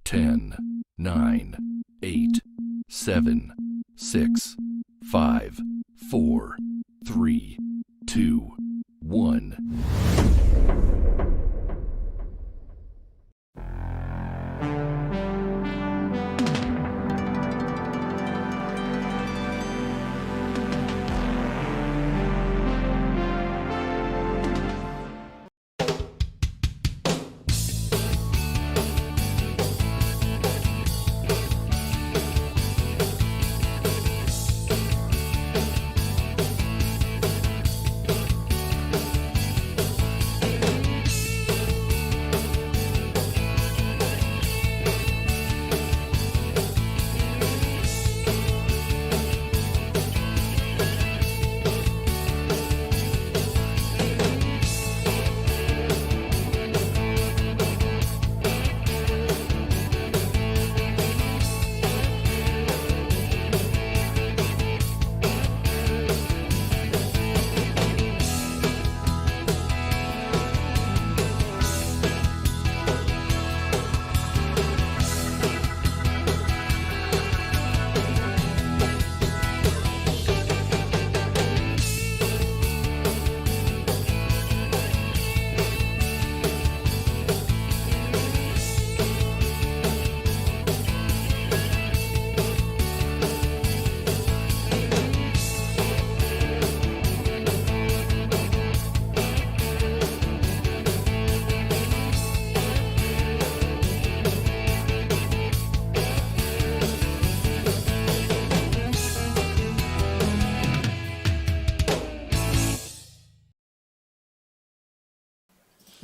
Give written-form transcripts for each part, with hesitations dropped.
10, 9, 8, 7, 6, 5, 4, 3, 2, 1.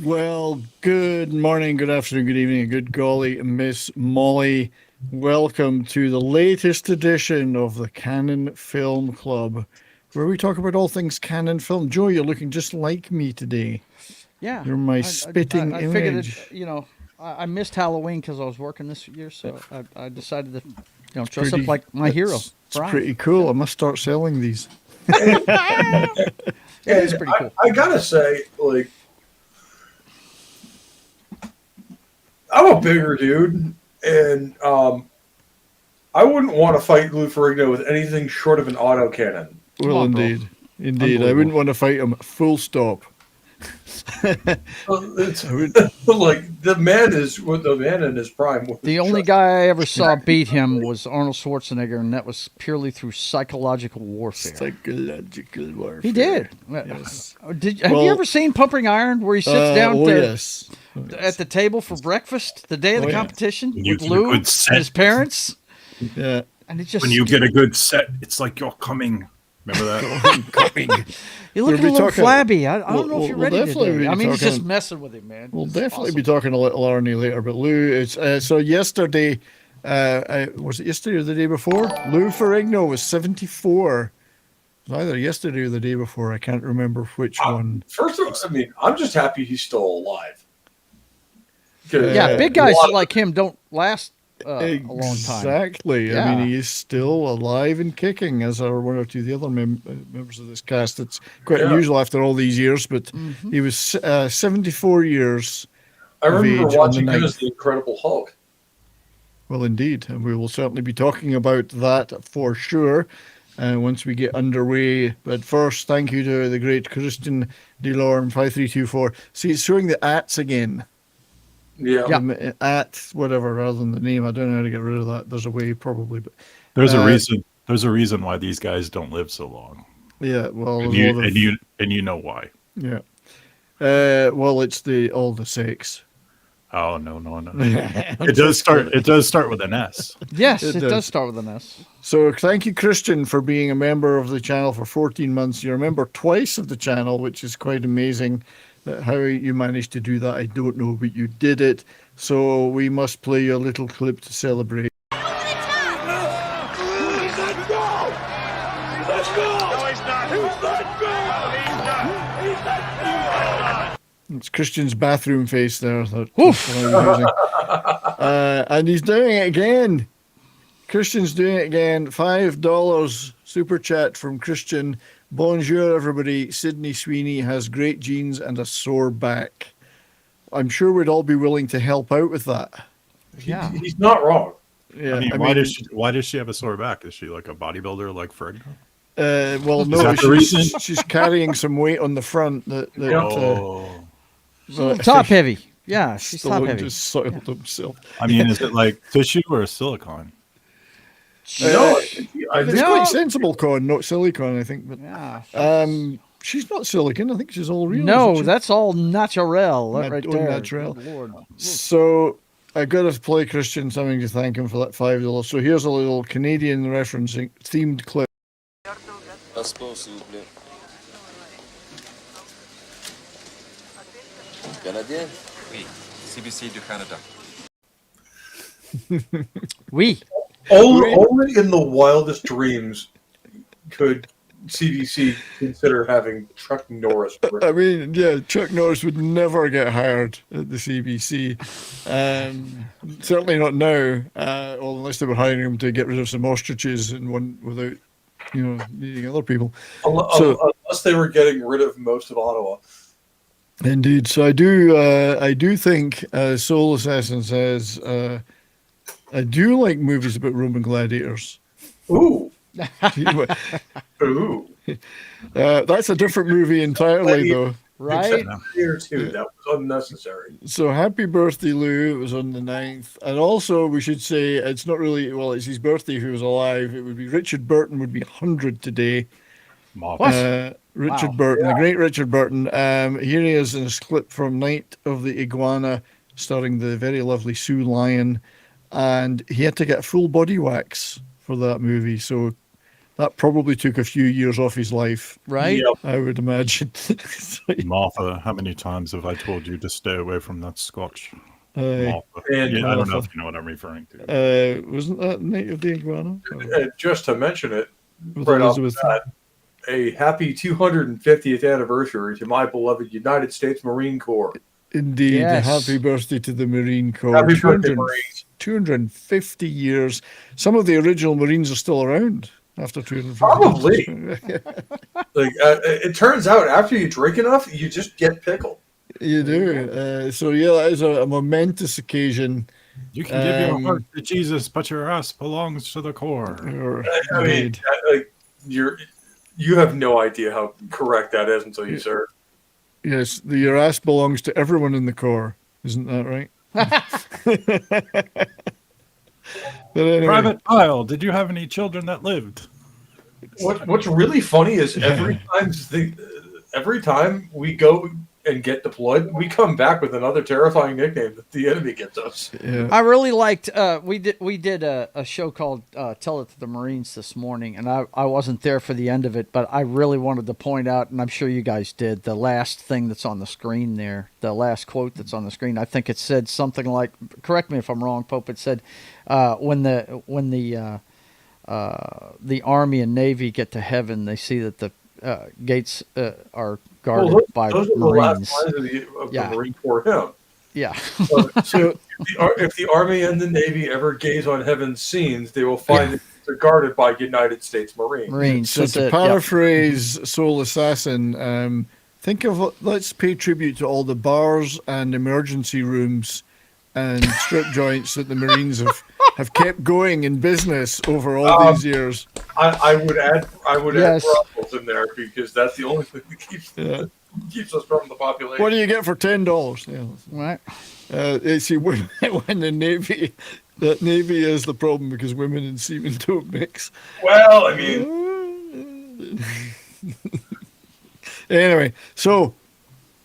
Well, good morning, good afternoon, good evening, and good golly, Miss Molly. Welcome to the latest edition of the Canon Film Club, where we talk about all things Canon film. Joe, you're looking just like me today. Yeah. You're my spitting I image. figured I missed Halloween because I was working this year, so I decided to dress up like my hero. It's Brian. pretty cool. I must start selling these. It is pretty cool. I gotta say, like, I'm a bigger dude, and I wouldn't want to fight Lou Ferrigno with anything short of an autocannon. Well, indeed. I wouldn't want to fight him. Full stop. It's like the man in his prime. The only guy I ever saw beat him was Arnold Schwarzenegger, and that was purely through psychological warfare. Psychological warfare. He did. Yes. Have you ever seen Pumping Iron, where he sits down at the table for breakfast the day of the competition with Lou and his parents? Yeah. And it just when you get a good set, it's like you're coming. Remember that? You're looking a little flabby. I don't know if you're ready today. I mean, he's just messing with him, man. We'll definitely be talking a little Arnie later. But Lou, it's so yesterday, was it yesterday or the day before? Lou Ferrigno was 74. It was either yesterday or the day before. I can't remember which one. First of all, I mean, I'm just happy he's still alive. Big guys like him don't last a long time. Exactly. Yeah. I mean, he is still alive and kicking, as are one or two of the other members of this cast. It's quite unusual after all these years, but he was 74 years. I remember watching him as the Incredible Hulk. Well, indeed. And we will certainly be talking about that for sure once we get underway. But first, thank you to the great Christian DeLorme, 5324. See, it's showing the ats again. Yeah. At whatever rather than the name. I don't know how to get rid of that. There's a way probably, but there's a reason. There's a reason why these guys don't live so long. Yeah, well, and you know why. Yeah. Well, it's all the sex. Oh no. It does start with an S. Yes, it does start with an S. So thank you, Christian, for being a member of the channel for 14 months. You're a member twice of the channel, which is quite amazing. How you managed to do that, I don't know, but you did it. So we must play you a little clip to celebrate. Let's go! No, he's not. Let's go! He's not. It's Christian's bathroom face there. And he's doing it again. Christian's doing it again. $5 super chat from Christian. Bonjour, everybody. Sydney Sweeney has great genes and a sore back. I'm sure we'd all be willing to help out with that. Yeah. He's not wrong. Yeah, I mean, why does she have a sore back? Is she like a bodybuilder like Ferrigno? Well, no, she's carrying some weight on the front. Top heavy. Yeah, she's top heavy. Just soiled himself. I mean, is it like tissue or silicone? No, it's quite sensible corn, not silicone, I think. But she's not silicone. I think she's all real. No, that's all natural. Right there. Natural. Lord. So I got to play Christian something to thank him for that $5. So here's a little Canadian referencing themed clip. Passeport, s'il vous plaît. Canadien? Oui, CBC du Canada. Oui. Only in the wildest dreams could CBC consider having Chuck Norris. I mean, yeah, Chuck Norris would never get hired at the CBC. Certainly not now, unless they were hiring him to get rid of some ostriches and one without, needing other people. Unless they were getting rid of most of Ottawa. Indeed. So I do think, Soul Assassin says, I do like movies about Roman gladiators. Ooh. Ooh. That's a different movie entirely, though. Right? Here too. That was unnecessary. So happy birthday, Lou. It was on the 9th. And also, we should say, it's not really, well, it's his birthday if he was alive. It would be Richard Burton would be 100 today. Richard Burton, the great Richard Burton. Here he is in a clip from Night of the Iguana, starring the very lovely Sue Lyon. And he had to get full body wax for that movie. So that probably took a few years off his life. Right? Yep. I would imagine. Martha, how many times have I told you to stay away from that scotch? And I don't know if you know what I'm referring to. Wasn't that Night of the Iguana? Just to mention it, With right off Elizabeth. the bat, a happy 250th anniversary to my beloved United States Marine Corps. Indeed. Yes. Happy birthday to the Marine Corps. Happy birthday, Marines. 250 years. Some of the original Marines are still around after 250 Probably. years. It turns out after you drink enough, you just get pickled. You do. So, yeah, that is a momentous occasion. You can give your heart to Jesus, but your ass belongs to the Corps. I mean, you have no idea how correct that is until you serve. Yes, your ass belongs to everyone in the Corps. Isn't that right? But anyway. Private Pile, did you have any children that lived? What's really funny is every time we go and get deployed, we come back with another terrifying nickname that the enemy gives us. Yeah. I really liked. We did a show called "Tell It to the Marines" this morning, and I wasn't there for the end of it, but I really wanted to point out, and I'm sure you guys did, the last thing that's on the screen there, the last quote that's on the screen. I think it said something like, correct me if I'm wrong, Pope. It said, when the Army and Navy get to heaven, they see that the gates are guarded by those Marines. Are the last lines of the Marine Corps hymn. Yeah. So if the Army and the Navy ever gaze on heaven's scenes, they will find that they're guarded by United States Marines. So to paraphrase Soul Assassin, think of, let's pay tribute to all the bars and emergency rooms and strip joints that the Marines have kept going in business over all these years. I would add brothels in there because that's the only thing that keeps us from the population. What do you get for $10? Yeah. Right. See, when the Navy is the problem because women and seamen don't mix. Well, I mean. Anyway, so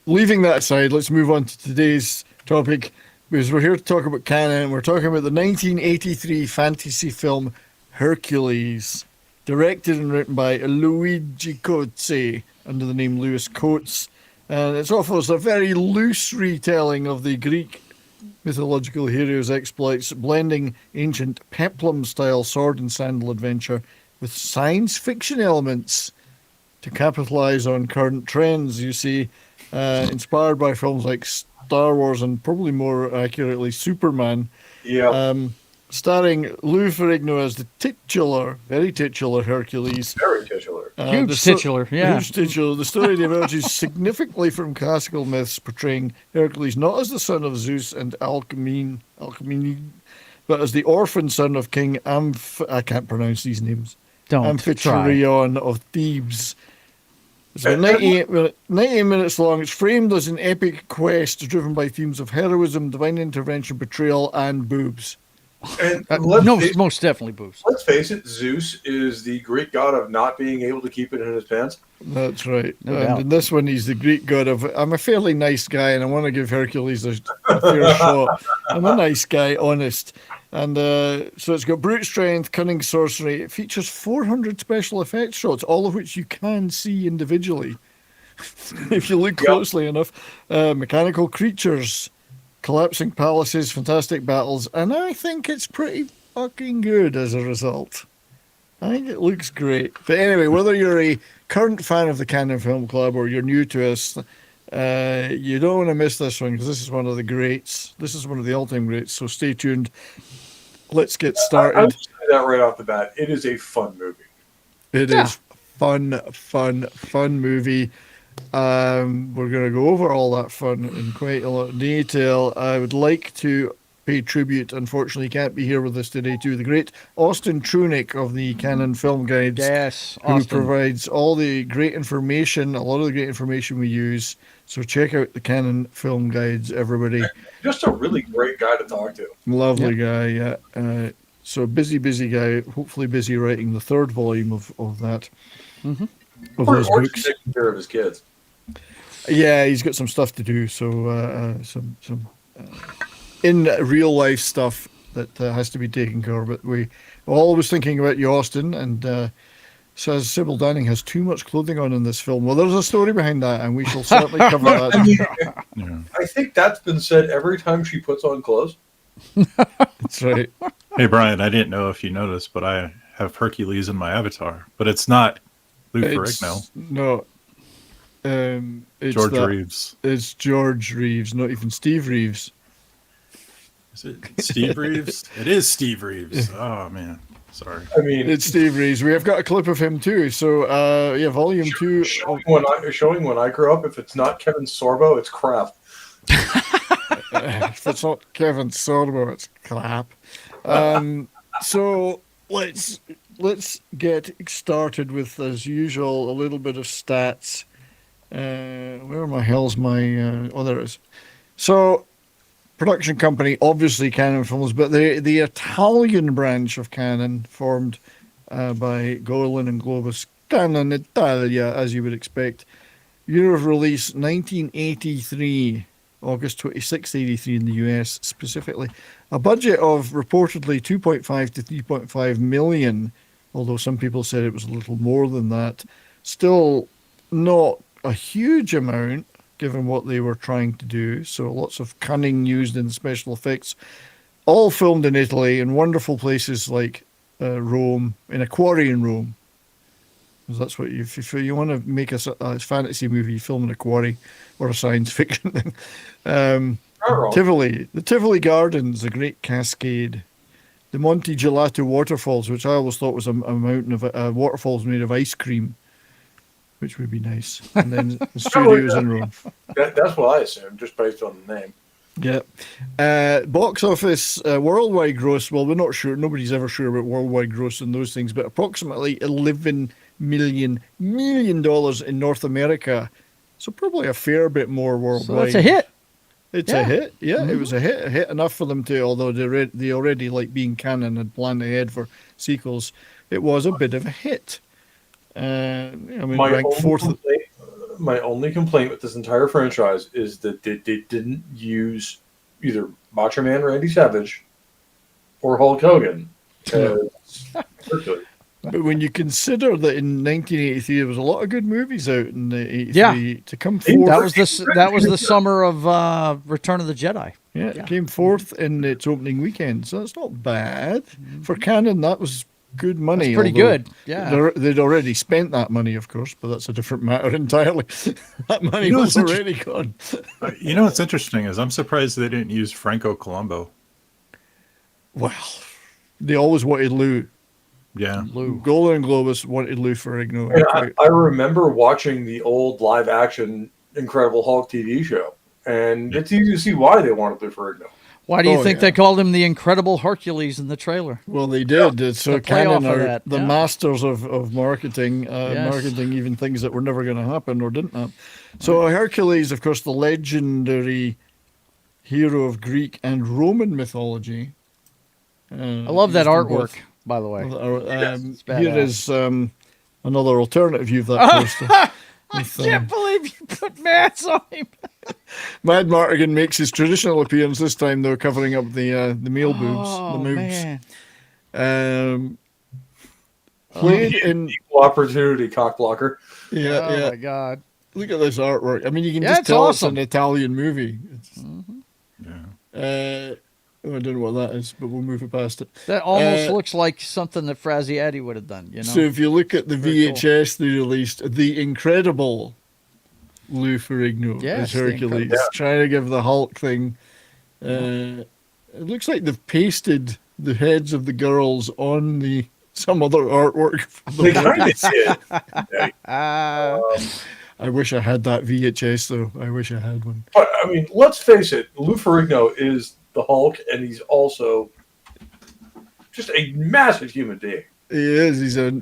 leaving that aside, let's move on to today's topic. Because we're here to talk about canon. We're talking about the 1983 fantasy film Hercules, directed and written by Luigi Cozzi under the name Lewis Coates. And it offers a very loose retelling of the Greek mythological hero's exploits, blending ancient peplum-style sword-and-sandal adventure with science fiction elements to capitalize on current trends, you see, inspired by films like Star Wars and probably more accurately Superman. Yeah. Starring Lou Ferrigno as the very titular Hercules. Very titular. Huge titular, yeah. Huge titular. The story diverges significantly from classical myths, portraying Hercules not as the son of Zeus and Alcmene, but as the orphan son of King I can't pronounce these names. Don't Amphitryon of Thebes. It's about 98 minutes long. It's framed as an epic quest driven by themes of heroism, divine intervention, betrayal, and boobs. And most definitely boobs. Let's face it, Zeus is the Greek god of not being able to keep it in his pants. That's right. No and doubt. in this one, he's the Greek god of, I'm a fairly nice guy, and I want to give Hercules a fair shot. I'm a nice guy, honest. And so it's got brute strength, cunning sorcery. It features 400 special effects shots, all of which you can see individually if you look closely enough. Mechanical creatures, collapsing palaces, fantastic battles, and I think it's pretty fucking good as a result. I think it looks great. But anyway, whether you're a current fan of the Canon Film Club or you're new to us, you don't want to miss this one because this is one of the greats. This is one of the all-time greats, so stay tuned. Let's get started. I'll say that right off the bat. It is a fun movie. It is fun movie. We're going to go over all that fun in quite a lot of detail. I would like to pay tribute, unfortunately can't be here with us today, to the great Austin Trunick of the Canon Film Guides. Yes, who Austin provides all the great information, a lot of the great information we use. So check out the Canon Film Guides, everybody. Just a really great guy to talk to. Lovely guy, yeah. So busy guy, hopefully busy writing the third volume of that. Mm-hmm. Of those Or books. taking care of his kids. Yeah, he's got some stuff to do. So some in real life stuff that has to be taken care of. But we're always thinking about you, Austin, and says Sybil Danning has too much clothing on in this film. Well, there's a story behind that, and we shall certainly cover that. I think that's been said every time she puts on clothes. That's right. Hey, Brian, I didn't know if you noticed, but I have Hercules in my avatar, but it's not Lou Ferrigno. No. It's George Reeves. It's George Reeves, not even Steve Reeves. Is it Steve Reeves? It is Steve Reeves. Oh, man. Sorry. I mean, it's Steve Reeves. We have got a clip of him too. So, volume 2. Showing when I grew up, if it's not Kevin Sorbo, it's crap. If it's not Kevin Sorbo, it's crap. So let's get started with, as usual, a little bit of stats. Where the hell's my? There it is. So, production company, obviously Canon Films, but the Italian branch of Canon, formed by Golan and Globus, Canon Italia, as you would expect. Year of release 1983, August 26, 83 in the US specifically. A budget of reportedly 2.5 to 3.5 million, although some people said it was a little more than that. Still not a huge amount, given what they were trying to do. So lots of cunning used in special effects. All filmed in Italy, in wonderful places like Rome, in a quarry in Rome. Because that's what if you want to make a fantasy movie, you film in a quarry or a science fiction thing. Tivoli, the Tivoli Gardens, a great cascade. The Monte Gelato waterfalls, which I always thought was a mountain of waterfalls made of ice cream, which would be nice. And then the studios in Rome. That's what I assumed, just based on the name. Yeah. Box office, worldwide gross, well, we're not sure. Nobody's ever sure about worldwide gross and those things, but approximately $11 million in North America. So probably a fair bit more worldwide. So that's a hit. It's a hit. Yeah, It was a hit enough for them to, although they already, like being Canon, had planned ahead for sequels. It was a bit of a hit. Ranked fourth. My only complaint with this entire franchise is that they didn't use either Macho Man Randy Savage or Hulk Hogan as Hercules. But when you consider that in 1983 there was a lot of good movies out in the 83 to come fourth. That was the summer of Return of the Jedi. Yeah, it came fourth in its opening weekend, so that's not bad for Canon. That was good money. That's pretty good. Yeah, they'd already spent that money, of course, but that's a different matter entirely. That money was already gone. You know what's interesting is I'm surprised they didn't use Franco Colombo. Well, they always wanted Lou. Yeah. Lou. Golden Globus wanted Lou Ferrigno. And I remember watching the old live action Incredible Hulk TV show, and it's easy to see why they wanted Lou Ferrigno. Why do you Oh, think yeah. they called him the Incredible Hercules in the trailer? Well, they did. So To play Canon off of are that, the yeah. masters of marketing, Yes. marketing even things that were never going to happen or didn't happen. So Hercules, of course, the legendary hero of Greek and Roman mythology. I love that used in artwork, both. by the way. Here badass. is another alternative view of that poster. I can't believe you put mats on him. Mad Martigan makes his traditional appearance this time, though, covering up the male boobs, the Oh, moobs. man. Played in Equal opportunity cock blocker. yeah, Oh, yeah. my God. Look at this artwork. I mean, you can Yeah, just it's tell awesome. it's an Italian movie. It's, Yeah. I don't know what that is, but we'll move it past it. That almost looks like something that Frazzietti would have done, you know? So if you look at the Very cool. VHS they released, the incredible Lou Ferrigno Yes, as the Hercules, Incredible. trying to give the Hulk thing. It looks like they've pasted the heads of the girls on some other artwork. From They the kind of movies. did. I wish I had that VHS though. I wish I had one. But I mean, let's face it, Lou Ferrigno is the Hulk, and he's also just a massive human being. He is. He's a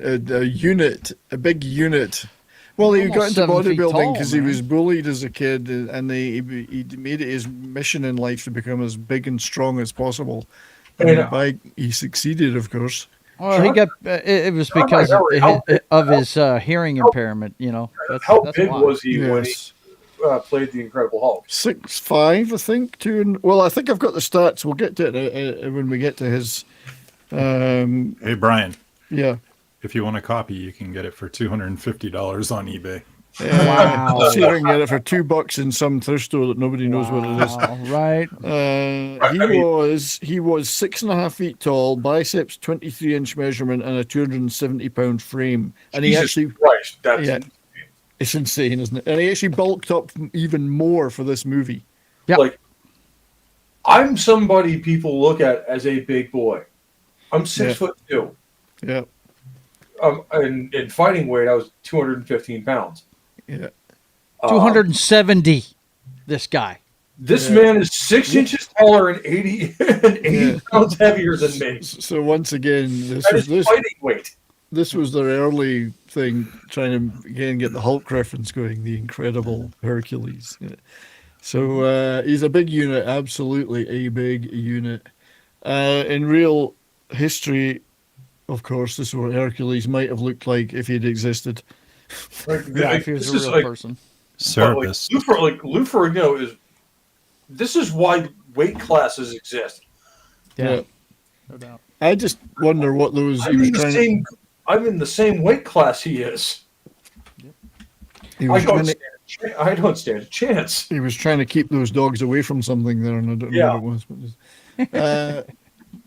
unit, a big unit. Well, he got Almost into 7 feet bodybuilding tall, because he man. was bullied as a kid, and he made it his mission in life to become as big and strong as possible. And he succeeded, of course. Well, he got it was John because Montgomery, of his hearing impairment, you know. How That's big why. was he when he Yes. played the Incredible Hulk? 6'5", I think. Well, I think I've got the stats. We'll get to it when we get to his. Hey, Brian, Yeah. if you want a copy, you can get it for $250 on eBay. Wow. See if I can get it for $2 in some thrift store that nobody knows what it is. Wow, right. He was 6.5 feet tall, biceps 23-inch measurement, and a 270-pound frame. And he Jesus actually, Christ, that's yeah, it's insane, isn't it? And he actually bulked up even more for this movie. Yeah. like I'm somebody people look at as a big boy. I'm 6'2". Yeah, And in fighting weight, I was 215 pounds. yeah. 270, this guy. This man is 6 inches taller and 80 pounds heavier than me. So once again, this That was is fighting weight. this was their early thing, trying to again get the Hulk reference going, the Incredible Hercules. Yeah. So he's a big unit, absolutely a big unit. In real history, of course, this is what Hercules might have looked like if he'd existed. Yeah, if he was this a is real person. Service. Lou Ferrigno is. This is why weight classes exist. Yeah. No doubt. I just wonder what those he was trying. I'm in the same weight class he is. He was trying to, I don't stand a chance. he was trying to keep those dogs away from something there, and I don't know what it was.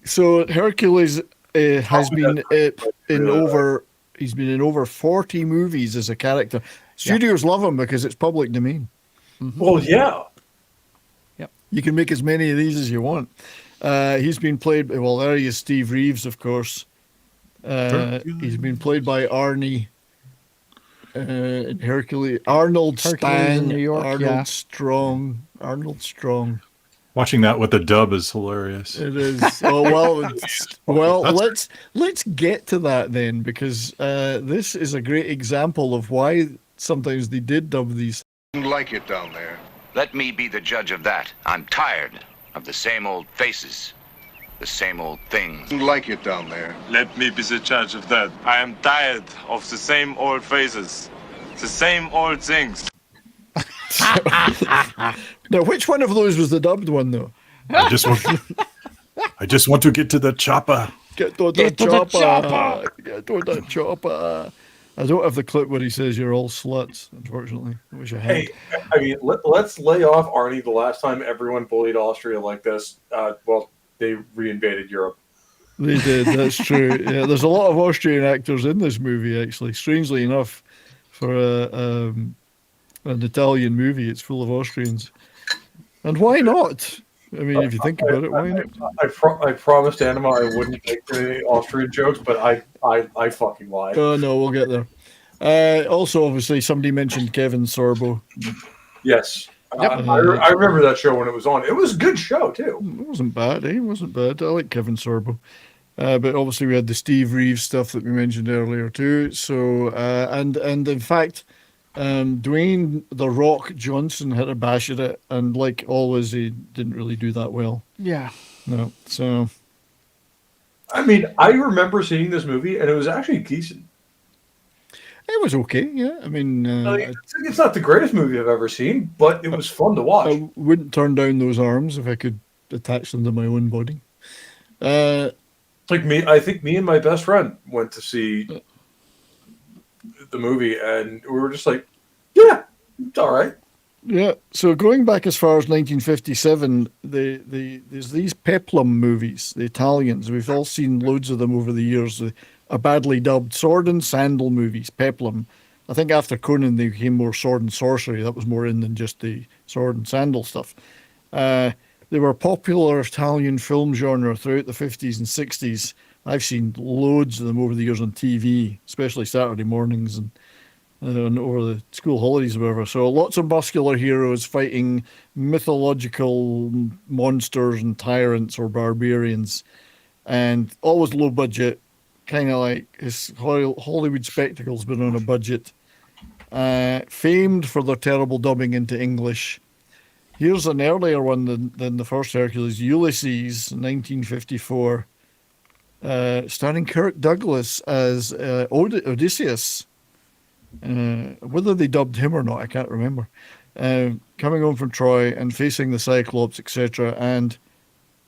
So Hercules has been in over. He's been in over 40 movies as a character. Studios love him because it's public domain. Well, yeah. You can make as many of these as you want. He's been played. Well, there he is, Steve Reeves, of course. He's been played by Arnie. In Hercules, Arnold Hercules Stang, in New York, Arnold yeah. Arnold Strong. Watching that with the dub is hilarious. It is. Oh well. Let's get to that then, because this is a great example of why sometimes they did dub these. Like it down there. Let me be the judge of that. I'm tired of the same old faces, the same old things. Like it down there. Let me be the judge of that. I am tired of the same old faces, the same old things. Now, which one of those was the dubbed one, though? I just want to get to the chopper. Get to the chopper. Get to the chopper. I don't have the clip where he says you're all sluts, unfortunately. I wish I had. Hey, I mean, let's lay off Arnie. The last time everyone bullied Austria like this, well, they reinvaded Europe. They did, that's true. Yeah, there's a lot of Austrian actors in this movie, actually. Strangely enough, for an Italian movie, it's full of Austrians. And why not? I mean, if you think about it, why not? I promised Anima I wouldn't make any Austrian jokes, but I fucking lied. Oh no, we'll get there. Also, obviously, somebody mentioned Kevin Sorbo. Yes. Yep. I remember that show when it was on. It was a good show, too. It wasn't bad, eh? It wasn't bad. I like Kevin Sorbo. But obviously, we had the Steve Reeves stuff that we mentioned earlier, too. So, and in fact, Dwayne The Rock Johnson had a bash at it. And like always, he didn't really do that well. Yeah. No. So, I mean, I remember seeing this movie, and it was actually decent. it was okay, yeah. I mean, It's not the greatest movie I've ever seen, but it was fun to watch. I wouldn't turn down those arms if I could attach them to my own body. Like me, I think me and my best friend went to see the movie, and we were just like, yeah, it's all right. Yeah, so going back as far as 1957, there's these peplum movies, the Italians. We've all seen loads of them over the years. A badly dubbed sword and sandal movies, peplum. I think after Conan they became more sword and sorcery. That was more in than just the sword and sandal stuff. They were a popular Italian film genre throughout the 50s and 60s. I've seen loads of them over the years on TV, especially Saturday mornings and over the school holidays or whatever. So lots of muscular heroes fighting mythological monsters and tyrants or barbarians, and always low budget, kind of like his Hollywood spectacles, but on a budget. Famed for their terrible dubbing into English. Here's an earlier one than the first Hercules, Ulysses, 1954, starring Kirk Douglas as Odysseus. Whether they dubbed him or not, I can't remember. Coming home from Troy and facing the Cyclops, etc. And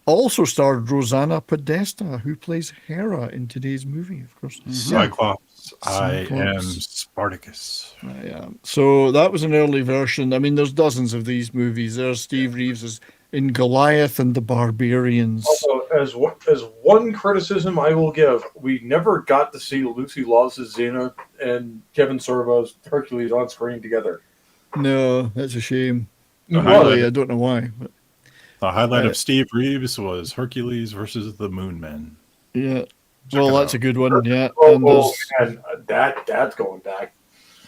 also starred Rosanna Podesta, who plays Hera in today's movie, of course. Cyclops. I am Spartacus. Yeah. So that was an early version. I mean, there's dozens of these movies. There's Steve Reeves as in Goliath and the Barbarians. Also, as one criticism I will give, we never got to see Lucy Lawless's Xena and Kevin Sorbo's Hercules on screen together. No, that's a shame. The Really, I don't know why. But, the highlight of Steve Reeves was Hercules versus the Moon Men. Yeah. Well, that's a good one. Yeah. And that's going back.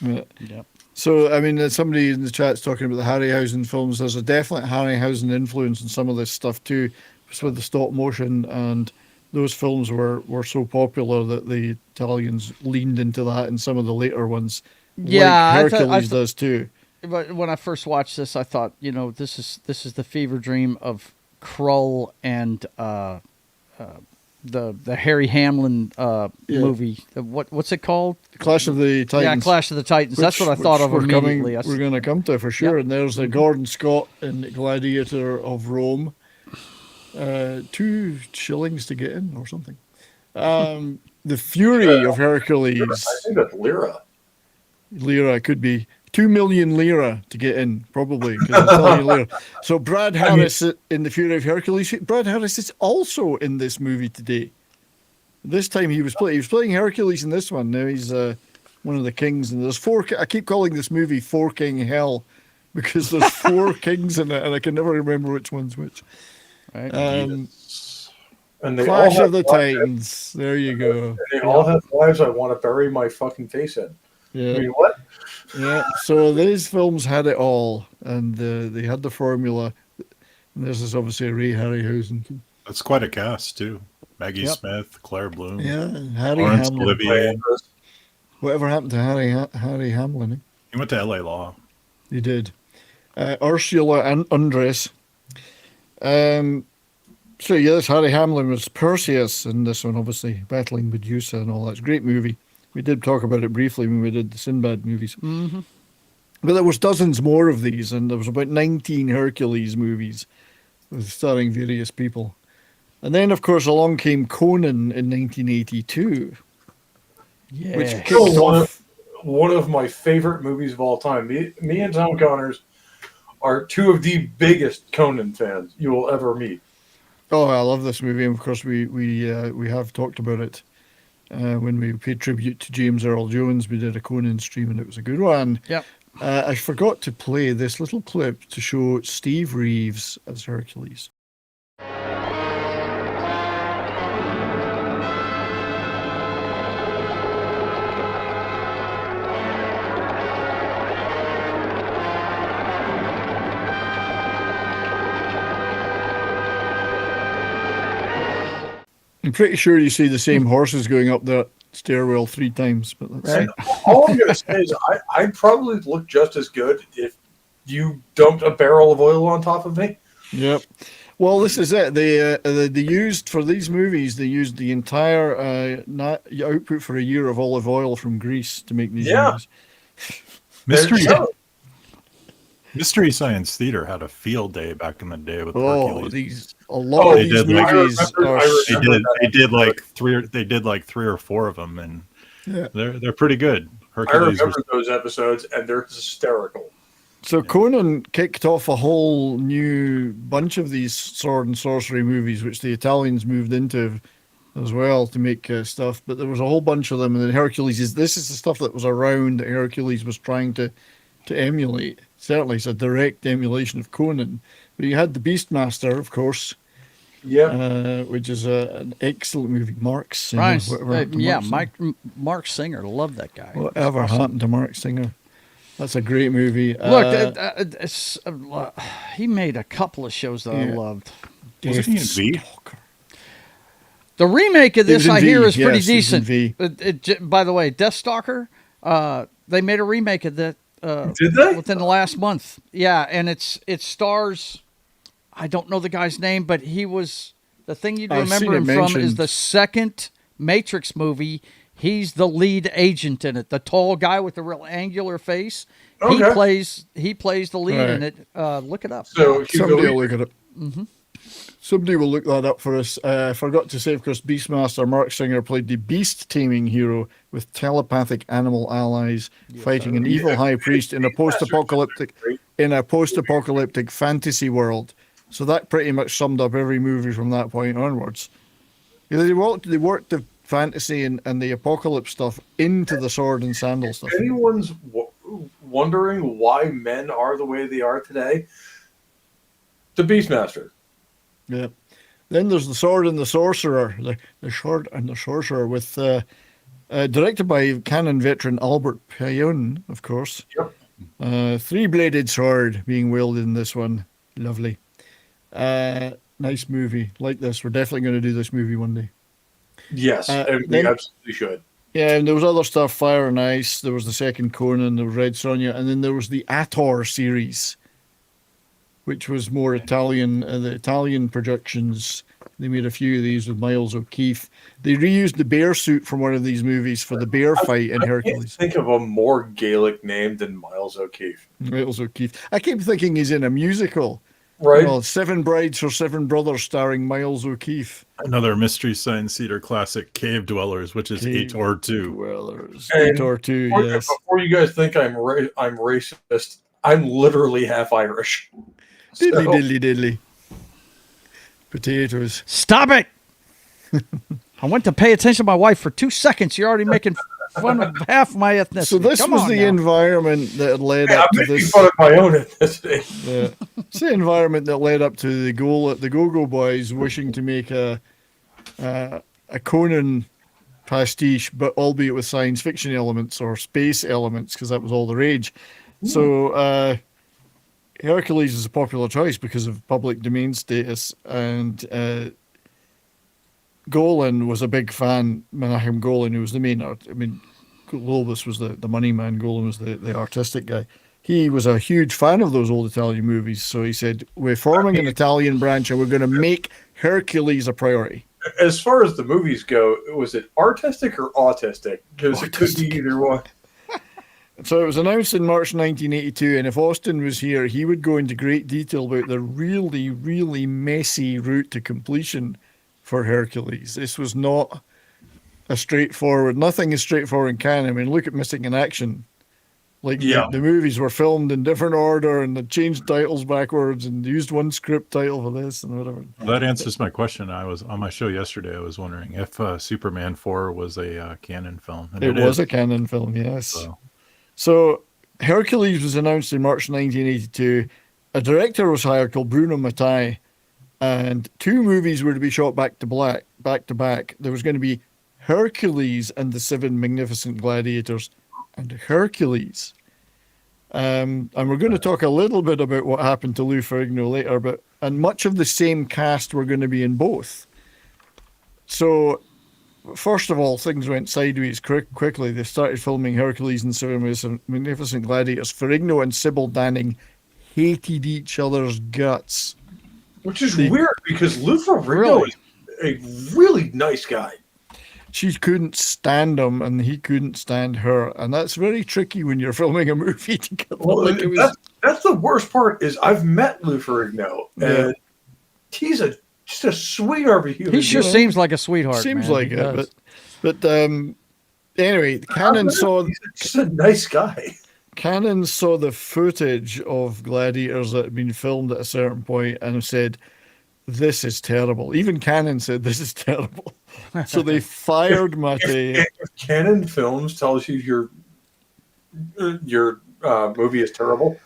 Yeah. Yep. So, I mean, somebody in the chat's talking about the Harryhausen films. There's a definite Harryhausen influence in some of this stuff too, just with the stop motion, and those films were so popular that the Italians leaned into that in some of the later ones. Yeah, like Hercules does too. But when I first watched this, I thought, this is the fever dream of Krull and the Harry Hamlin movie. What's it called? Clash of the Titans. Yeah, Clash of the Titans. That's what I thought of immediately. We're going to come to for sure. Yep. And there's the Gordon Scott in Gladiator of Rome. 2 shillings to get in or something. The Fury of Hercules. I think that's Lira. Lira could be 2 million lira to get in, probably, because it's Italian lira. So Brad Harris in The Fury of Hercules. Brad Harris is also in this movie today. This time he was playing Hercules in this one. Now he's one of the kings, and there's 4. I keep calling this movie 4 King Hell because there's 4 kings in it, and I can never remember which one's which. Right. And they Clash all of the Titans. There you go. And they all have lives I want to bury my fucking face in. Yeah. I mean, what? Yeah. So these films had it all, and they had the formula. And this is obviously Ray Harryhausen. That's quite a cast too. Maggie Smith, Claire Bloom. Yeah, Harry Laurence Hamlin. Olivier. Whatever happened to Harry Hamlin? Eh? He went to LA Law. He did. Ursula and Undress. So yes, Harry Hamlin was Perseus in this one, obviously battling Medusa and all that. It's a great movie. We did talk about it briefly when we did the Sinbad movies. Mm-hmm. But there was dozens more of these, and there was about 19 Hercules movies starring various people. And then, of course, along came Conan in 1982, which kicked off one of my favorite movies of all time. Me and Tom Connors are 2 of the biggest Conan fans you will ever meet. Oh, I love this movie, and of course we have talked about it when we paid tribute to James Earl Jones. We did a Conan stream, and it was a good one. Yep. I forgot to play this little clip to show Steve Reeves as Hercules. I'm pretty sure you see the same horses going up that stairwell 3 times. But that's Right. All I'm going to say is I'd probably look just as good if you dumped a barrel of oil on top of me. Yep. Well, this is it. They used for these movies. They used the entire output for a year of olive oil from Greece to make these movies. Mystery Science Theater had a field day back in the day with Hercules. A lot of these movies they did like 3 or 4 of them, and they're pretty good. Hercules I remember those episodes, and they're hysterical. So Conan kicked off a whole new bunch of these sword and sorcery movies, which the Italians moved into as well to make stuff. But there was a whole bunch of them, and then Hercules this is the stuff that was around that Hercules was trying to emulate. Certainly, it's a direct emulation of Conan. But you had the Beastmaster, of course. Yeah, which is an excellent movie. Mark Singer. Mark Singer. Love that guy. Whatever happened to Mark Singer? That's a great movie. Look, he made a couple of shows that I loved. Was he in V? The remake of this, I hear, is pretty decent. By the way, Deathstalker, they made a remake of that. Did they? Within the last month? Yeah, and it stars. I don't know the guy's name, but he was the thing you'd remember him from is the second Matrix movie. He's the lead agent in it. The tall guy with the real angular face. Okay. He plays the lead in it. Look it up. So somebody will look it up. Mm-hmm. Somebody will look that up for us. I forgot to say, of course, Beastmaster Mark Singer played the beast-taming hero with telepathic animal allies, fighting an evil high priest in a post-apocalyptic fantasy world. So that pretty much summed up every movie from that point onwards. They worked the fantasy and the apocalypse stuff into the sword and sandal stuff. If anyone's wondering why men are the way they are today, the Beastmaster. Yeah. Then there's the Sword and the Sorcerer, the Sword and the Sorcerer, with directed by Canon veteran Albert Payun, of course. Yep. 3-bladed sword being wielded in this one. Lovely. Nice movie. Like this. We're definitely going to do this movie one day. Yes, we absolutely should. Yeah, and there was other stuff, Fire and Ice. There was the second Conan, there was Red Sonja, and then there was the Ator series, which was more Italian. The Italian productions, they made a few of these with Miles O'Keefe. They reused the bear suit from one of these movies for the bear fight in Hercules. I can't think of a more Gaelic name than Miles O'Keefe. Miles O'Keefe. I keep thinking he's in a musical. Right. Well, 7 Brides for 7 Brothers starring Miles O'Keefe. Another Mystery Science Theater classic, Cave Dwellers, which is Ator 2. Dwellers. Ator 2, yes. Before you guys think I'm racist, I'm literally half Irish. Diddly. Potatoes. Stop it! I went to pay attention to my wife for 2 seconds. You're already making fun of half my ethnicity. So this was the environment that led up to this. I'm making fun of my own ethnicity. It's the environment that led up to the Go-Go Boys wishing to make a Conan pastiche, but albeit with science fiction elements or space elements, because that was all the rage. So Hercules is a popular choice because of public domain status, and Golan was a big fan. Menachem Golan, who was the main art. I mean, Lobos was the money man. Golan was the artistic guy. He was a huge fan of those old Italian movies. So he said, we're forming an Italian branch and we're going to make Hercules a priority. As far as the movies go, was it artistic or autistic? Because it could be either one. So it was announced in March 1982, and if Austin was here, he would go into great detail about the really, really messy route to completion for Hercules. This was not nothing is straightforward in canon. I mean, look at Missing in Action. The movies were filmed in different order, and they changed titles backwards and used one script title for this and whatever. Well, that answers my question. I was on my show yesterday. I was wondering if Superman 4 was a canon film. And it was a canon film, yes. So Hercules was announced in March 1982. A director was hired called Bruno Mattei, and 2 movies were to be shot back to back. There was going to be Hercules and the 7 Magnificent Gladiators, and Hercules. And we're going to talk a little bit about what happened to Lou Ferrigno later, and much of the same cast were going to be in both. So, first of all, things went sideways quickly. They started filming Hercules and Seven Magnificent Gladiators. Ferrigno and Sybil Danning hated each other's guts. Which is weird because Lou Ferrigno is a really nice guy. She couldn't stand him, and he couldn't stand her, and that's very tricky when you're filming a movie together. Well, that's the worst part. Is I've met Lou Ferrigno, and he's just a sweetheart of a human. He sure seems like a sweetheart. Seems man. like it, but anyway, Cannon saw. He's just a nice guy. Cannon saw the footage of Gladiators that had been filmed at a certain point and said, "This is terrible." Even Cannon said, "This is terrible." So they fired Mattei. If Canon Films tells you your movie is terrible,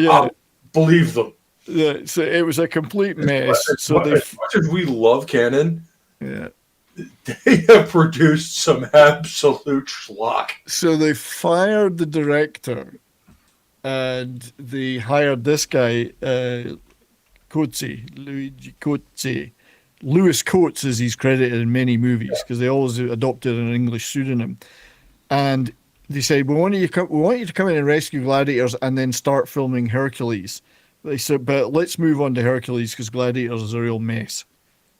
I'll believe them. Yeah, so it was a complete mess. As much as we love Canon, they have produced some absolute schlock. So they fired the director, and they hired this guy, Luigi Cozzi. Lewis Coates, as he's credited in many movies, because they always adopted an English pseudonym. And they said, we want you to come in and rescue Gladiators and then start filming Hercules. They said, but let's move on to Hercules because Gladiators is a real mess.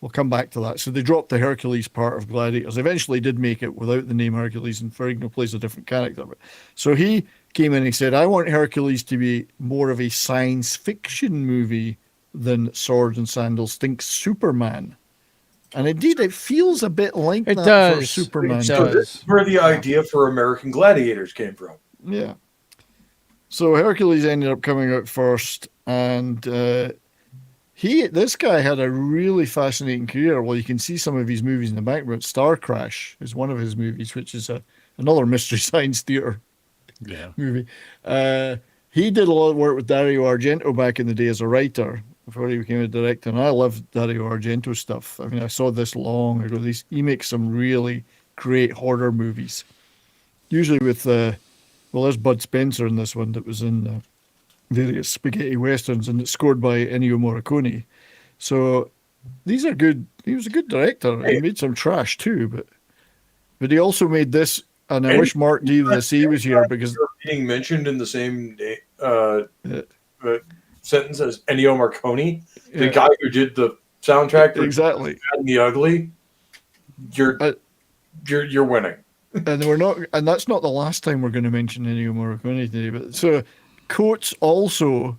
We'll come back to that. So they dropped the Hercules part of Gladiators. Eventually did make it without the name Hercules, and Ferrigno plays a different character. So he came in and he said, I want Hercules to be more of a science fiction movie than Sword and Sandals. Think Superman. And indeed, it feels a bit like that for Superman. So this is where the idea for American Gladiators came from. Yeah. So Hercules ended up coming out first, and this guy had a really fascinating career. Well, you can see some of his movies in the background. Star Crash is one of his movies, which is another Mystery Science Theater movie. He did a lot of work with Dario Argento back in the day as a writer before he became a director, and I loved Dario Argento stuff. I mean, I saw this long ago. He makes some really great horror movies, usually with there's Bud Spencer in this one that was in various spaghetti westerns, and it's scored by Ennio Morricone. So these are good. He was a good director. He made some trash too, but he also made this. And I wish Mark D. the Sea was here because being mentioned in the same sentence as Ennio Morricone, the guy who did the soundtrack to exactly Bad and the Ugly. You're winning. And that's not the last time we're going to mention Ennio Morricone today. But so Coates also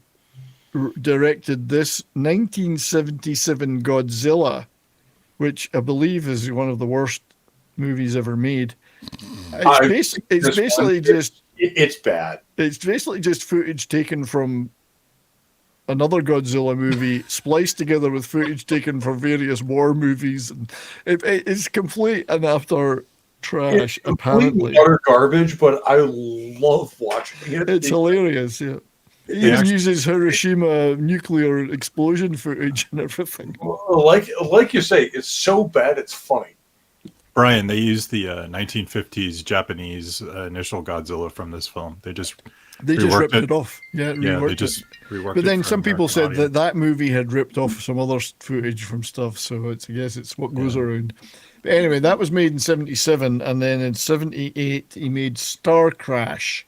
directed this 1977 Godzilla, which I believe is one of the worst movies ever made. It's basically just footage taken from another Godzilla movie, spliced together with footage taken from various war movies, and it's complete and utter trash. It's apparently utter garbage, but I love watching it. It's hilarious. Yeah, he even uses Hiroshima nuclear explosion footage and everything. Like you say, it's so bad it's funny. Brian, they used the 1950s Japanese initial Godzilla from this film. They just ripped it off. Yeah, they just reworked it. But then some people said that movie had ripped off some other footage from stuff, so I guess it's what goes around. But anyway, that was made in 77, and then in 78 he made Star Crash.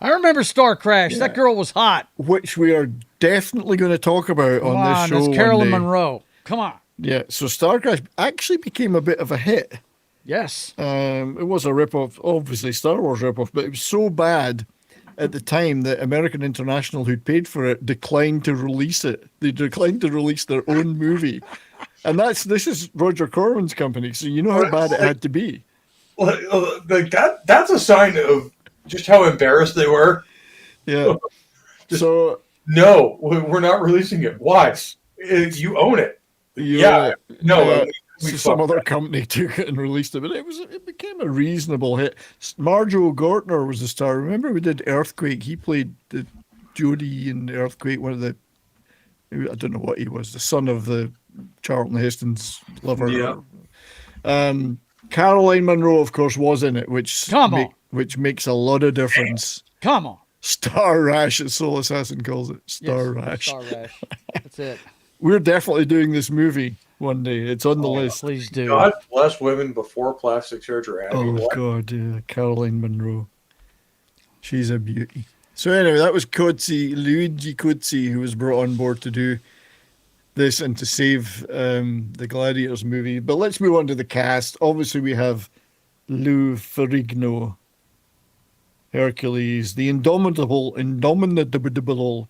I remember Star Crash. Yeah. That girl was hot. Which we are definitely going to talk about on this show. That's Carolyn Monroe. Come on. Yeah, so Star Crash actually became a bit of a hit. Yes. It was a ripoff, obviously Star Wars ripoff, but it was so bad at the time that American International, who'd paid for it, declined to release it. They declined to release their own movie. And this is Roger Corman's company, so you know how bad it had to be. That's a sign of just how embarrassed they were. Yeah. No, we're not releasing it. Why? You own it. Some other company took it and released it, but it became a reasonable hit. Marjoe Gortner was the star. Remember we did Earthquake? He played the Jody in Earthquake, one of the, I don't know what he was, the son of the Charlton Heston's lover. Yeah. Caroline Munro, of course, was in it, which makes a lot of difference. Come on. Star Rash, as Soul Assassin calls it. Star Rash. Star Rash. That's it. We're definitely doing this movie one day. It's on the list. Please do. God bless women before plastic surgery. I mean, Oh, what? God, yeah. Caroline Munro. She's a beauty. So anyway, that was Luigi Cozzi, who was brought on board to do this and to save the Gladiators movie. But let's move on to the cast. Obviously, we have Lou Ferrigno, Hercules, the indomitable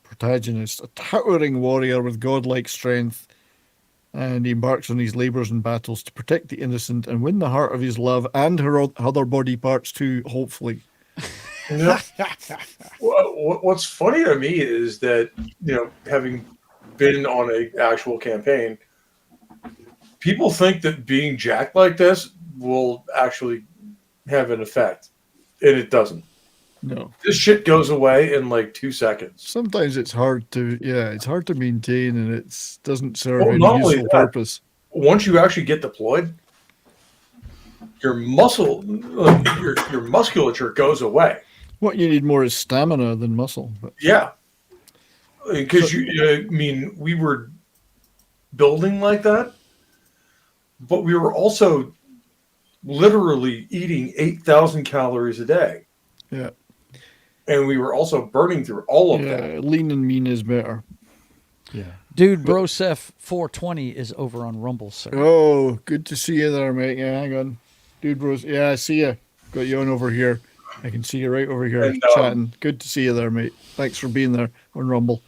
protagonist, a towering warrior with godlike strength, and he embarks on his labours and battles to protect the innocent and win the heart of his love and her other body parts too, hopefully. Yeah. What's funny to me is that, having been on an actual campaign, people think that being jacked like this will actually have an effect, and it doesn't. No. This shit goes away in like 2 seconds. Sometimes it's hard to maintain, and it doesn't serve any not only useful that, purpose. Once you actually get deployed, your musculature goes away. What you need more is stamina than muscle. But. Yeah, because we were building like that, but we were also literally eating 8,000 calories a day. Yeah. And we were also burning through all of that. Lean and mean is better. Yeah. Dude, Brosef 420 is over on Rumble, sir. Oh, good to see you there, mate. Yeah, hang on. Dude, Bros. Yeah, I see you. Got you on over here. I can see you right over here chatting. Good to see you there, mate. Thanks for being there on Rumble.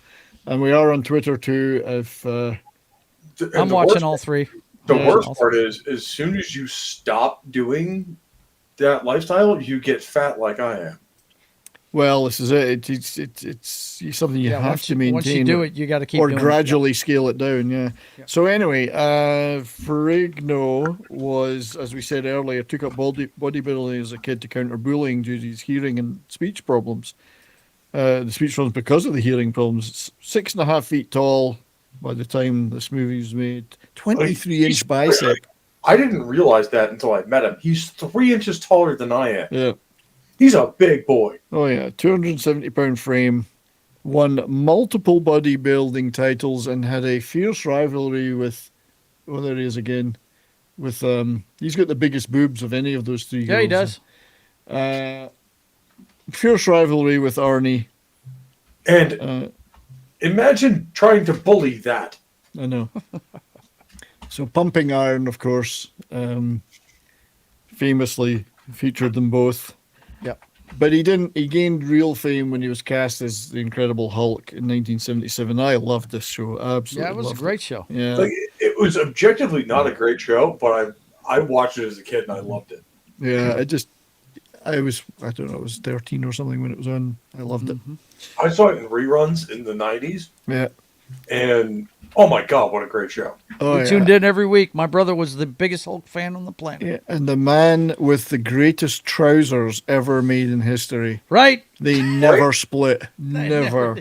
And we are on Twitter too. I'm watching all three. The worst part is, as soon as you stop doing that lifestyle, you get fat like I am. Well, this is it. It's something you have to maintain. Once you do it, you got to keep doing it. Or gradually scale it down, yeah. So anyway, Ferrigno was, as we said earlier, took up bodybuilding as a kid to counter bullying due to his hearing and speech problems. The speech problems because of the hearing problems. 6.5 feet tall by the time this movie was made. 23-inch bicep. I didn't realize that until I met him. He's 3 inches taller than I am. Yeah. He's a big boy. Oh, yeah. 270-pound frame. Won multiple bodybuilding titles and had a fierce rivalry with... Oh, there he is again. With he's got the biggest boobs of any of those three girls. Yeah, he does. Fierce rivalry with Arnie. And imagine trying to bully that. I know. So Pumping Iron, of course, famously featured them both. Yep. But he gained real fame when he was cast as the Incredible Hulk in 1977. I loved this show. Absolutely. Yeah, it was a great show. Yeah. It was objectively not a great show, but I watched it as a kid and I loved it. Yeah, I was 13 or something when it was on. I loved it. I saw it in reruns in the 90s. Yeah. And oh my God, what a great show. Oh, We tuned in every week. My brother was the biggest Hulk fan on the planet. Yeah, and the man with the greatest trousers ever made in history. Right? They never split. Never.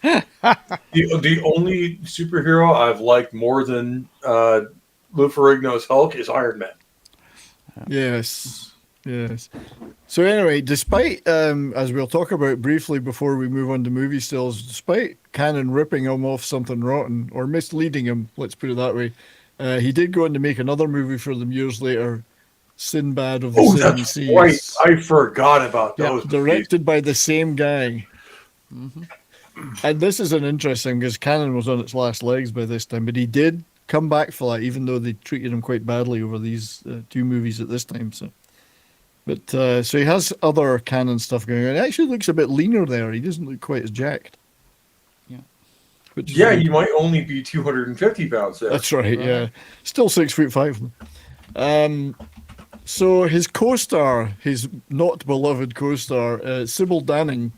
The only superhero I've liked more than Lou Ferrigno's Hulk is Iron Man. Yes. So anyway, despite, as we'll talk about briefly before we move on to movie stills, despite Cannon ripping him off Something Rotten, or misleading him, let's put it that way, he did go on to make another movie for them years later, Sinbad of the Seven Seas. Right. I forgot about those. Directed by the same guy. And this is an interesting, because Cannon was on its last legs by this time, but he did come back for that, even though they treated him quite badly over these two movies at this time. But so he has other Canon stuff going on. He actually looks a bit leaner there. He doesn't look quite as jacked. Yeah. He might only be 250 pounds there. That's right. Yeah, still 6'5". So his co-star, his not beloved co-star, Sybil Danning.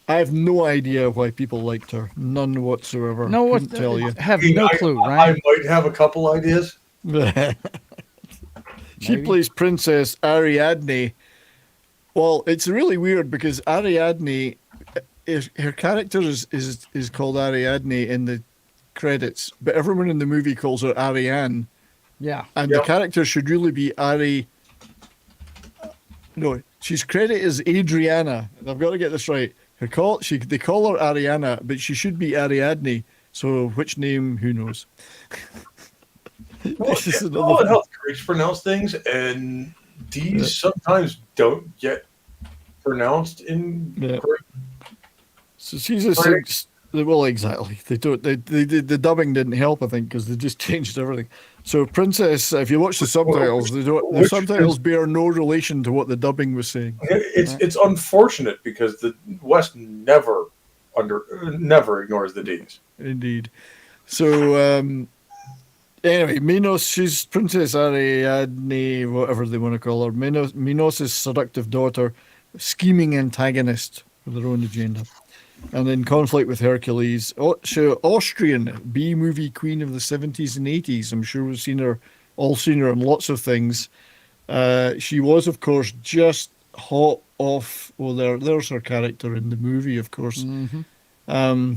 I have no idea why people liked her. None whatsoever. No, Couldn't tell you. Have no clue, right? I might have a couple ideas. She plays Princess Ariadne. Well, it's really weird because Ariadne, her character is called Ariadne in the credits, but everyone in the movie calls her Ariane. Yeah. And the character should really be No, she's credited as Adriana. I've got to get this right. They call her Ariana, but she should be Ariadne. So which name? Who knows? Well, This is it another. helps Greeks pronounce things, and these sometimes don't get pronounced in Yeah. Greek. So she's a six. Well, exactly. They don't. The dubbing didn't help, I think, because they just changed everything. So Princess, if you watch the subtitles, they don't. The subtitles bear no relation to what the dubbing was saying. It's unfortunate because the West never ignores the D's. Indeed. So anyway, Minos, she's Princess Ariadne, whatever they want to call her. Minos' seductive daughter, scheming antagonist with her own agenda. And in conflict with Hercules, Austrian B-movie queen of the 70s and 80s. I'm sure we've seen her in lots of things. She was, of course, just hot off. Well, there's her character in the movie, of course. Mm-hmm.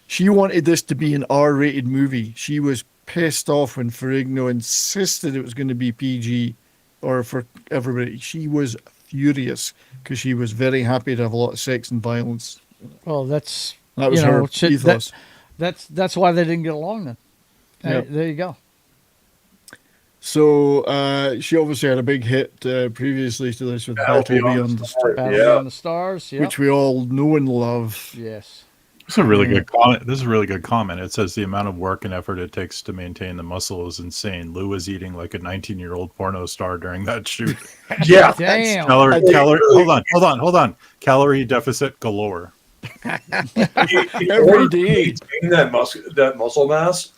She wanted this to be an R-rated movie. She was pissed off when Ferrigno insisted it was going to be PG or for everybody. She was furious because she was very happy to have a lot of sex and violence. Well, that was her ethos. That's why they didn't get along then. Yep. There you go. So she obviously had a big hit previously to this with Battle Beyond the Stars. Battle Beyond the Stars, yep. Which we all know and love. Yes. It's a really good comment. This is a really good comment. It says the amount of work and effort it takes to maintain the muscle is insane. Lou was eating like a 19-year-old porno star during that shoot. Yeah. Damn. Hold on. Calorie deficit galore. Every day. That muscle mass,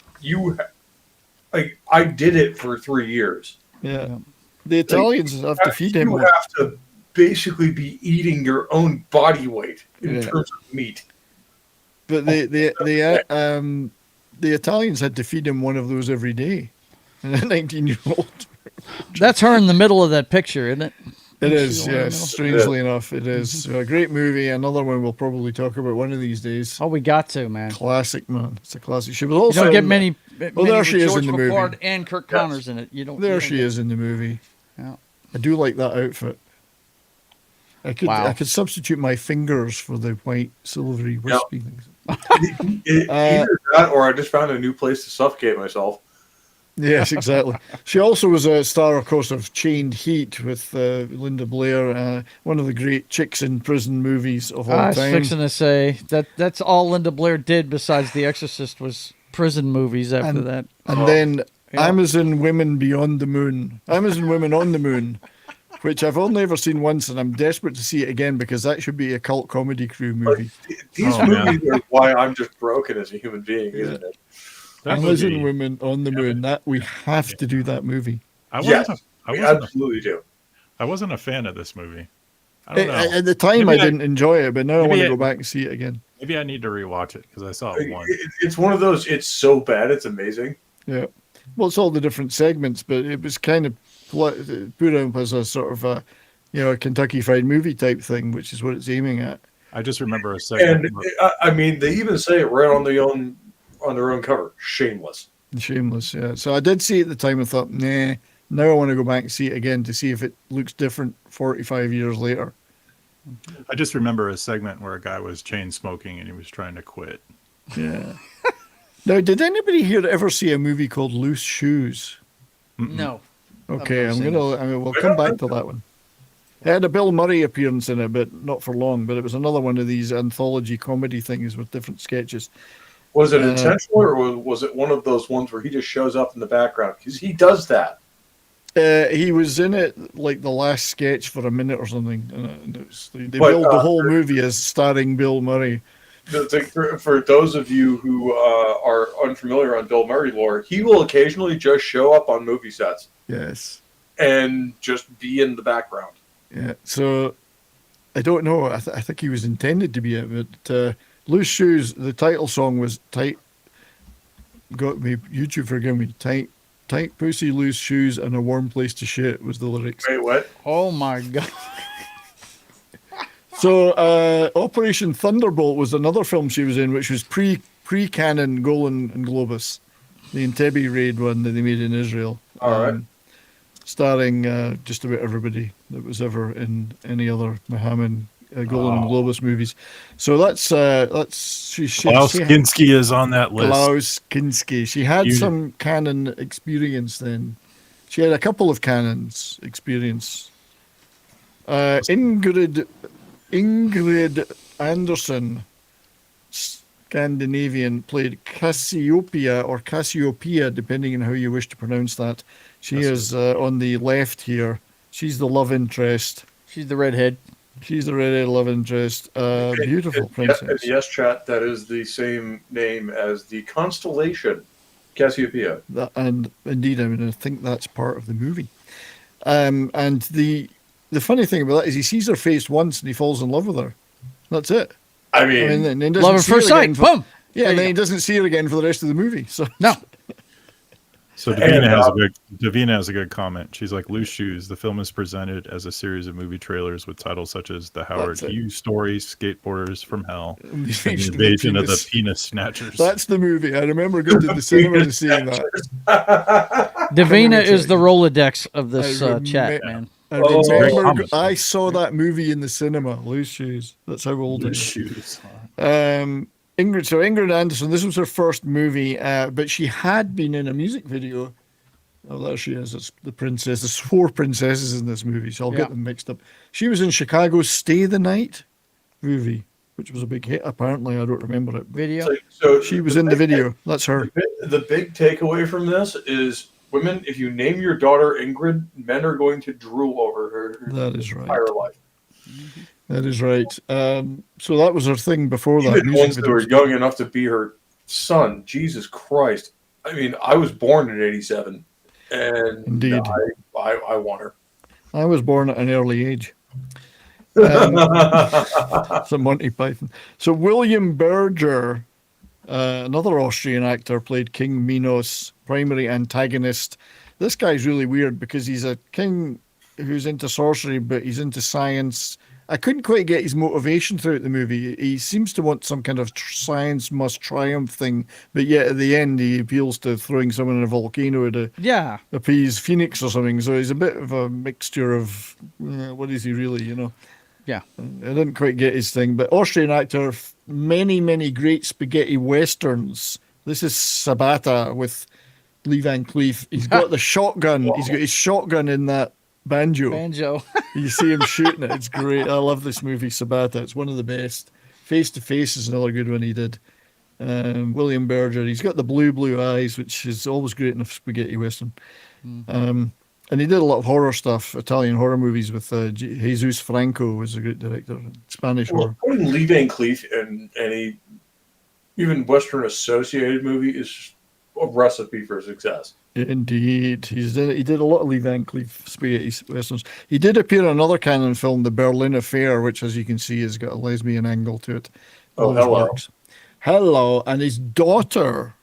I did it for 3 years. Yeah. The Italians have to feed him. You have to basically be eating your own body weight in terms of meat. But the Italians had to feed him one of those every day. And a 19-year-old. That's her in the middle of that picture, isn't it? It is, yes. Strangely enough, it is. So a great movie. Another one we'll probably talk about one of these days. Oh, we got to, man. Classic, man. It's a classic. She was also you don't get many. Well, there she is in the movie. Ford and Kirk Connors in it. You don't. There she is in the movie. Yeah. I do like that outfit. I could substitute my fingers for the white, silvery, wispy things. Either that, or I just found a new place to suffocate myself. Yes, exactly. She also was a star, of course, of Chained Heat with Linda Blair, one of the great chicks in prison movies of all time. I was fixing to say that's all Linda Blair did besides The Exorcist was prison movies after that. And then Amazon Women Beyond the Moon. Amazon Women on the Moon, which I've only ever seen once, and I'm desperate to see it again because that should be a cult comedy crew movie. These movies are why I'm just broken as a human being, isn't it? Amazon Women on the Moon. That we have to do that movie. We absolutely do. I wasn't a fan of this movie. I don't know. At the time, I didn't enjoy it, but now I want to go back and see it again. Maybe I need to rewatch it because I saw it once. It's one of those. It's so bad, it's amazing. Yeah. Well, it's all the different segments, but it was kind of put up as a sort of a Kentucky Fried Movie type thing, which is what it's aiming at. I just remember a segment. And I mean, they even say it right on their own cover. Shameless. Shameless, yeah. So I did see it at the time and thought, nah, now I want to go back and see it again to see if it looks different 45 years later. I just remember a segment where a guy was chain smoking and he was trying to quit. Yeah. Now, did anybody here ever see a movie called Loose Shoes? No. Okay, we'll come back to that one. It had a Bill Murray appearance in it, but not for long. But it was another one of these anthology comedy things with different sketches. Was it intentional, or was it one of those ones where he just shows up in the background? Because he does that. He was in it like the last sketch for a minute or something. And they build the whole movie as starring Bill Murray. For those of you who are unfamiliar on Bill Murray lore, he will occasionally just show up on movie sets. Yes. And just be in the background. Yeah. So I don't know. I think he was intended to be it, but Loose Shoes, the title song was Tight. Got me, YouTube forgive me. Tight pussy, loose shoes, and a warm place to shit was the lyrics. Wait, what? Oh my god. So Operation Thunderbolt was another film she was in, which was pre-canon Golan and Globus, the Entebbe raid one that they made in Israel. All right. Starring just about everybody that was ever in any other Mohammed Golden Globus movies. So that's Klaus Kinski is on that list. Klaus Kinski. She had some canon experience then. She had a couple of canons experience. Ingrid Anderson, Scandinavian, played Cassiopeia or Cassiopeia, depending on how you wish to pronounce that. She is on the left here. She's the love interest. She's the redhead. She's the redhead love interest. Beautiful princess. In the yes chat, that is the same name as the constellation Cassiopeia. And indeed, I think that's part of the movie. And the funny thing about that is he sees her face once and he falls in love with her. That's it. I mean and he love at first sight. Boom. Yeah, and then he doesn't see her again for the rest of the movie. So no. So Davina has a good comment. She's like, loose shoes. The film is presented as a series of movie trailers with titles such as The Howard Hughes Story, Skateboarders from Hell, and The Invasion of the Penis Snatchers. That's the movie. I remember going to the cinema and seeing that. Davina is the Rolodex of this chat, man. I saw that movie in the cinema. Loose shoes. That's how old it is. Shoes. Ingrid Anderson, this was her first movie, but she had been in a music video. Oh, there she is. It's the princess. There's 4 princesses in this movie, so I'll get them mixed up. She was in Chicago's Stay the Night movie, which was a big hit. Apparently, I don't remember it. Video. So she was in the video. That's her. The big takeaway from this is, women, if you name your daughter Ingrid, men are going to drool over her that is right. entire life. That is right. So that was her thing before that. Even ones that were young enough to be her son. Jesus Christ. I mean, I was born in 87. And indeed. I want her. I was born at an early age. So Monty Python. So William Berger, another Austrian actor, played King Minos, primary antagonist. This guy's really weird because he's a king who's into sorcery, but he's into science. I couldn't quite get his motivation throughout the movie. He seems to want some kind of science must triumph thing, but yet at the end he appeals to throwing someone in a volcano to appease Phoenix or something. So he's a bit of a mixture of what is he really, Yeah. I didn't quite get his thing, but Austrian actor, many, many great spaghetti westerns. This is Sabata with Lee Van Cleef. He's got the shotgun. Wow. He's got his shotgun in that banjo. You see him shooting it. It's great. I love this movie, Sabata. It's one of the best. Face to Face is another good one he did. William Berger. He's got the blue eyes, which is always great in a spaghetti western. And he did a lot of horror stuff, Italian horror movies with Jesus Franco was a great director. Spanish horror. Putting Lee Van Cleef in any even Western associated movie is a recipe for success. Indeed. He did a lot of Lee Van Cleef spaghetti westerns. He did appear in another canon film, The Berlin Affair, which, as you can see, has got a lesbian angle to it. Hello. And his daughter,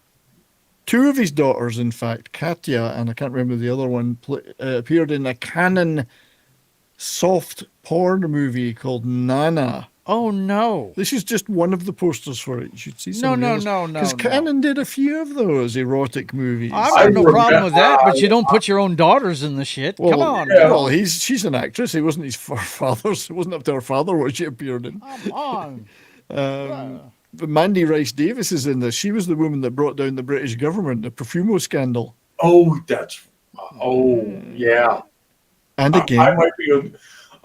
2 of his daughters, in fact, Katya, and I can't remember the other one, appeared in a canon soft porn movie called Nana. Oh, no. This is just one of the posters for it. You should see some No. Because Canon did a few of those erotic movies. I have no problem with that, but you don't put your own daughters in the shit. Well, come on. Yeah, well, she's an actress. He wasn't his father's. It wasn't up to her father what she appeared in. Come on. But Mandy Rice Davis is in this. She was the woman that brought down the British government, the Profumo scandal. Oh, yeah. And again,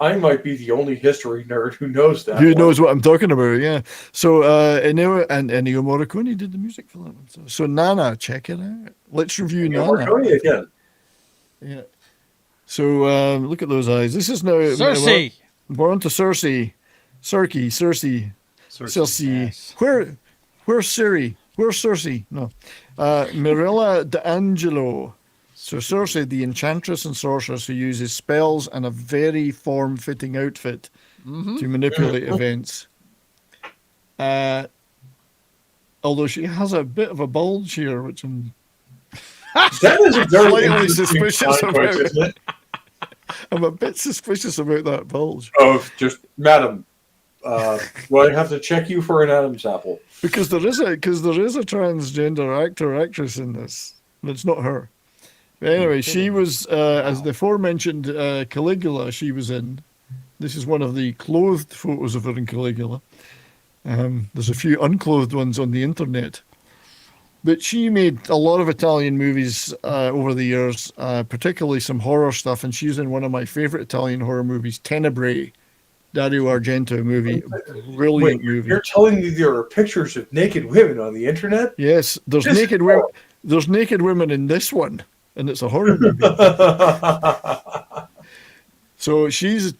I might be the only history nerd who knows that. Who knows what I'm talking about, yeah. So, Ennio Morricone did the music for that one. So Nana, check it out. Let's review Nana. Morricone again. Yeah. So, look at those eyes. This is now... Circe. We're on to Circe. Circe. Yes. Where's Siri? Where's Circe? No. Mirella D'Angelo. So Circe, the enchantress and sorceress who uses spells and a very form-fitting outfit to manipulate events. Although she has a bit of a bulge here, which I'm slightly suspicious about. Isn't it? I'm a bit suspicious about that bulge. Oh, just, madam, well, I have to check you for an Adam's apple. Because there is a transgender actor or actress in this, but it's not her. Anyway, she was, as the aforementioned Caligula, she was in. This is one of the clothed photos of her in Caligula. There's a few unclothed ones on the internet. But she made a lot of Italian movies over the years, particularly some horror stuff, and she's in one of my favorite Italian horror movies, Tenebrae, Dario Argento movie. Brilliant movie. You're telling me there are pictures of naked women on the internet? Yes, there's naked women. There's naked women in this one, and it's a horror movie. So she's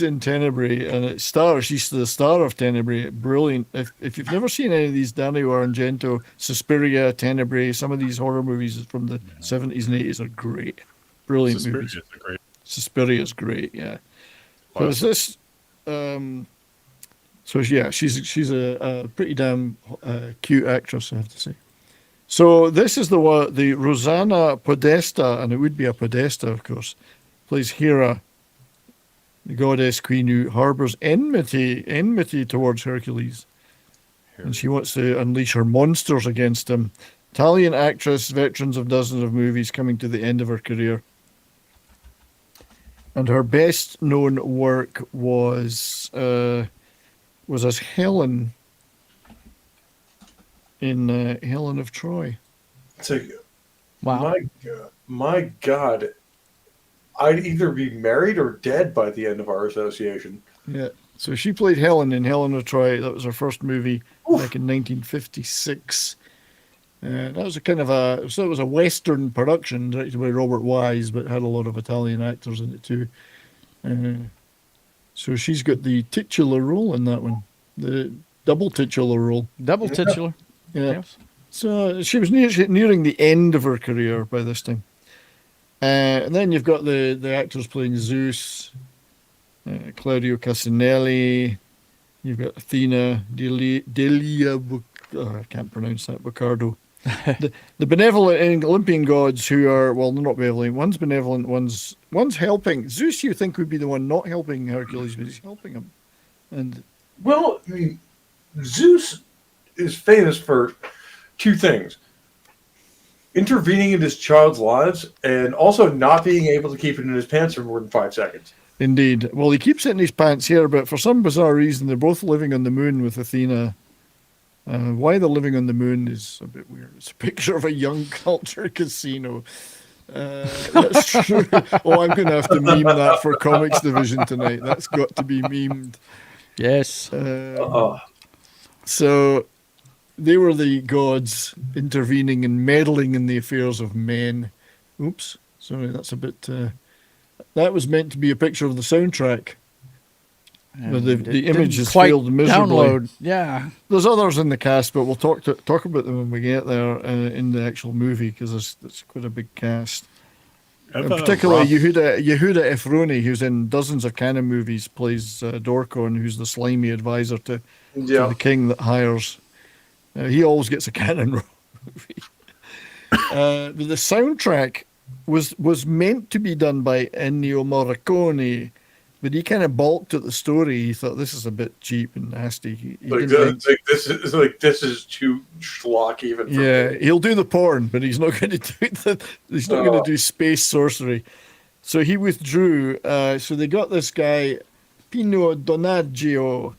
in Tenebrae, and she's the star of Tenebrae. Brilliant. If you've never seen any of these Dario Argento, Suspiria, Tenebrae, some of these horror movies from the 70s and 80s are great. Brilliant movies. Suspiria is great, yeah. So is this she's a pretty damn cute actress, I have to say. So this is the Rosanna Podesta, and it would be a Podesta, of course, plays Hera, the goddess queen who harbors enmity towards Hercules. And she wants to unleash her monsters against him. Italian actress, veterans of dozens of movies, coming to the end of her career. And her best known work was as Helen in Helen of Troy. Wow. My God. I'd either be married or dead by the end of our association. Yeah. So she played Helen in Helen of Troy. That was her first movie back in 1956. That was it was a Western production directed by Robert Wise, but had a lot of Italian actors in it too. So she's got the titular role in that one, the double titular role. Double titular. Yeah. Yes. So she was nearing the end of her career by this time. And then you've got the actors playing Zeus, Claudio Casanelli. You've got Athena, Delia, I can't pronounce that, Boccardo. the benevolent Olympian gods who are, well, they're not benevolent. One's benevolent, one's helping. Zeus, you think, would be the one not helping Hercules, but he's helping him. And well, I mean, Zeus is famous for two things: intervening in his child's lives, and also not being able to keep it in his pants for more than 5 seconds. Indeed. Well, he keeps it in his pants here, but for some bizarre reason, they're both living on the moon with Athena. Why they're living on the moon is a bit weird. It's a picture of a young culture casino. That's true. Oh, I'm going to have to meme that for Comics Division tonight. That's got to be memed. Yes. So they were the gods intervening and meddling in the affairs of men. Oops. Sorry, that's a bit... that was meant to be a picture of the soundtrack. But the image is failed miserably. Download. Yeah. There's others in the cast, but we'll talk about them when we get there in the actual movie, because it's quite a big cast. Particularly Yehuda Efroni, who's in dozens of canon movies, plays Dorcon, who's the slimy advisor to the king that hires. He always gets a canon role movie. But the soundtrack was meant to be done by Ennio Morricone, but he kind of balked at the story. He thought, this is a bit cheap and nasty. This is too schlock even. For me. He'll do the porn, but he's not going to do space sorcery. So he withdrew. So they got this guy, Pino Donaggio,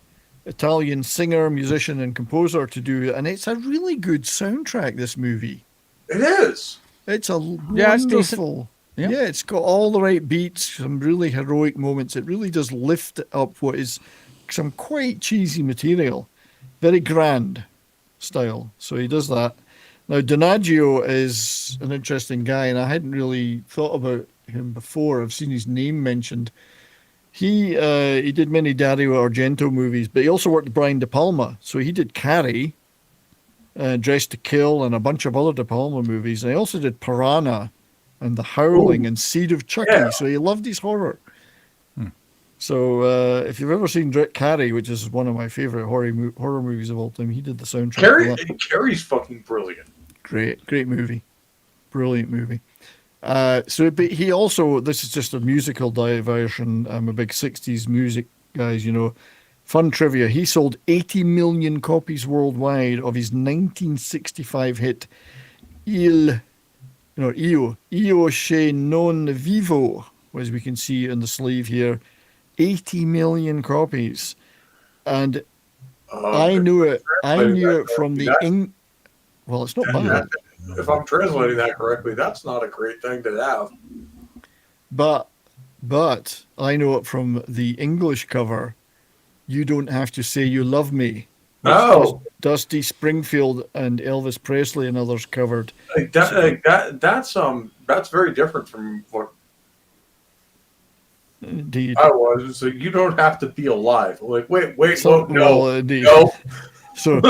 Italian singer, musician, and composer, to do, and it's a really good soundtrack. This movie. It is. It's a wonderful. Yeah, it's got all the right beats, some really heroic moments. It really does lift up what is some quite cheesy material. Very grand style. So he does that. Now, Donaggio is an interesting guy, and I hadn't really thought about him before. I've seen his name mentioned. He did many Dario Argento movies, but he also worked with Brian De Palma. So he did Carrie, Dressed to Kill, and a bunch of other De Palma movies. And he also did Piranha and The Howling and Seed of Chucky. Yeah. So he loved his horror. So if you've ever seen Carrie, which is one of my favorite horror movies of all time, he did the soundtrack. Carrie's fucking brilliant. Great movie. Brilliant movie. But he also, this is just a musical diversion. I'm a big 60s music guys, you know. Fun trivia. He sold 80 million copies worldwide of his 1965 hit Io Che Non Vivo, as we can see on the sleeve here. 80 million copies. And I knew it. I knew it from the Well, it's not bad. If I'm translating that correctly, that's not a great thing to have. But I know it from the English cover. You Don't Have to Say You Love Me. Dusty Springfield and Elvis Presley and others covered. That's very different from what. Indeed. I was. So you don't have to be alive. Like, wait, indeed. No. So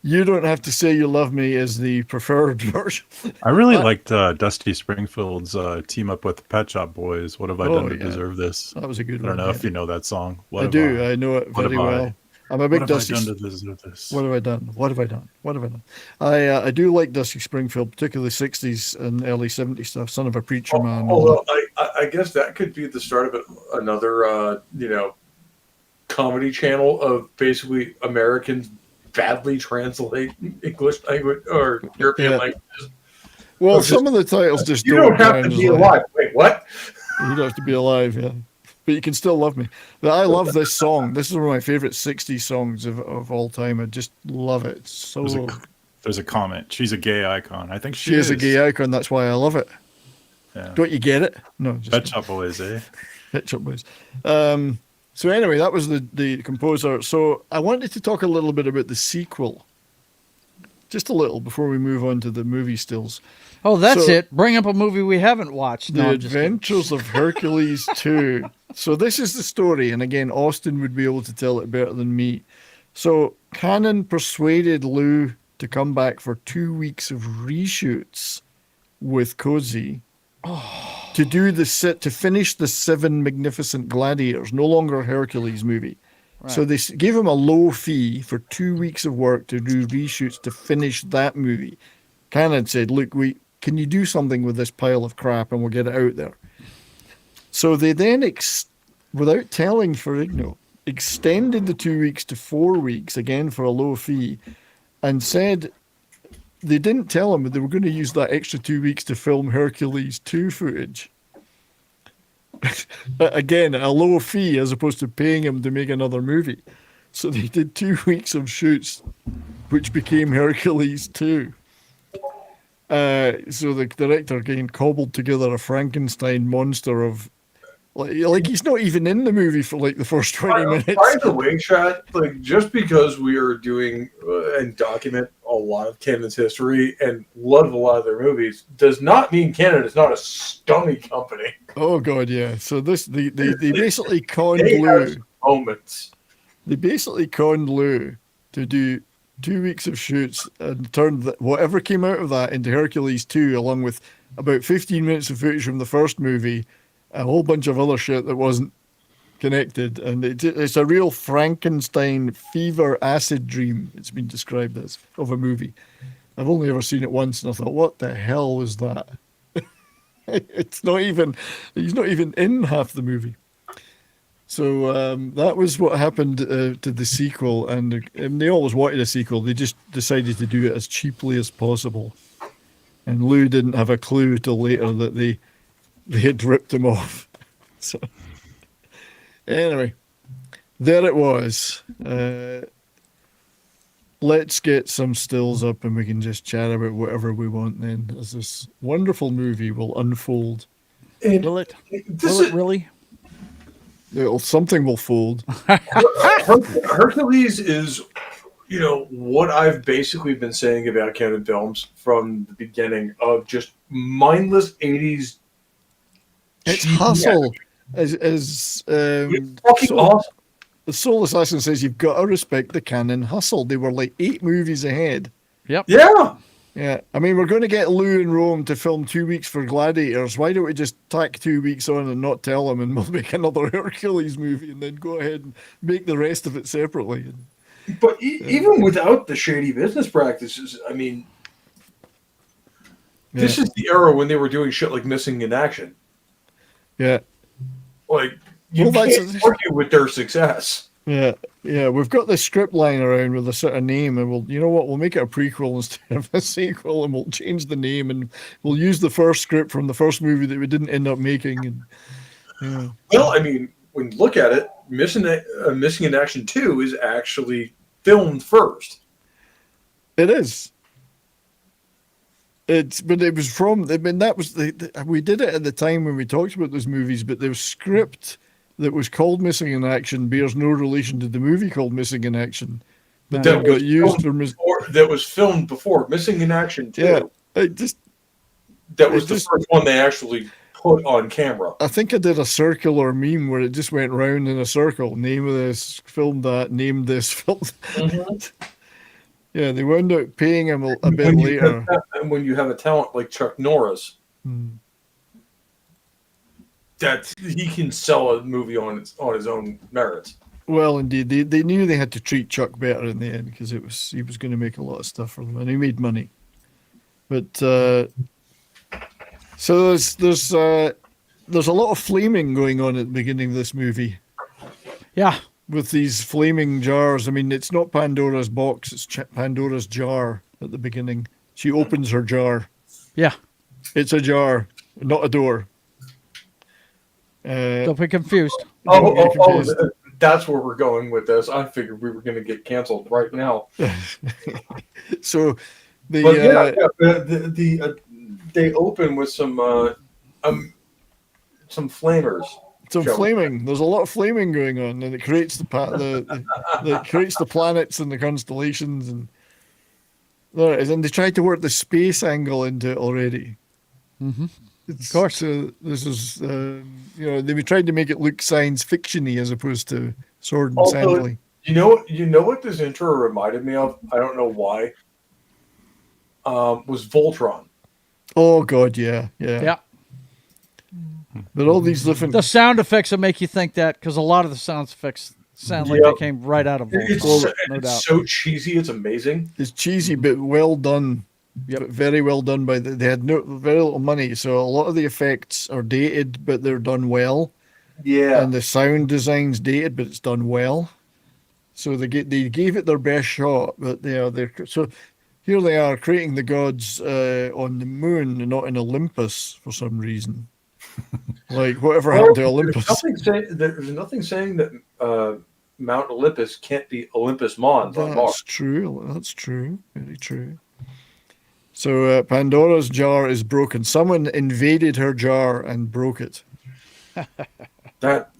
You Don't Have to Say You Love Me is the preferred version. I really liked Dusty Springfield's team up with Pet Shop Boys. What have I done to deserve this? That was a good one. I don't know if you know that song. I do. I know it very well. I'm a big Dusty. What have I done to deserve this? What have I done? What have I done? What have I done? I do like Dusty Springfield, particularly 60s and early 70s stuff. Son of a Preacher Man. Although I guess that could be the start of another comedy channel of basically Americans badly translate English language or European languages. Well, some of the titles just you don't have to be alive. Wait, what? You don't have to be alive, yeah. But you can still love me. But I love this song. This is one of my favorite 60s songs of all time. I just love it. It's so. There's a comment. She's a gay icon. I think she is a gay icon. That's why I love it. Yeah. Don't you get it? No. Pet Shop Boys, eh? Pet Shop Boys. So anyway, that was the composer. So I wanted to talk a little bit about the sequel. Just a little before we move on to the movie stills. Oh, that's it. Bring up a movie we haven't watched. The Adventures of Hercules 2. So this is the story. And again, Austin would be able to tell it better than me. So Cannon persuaded Lou to come back for 2 weeks of reshoots with Cozy to do to finish the 7 Magnificent Gladiators, no longer a Hercules movie. Right. So they gave him a low fee for 2 weeks of work to do reshoots to finish that movie. Cannon said, look, can you do something with this pile of crap and we'll get it out there? So they then, without telling Ferrigno, extended the 2 weeks to 4 weeks, again for a low fee, and said they didn't tell him that they were going to use that extra 2 weeks to film Hercules 2 footage. Again, a low fee as opposed to paying him to make another movie. So they did 2 weeks of shoots, which became Hercules 2. So the director again cobbled together a Frankenstein monster of like he's not even in the movie for like the first 20 minutes. By the way, Chad, like just because we are doing and document a lot of Cannon's history and love a lot of their movies does not mean Cannon is not a scummy company. Oh god, yeah. So they basically conned Lou. Moments. They basically conned Lou to do 2 weeks of shoots and turned whatever came out of that into Hercules 2, along with about 15 minutes of footage from the first movie, a whole bunch of other shit that wasn't connected. And it's a real Frankenstein fever acid dream, it's been described as, of a movie. I've only ever seen it once and I thought, what the hell was that? He's not even in half the movie. So that was what happened to the sequel, and they always wanted a sequel. They just decided to do it as cheaply as possible. And Lou didn't have a clue till later that they had ripped him off. So anyway, there it was. Let's get some stills up and we can just chat about whatever we want then, as this wonderful movie will unfold. Will it really? Something will fold. Hercules is, what I've basically been saying about Cannon Films from the beginning of just mindless 80s. It's hustle. It's fucking awesome. The Soul Assassin says you've got to respect the Cannon hustle. They were like 8 movies ahead. Yep. Yeah. Yeah, I mean, we're going to get Lou in Rome to film 2 weeks for Gladiators. Why don't we just tack 2 weeks on and not tell him, and we'll make another Hercules movie and then go ahead and make the rest of it separately? But even without the shady business practices, I mean, this is the era when they were doing shit like Missing in Action. Yeah. Like, you can't argue with their success. Yeah, we've got this script lying around with a certain name, and we'll make it a prequel instead of a sequel, and we'll change the name, and we'll use the first script from the first movie that we didn't end up making. And well, I mean, when you look at it, Missing in Action 2 is actually filmed first. It is. But it was from. I mean, that was we did it at the time when we talked about those movies. But the script that was called Missing in Action bears no relation to the movie called Missing in Action. But that got used that was filmed before Missing in Action 2. Yeah, that was the first one they actually put on camera. I think I did a circular meme where it just went round in a circle. Name of this, filmed that. Name this, filmed. Yeah, they wound up paying him a bit later. And when you have a talent like Chuck Norris, that he can sell a movie on his own merits. Well, indeed, they knew they had to treat Chuck better in the end because he was going to make a lot of stuff for them, and he made money. But so there's a lot of flaming going on at the beginning of this movie. Yeah. With these flaming jars. I mean, it's not Pandora's box, it's Pandora's jar at the beginning. She opens her jar. Yeah. It's a jar, not a door. Don't be confused. That's where we're going with this. I figured we were going to get canceled right now. So they open with some flamers. Some flaming. There's a lot of flaming going on, and it creates it creates the planets and the constellations, and there it is. And they tried to work the space angle into it already. Mm-hmm. Of course. So this is they tried to make it look science fictiony as opposed to sword and sandal. You know what this intro reminded me of? I don't know why. Was Voltron. Oh God, yeah. But all these different... The sound effects that make you think that, because a lot of the sound effects sound like they came right out of Voltron, no doubt. It's so cheesy, it's amazing. It's cheesy, but well done. Yep. Very well done they had very little money, so a lot of the effects are dated, but they're done well. Yeah. And the sound design's dated, but it's done well. So they gave it their best shot, but so here they are creating the gods on the moon and not in Olympus for some reason. Like whatever happened to Olympus? There's nothing saying that Mount Olympus can't be Olympus Mons on Mars. That's true. Very true. So Pandora's jar is broken. Someone invaded her jar and broke it. That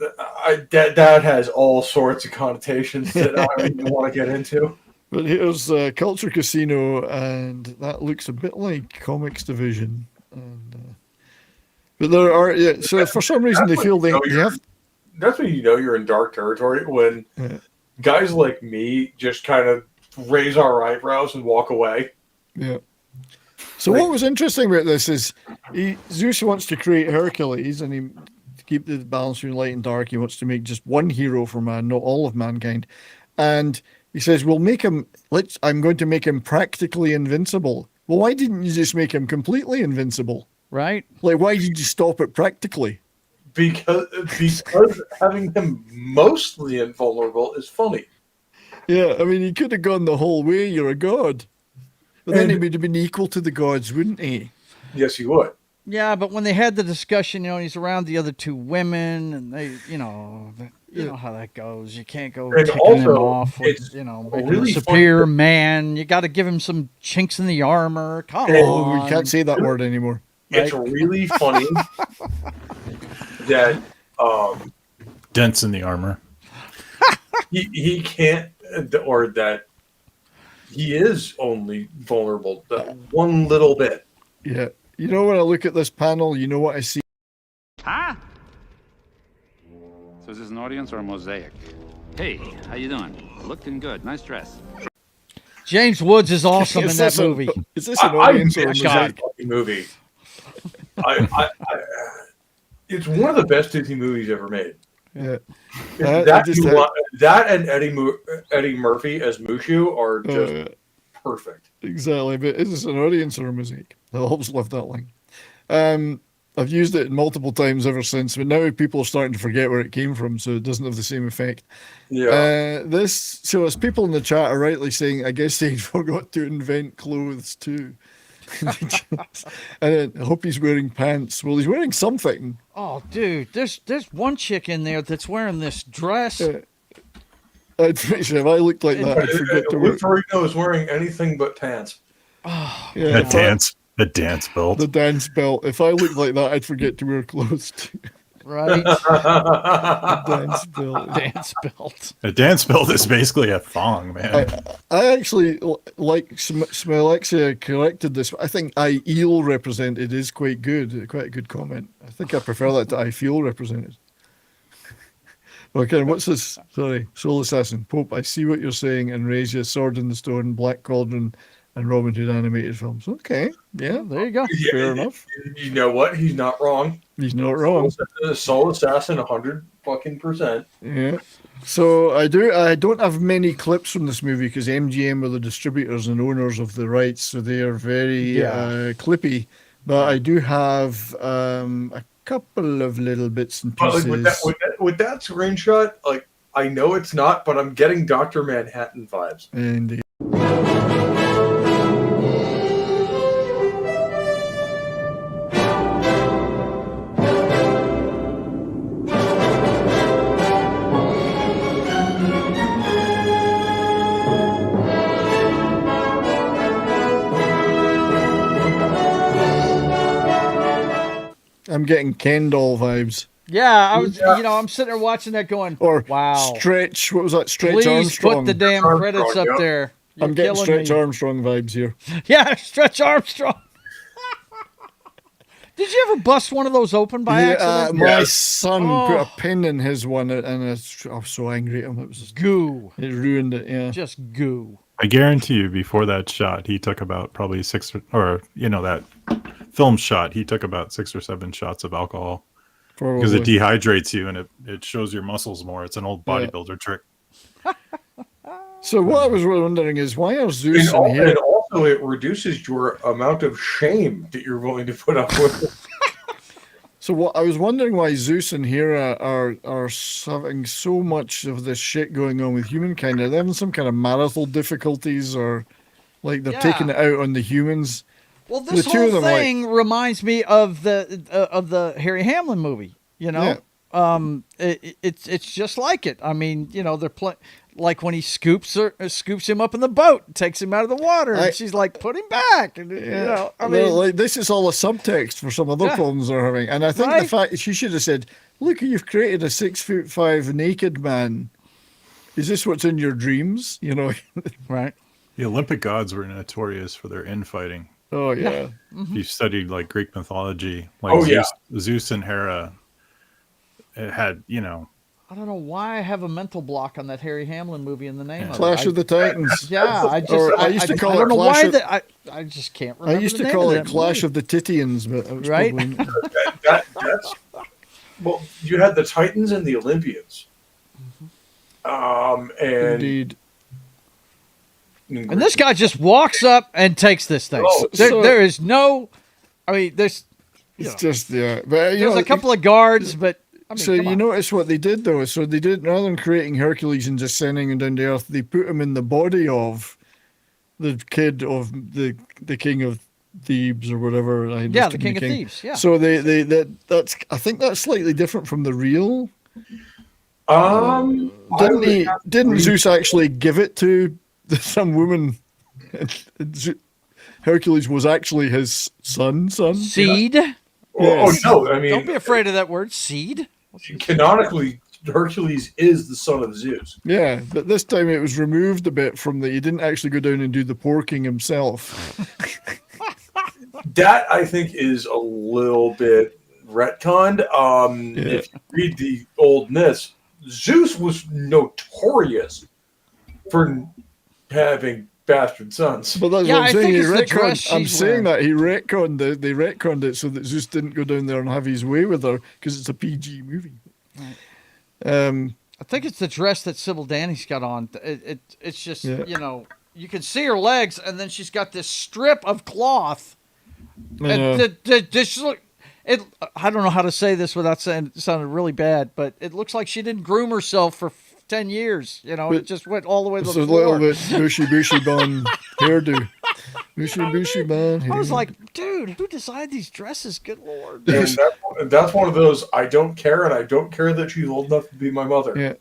has all sorts of connotations that I don't even want to get into. But here's Culture Casino, and that looks a bit like Comics Division. And but there are so for some reason they feel they have. That's when you know you're in dark territory when guys like me just kind of raise our eyebrows and walk away. Yeah. So what was interesting about this is Zeus wants to create Hercules, and to keep the balance between light and dark, he wants to make just one hero for man, not all of mankind. And he says, "We'll make him. I'm going to make him practically invincible." Well, why didn't you just make him completely invincible? Right? Like, why did you stop it practically? Because having him mostly invulnerable is funny. Yeah, I mean, he could have gone the whole way. You're a god. But then he would have been equal to the gods, wouldn't he? Yes, he would. Yeah, but when they had the discussion, he's around the other two women, and they, you know how that goes. You can't go and ticking also, him off with, really a superior man. You got to give him some chinks in the armor. Come on. We can't say that word anymore. It's really funny that dents in the armor. he can't, or that he is only vulnerable one little bit. Yeah. You know, when I look at this panel, you know what I see? Huh? So is this an audience or a mosaic? Hey, how you doing? Looking good. Nice dress. James Woods is awesome in that movie. Is this an audience or a mosaic? Movie. It's one of the best Disney movies ever made. Yeah. That and Eddie Murphy as Mushu are just perfect. Exactly, but is this an audience or a mosaic? I'll always love that line. I've used it multiple times ever since, but now people are starting to forget where it came from, so it doesn't have the same effect. Yeah. So as people in the chat are rightly saying, I guess they forgot to invent clothes too. And I hope he's wearing pants. Well, he's wearing something. Oh, dude, there's one chick in there that's wearing this dress. If I looked like that, I'd forget to wear. Ferrigno is wearing anything but pants. Oh, yeah, the dance belt. The dance belt. If I looked like that, I'd forget to wear clothes too. Right. Dance belt. Dance belt. A dance belt is basically a thong, man. I actually like Smilexia corrected this. I think I eel represented is quite good. Quite a good comment. I think I prefer that to I feel represented. Okay, what's this? Sorry, Soul Assassin. Pope, I see what you're saying, and raise your sword in the stone, Black Cauldron, and Robin Hood animated films. Okay, yeah, there you go. Yeah, fair enough. You know what? He's not wrong. He's not wrong. Soul Assassin, 100%. Yeah. So I don't have many clips from this movie because MGM are the distributors and owners of the rights, so they are very clippy. But I do have a couple of little bits and pieces. With that screenshot, like, I know it's not, but I'm getting Dr. Manhattan vibes. Indeed. I'm getting Ken doll vibes. Yeah, I was. You know, I'm sitting there watching that, going, Or "Wow, Stretch." What was that? Stretch please Armstrong. put the damn credits up there." I'm getting Stretch Armstrong vibes here. Yeah, Stretch Armstrong. Did you ever bust one of those open by accident? My son put a pin in his one, and I was so angry at him. It was just goo. It ruined it. Yeah, just goo. I guarantee you, before that shot, he took about probably that film shot, he took about 6 or 7 shots of alcohol. Because it dehydrates you and it shows your muscles more. It's an old bodybuilder trick. So what I was wondering is, why are Zeus in here? And also, it reduces your amount of shame that you're willing to put up with. So what I was wondering, why Zeus and Hera are having so much of this shit going on with humankind. Are they having some kind of marital difficulties, or like they're taking it out on the humans? Well, this whole thing reminds me of the Harry Hamlin movie. You know, it's just like it. I mean, you know, they're like when he scoops him up in the boat, takes him out of the water, and she's like, "Put him back." And, you know, I mean, like, this is all a subtext for some other problems they're having. And I think the fact she should have said, "Look, you've created a 6'5" naked man. Is this what's in your dreams?" You know, right? The Olympic gods were notorious for their infighting. Oh yeah. If you studied like Greek mythology, like Zeus and Hera, it had, you know. I don't know why I have a mental block on that Harry Hamlin movie in the name of it. Clash of the Titans. Yeah, I used to call it. I don't know why that. I just can't remember. I used to call it Clash of the Titians, but right. That's well, you had the Titans and the Olympians. And indeed. And this guy just walks up and takes this thing. There is no. I mean, there's. It's just but there's a couple of guards, but. I mean, so you notice what they did, though. So they did, rather than creating Hercules and just sending him down to Earth, they put him in the body of the kid of the king of Thebes or whatever. The king of Thebes. Yeah. So that's I think that's slightly different from the real. Didn't Zeus actually give it to some woman? Hercules was actually his son. Seed. Yeah. Oh no! I mean, don't be afraid of that word, seed. Canonically, Hercules is the son of Zeus. Yeah, but this time it was removed a bit from he didn't actually go down and do the porking himself. That, I think, is a little bit retconned. If you read the old myths, Zeus was notorious for having bastard sons. But that's what I'm saying. They retconned it so that Zeus didn't go down there and have his way with her because it's a PG movie. Right. I think it's the dress that Sybil Danny's got on. It's just, you know, you can see her legs, and then she's got this strip of cloth. I don't know how to say this without sounding really bad, but it looks like she didn't groom herself for 10 years. You know, it just went all the way to the floor. It's a little bit bushy bun hairdo. Bushy man. I was like, dude, who designed these dresses? Good Lord. And that's one of those, I don't care, and I don't care that she's old enough to be my mother. Yeah.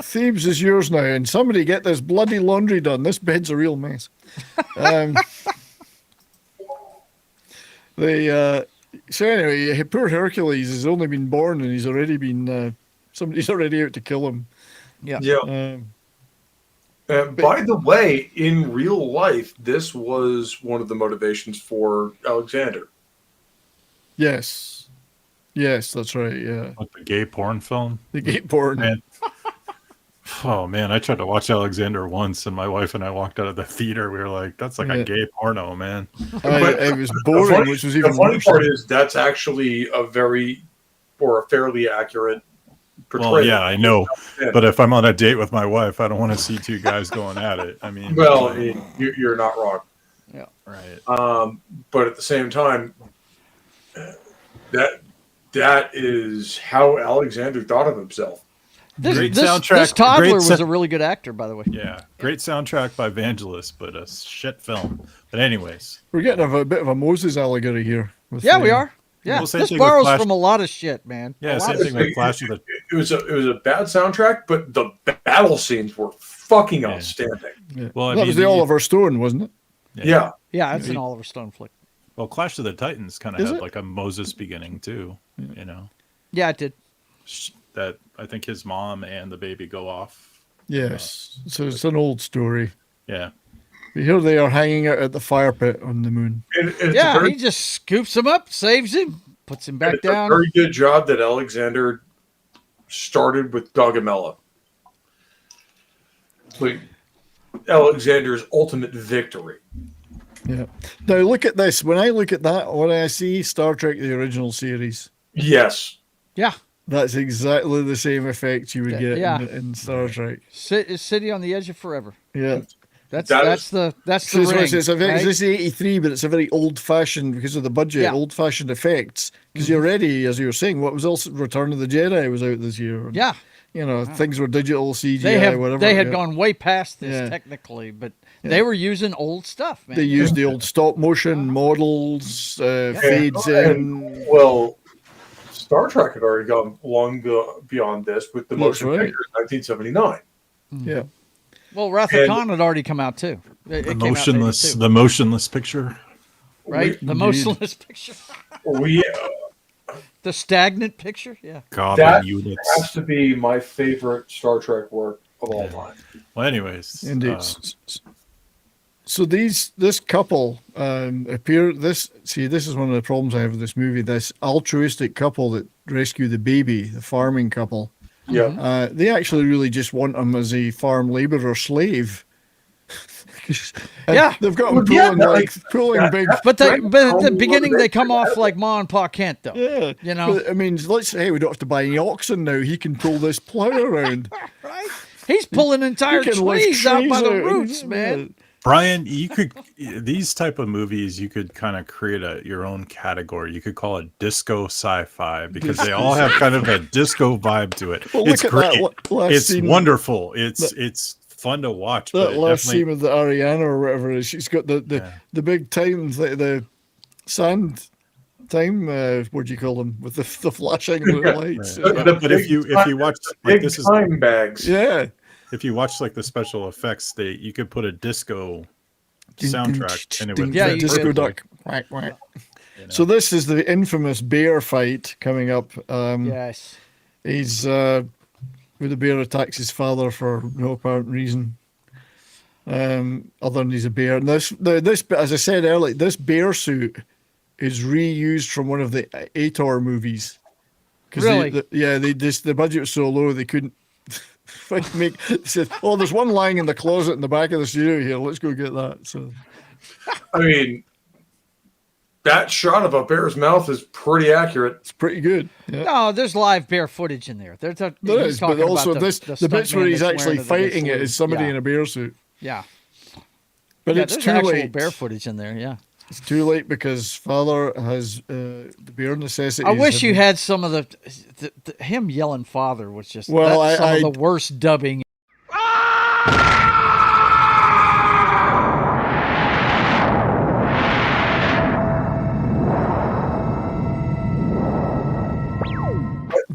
Thebes is yours now, and somebody get this bloody laundry done. This bed's a real mess. So anyway, poor Hercules has only been born, and he's already been somebody's already out to kill him. Yeah. By the way, in real life, this was one of the motivations for Alexander. Yes, that's right. Yeah, Like the gay porn film. The gay porn. Man. Oh man, I tried to watch Alexander once, and my wife and I walked out of the theater. We were like, "That's like a gay porno, man." It was boring, which was even the funny worse. part is that's actually a fairly accurate portrayal. Well, yeah, I know, but if I'm on a date with my wife, I don't want to see two guys going at it. I mean, well, you're not wrong. Yeah, right. But at the same time, that is how Alexander thought of himself. Great soundtrack. This toddler was a really good actor, by the way. Yeah, great soundtrack by Vangelis, but a shit film. But anyways, we're getting a bit of a Moses allegory here. Yeah, we are. Yeah, well, this borrows from a lot of shit, man. Yeah, same thing with Clash of the. It was a bad soundtrack, but the battle scenes were fucking outstanding. Yeah. Well, that was the Oliver Stone, wasn't it? Yeah, it's an Oliver Stone flick. Well, Clash of the Titans kind of had like a Moses beginning too. You know. Yeah, it did. That I think his mom and the baby go off. Yes, so it's an old story. Yeah. But here they are hanging out at the fire pit on the moon. He just scoops him up, saves him, puts him back down. A very good job that Alexander started with Gaugamela. Like Alexander's ultimate victory. Yeah. Now look at this. When I look at that, what I see, Star Trek, the original series. Yes. Yeah. That's exactly the same effect you would get in Star Trek. City on the Edge of Forever. Yeah. That's the ring. This is 83, but it's a very old-fashioned, because of the budget, old-fashioned effects. Because you're already, as you were saying, what was else? Return of the Jedi was out this year. And, you know, things were digital, CGI, whatever. They had gone way past this technically, but they were using old stuff, man. They used the old stop-motion models, fades in. Well, Star Trek had already gone long beyond this with the motion picture in 1979. Yeah. Well, Wrath of Khan had already come out too. The motionless picture. Right? The motionless picture. The stagnant picture? Yeah. That has to be my favorite Star Trek work of all time. Well, anyways. Indeed. So this couple appear. This is one of the problems I have with this movie. This altruistic couple that rescue the baby, the farming couple. Yeah. They actually really just want him as a farm laborer slave. They've got him pulling big. But at the beginning they come off like Ma and Pa Kent, though. Yeah. You know. But, I mean, let's say we don't have to buy any oxen now. He can pull this plow around. Right. He's pulling entire trees out by the roots, man. Brian, you could these type of movies you could kind of create your own category. You could call it disco sci-fi because they all have kind of a disco vibe to it. Well, it's great. It's wonderful. It's fun to watch. That last scene with the Ariana or whatever it is, she's got the big times, the sand time. What do you call them? With the flashing lights. But if you watch like this time bags, if you watch like the special effects, you could put a disco soundtrack and it would disco duck. Quack, quack. You know. So this is the infamous bear fight coming up. Yes, he's where the bear attacks his father for no apparent reason, other than he's a bear. And this, as I said earlier, this bear suit is reused from one of the Ator movies. Really? The budget was so low they couldn't. They said, "Oh, there's one lying in the closet in the back of the studio here. Let's go get that." So, I mean, that shot of a bear's mouth is pretty accurate. It's pretty good. Yeah. No, there's live bear footage in there. There is, but also the bits where he's actually fighting it is somebody in a bear suit. Yeah, but it's too late. Bear footage in there. Yeah. It's too late because father has the bear necessities. I wish you had some of the him yelling "father" was just some of the worst dubbing.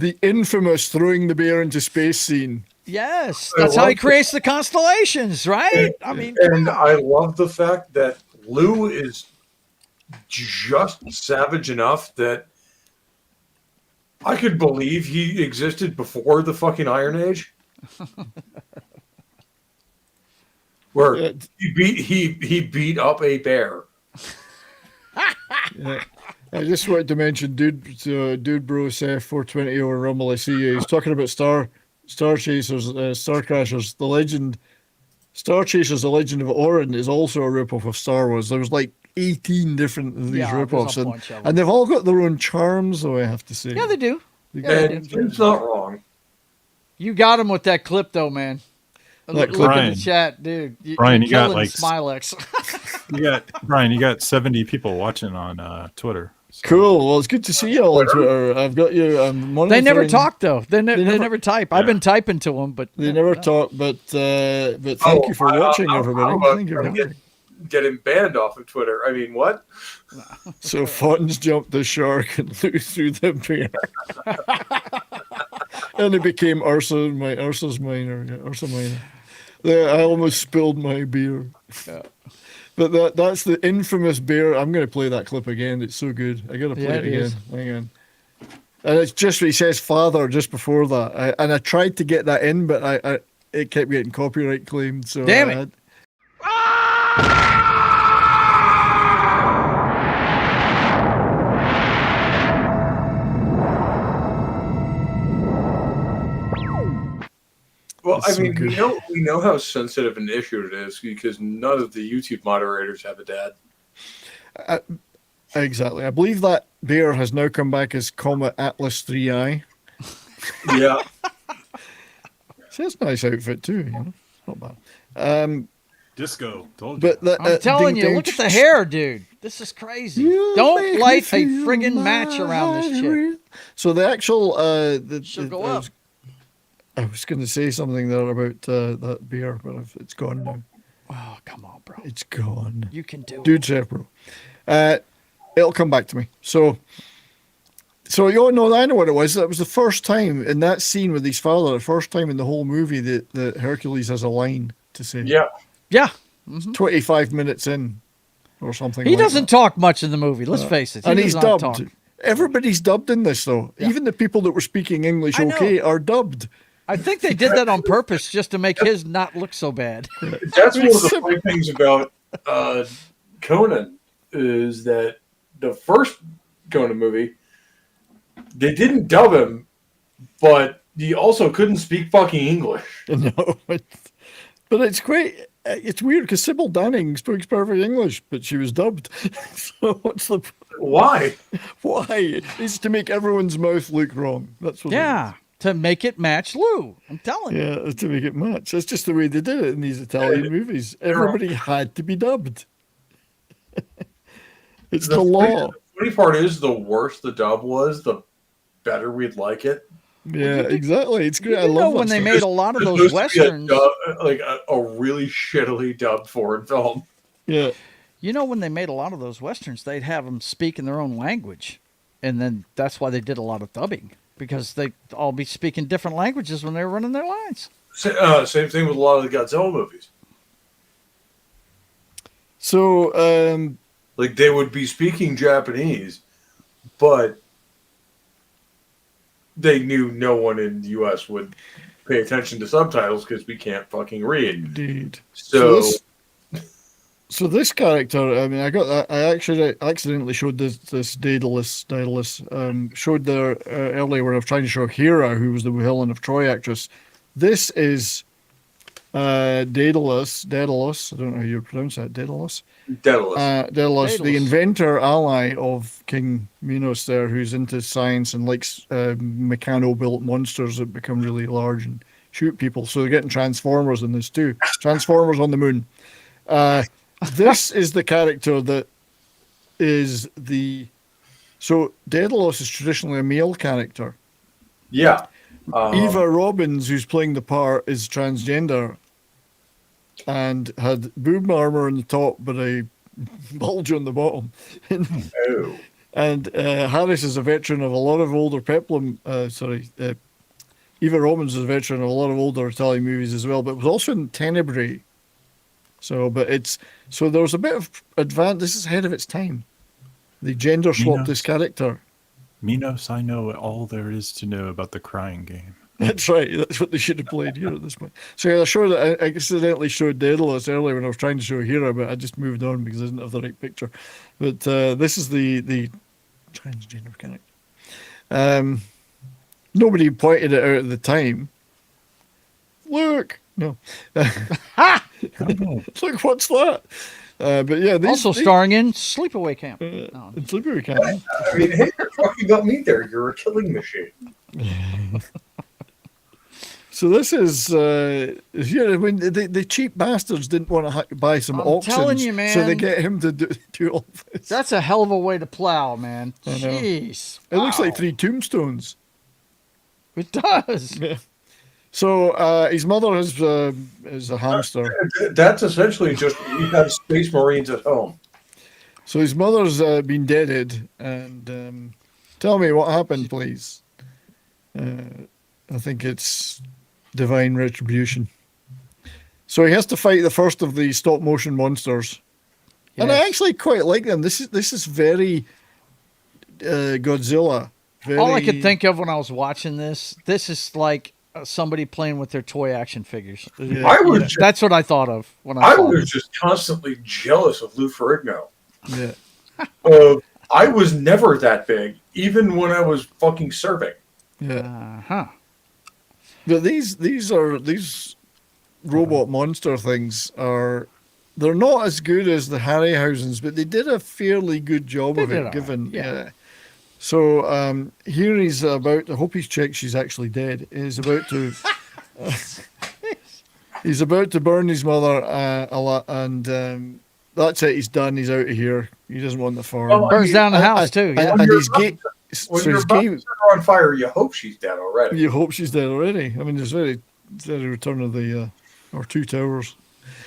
the infamous throwing the bear into space scene. Yes, that's how he creates the constellations, right? I mean, and I love the fact that Lou is just savage enough that I could believe he existed before the fucking Iron Age. Where he beat up a bear. Yeah. I just wanted to mention Dude Bro Seth 420 over Rumble. I see he's talking about Star Chasers, Star Crashers. The legend, Star Chasers: The Legend of Orin is also a ripoff of Star Wars. There was like 18 different of these ripoffs, and they've all got their own charms, though, I have to say. Yeah, they do. It's not wrong. You got him with that clip, though, man. Look in the chat, dude. Brian, you got like Smilex. you got 70 people watching on Twitter. So. Cool. Well, it's good to see you all on Twitter. I've got you. They never talk though. They never type. Yeah. I've been typing to them, but they never talk. But thank you for watching, everybody. Thank you. Getting banned off of Twitter. I mean, what? So Fonz jumped the shark and threw the bear. And it became Ursa's Minor. Ursa Minor. I almost spilled my beer. Yeah. But that's the infamous bear. I'm going to play that clip again. It's so good. I got to play it again. Hang on. And it's just, he says father just before that. I tried to get that in, but it kept getting copyright claimed. So damn it. Well, I mean, we know how sensitive an issue it is because none of the YouTube moderators have a dad. Exactly. I believe that bear has now come back as Comet Atlas 3i. Yeah. See, that's a nice outfit too. You know? Not bad. Disco. Told you. But I'm telling you, look at the hair, dude. This is crazy. Don't light a friggin' match around this shit. So the actual should go up. I was going to say something there about that beer, but it's gone now. Oh, come on, bro. It's gone. You can do it. Dude, Chef, bro. It'll come back to me. So you all know, I know what it was. That was the first time in that scene with his father, the first time in the whole movie that Hercules has a line to say. Yeah. Yeah. 25 minutes in or something. He doesn't talk much in the movie, let's face it. And he's dubbed. Everybody's dubbed in this, though. Yeah. Even the people that were speaking English are dubbed. I think they did that on purpose just to make his not look so bad. That's one of the funny things about Conan is that the first Conan movie, they didn't dub him, but he also couldn't speak fucking English. No, but it's great. It's weird because Sybil Danning speaks perfect English, but she was dubbed. So what's the why? Why? It's to make everyone's mouth look wrong. That's what. Yeah. To make it match Lou. I'm telling you. Yeah, to make it match. That's just the way they did it in these Italian movies. Everybody had to be dubbed. It's the law. The funny part is, the worse the dub was, the better we'd like it. Yeah, exactly. It's great. I love that when they made a lot of those westerns. Like a really shittily dubbed foreign film. Yeah. You know, when they made a lot of those westerns, they'd have them speak in their own language. And then that's why they did a lot of dubbing. Because they'd all be speaking different languages when they were running their lines. Same thing with a lot of the Godzilla movies. So, like they would be speaking Japanese, but they knew no one in the U.S. would pay attention to subtitles because we can't fucking read. Indeed. So this character, I mean, I got that. I actually accidentally showed this Daedalus, showed there earlier when I was trying to show Hera, who was the Helen of Troy actress. This is Daedalus. I don't know how you pronounce that. Daedalus, the inventor ally of King Minos there, who's into science and likes mechano-built monsters that become really large and shoot people. So they're getting Transformers in this too. Transformers on the moon. This is the character that is so Daedalus is traditionally a male character. Yeah. Eva Robbins, who's playing the part, is transgender and had boob armor on the top, but a bulge on the bottom. And Harris is a veteran of a lot of older Peplum. Eva Robbins is a veteran of a lot of older Italian movies as well, but was also in Tenebrae. So there was a bit of advance. This is ahead of its time. They gender swapped this character. Minos, I know all there is to know about the crying game. That's right. That's what they should have played here at this point. So yeah, I showed that I accidentally showed Daedalus earlier when I was trying to show Hera, but I just moved on because I didn't have the right picture. But this is the transgender character. Nobody pointed it out at the time. Look, no. Look, what's that? But yeah, also starring in Sleepaway Camp. In Sleepaway Camp. I mean, hey, you fucking got me there. You're a killing machine. So this is, I mean, the cheap bastards didn't want to buy some oxen, telling you, man. so they get him to do all this. That's a hell of a way to plow, man. Jeez. It looks like 3 tombstones. It does. Yeah. So his mother is a hamster. That's essentially just he had Space Marines at home. So his mother's been deaded, and tell me what happened, please. I think it's divine retribution. So he has to fight the first of the stop motion monsters, and I actually quite like them. This is very Godzilla. All I could think of when I was watching this is like somebody playing with their toy action figures. Yeah. That's what I thought of when I was just constantly jealous of Lou Ferrigno. Yeah. I was never that big, even when I was fucking serving. Yeah. But these robot monster things they're not as good as the Harryhausens, but they did a fairly good job of it, given yeah. So here he's about. I hope he's checked she's actually dead. He's about to. He's about to burn his mother a lot, and that's it. He's done. He's out of here. He doesn't want the farm. Burns down the house too. Yeah. And he's gay. When you're about to set her on fire, you hope she's dead already. You hope she's dead already. I mean, there's very Return of the or Two Towers.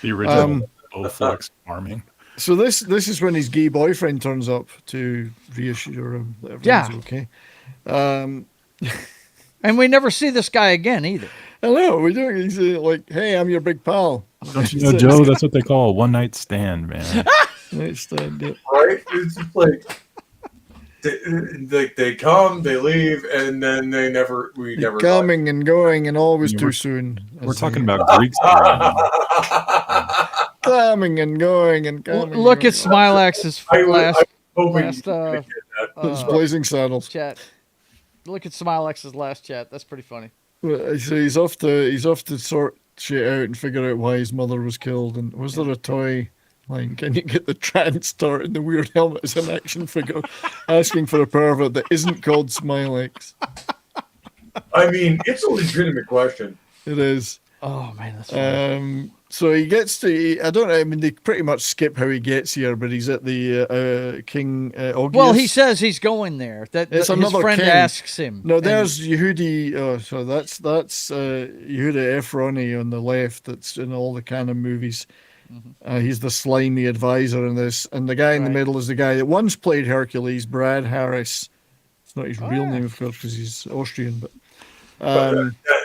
The original Flex farming. So this is when his gay boyfriend turns up to reassure him that everything's okay. And we never see this guy again either. I know, we don't. He's like, hey, I'm your big pal. Don't you know, Joe, that's what they call a one-night stand, man. Night stand, yeah. Right? It's just like they come, they leave, and then we never coming and going and always too soon. We're talking about Greeks. Coming and going and coming. Look at Smilax's last Blazing Saddles chat. Look at Smilax's last chat. That's pretty funny. So he's off to sort shit out and figure out why his mother was killed. And was there a toy line? Can you get the trans star in the weird helmet as an action figure? Asking for a pervert that isn't called Smilex. I mean, it's a legitimate question. It is. Oh man, that's funny. So he gets to. I don't know. I mean, they pretty much skip how he gets here, but he's at the King Augeas. Well, he says he's going there. His friend asks him. No, there's Yehudi. Oh, so that's Yehuda Efroni on the left. That's in all the canon movies. Mm-hmm. He's the slimy advisor in this, and the guy in the middle is the guy that once played Hercules, Brad Harris. It's not his real name, of course, because he's Austrian, but.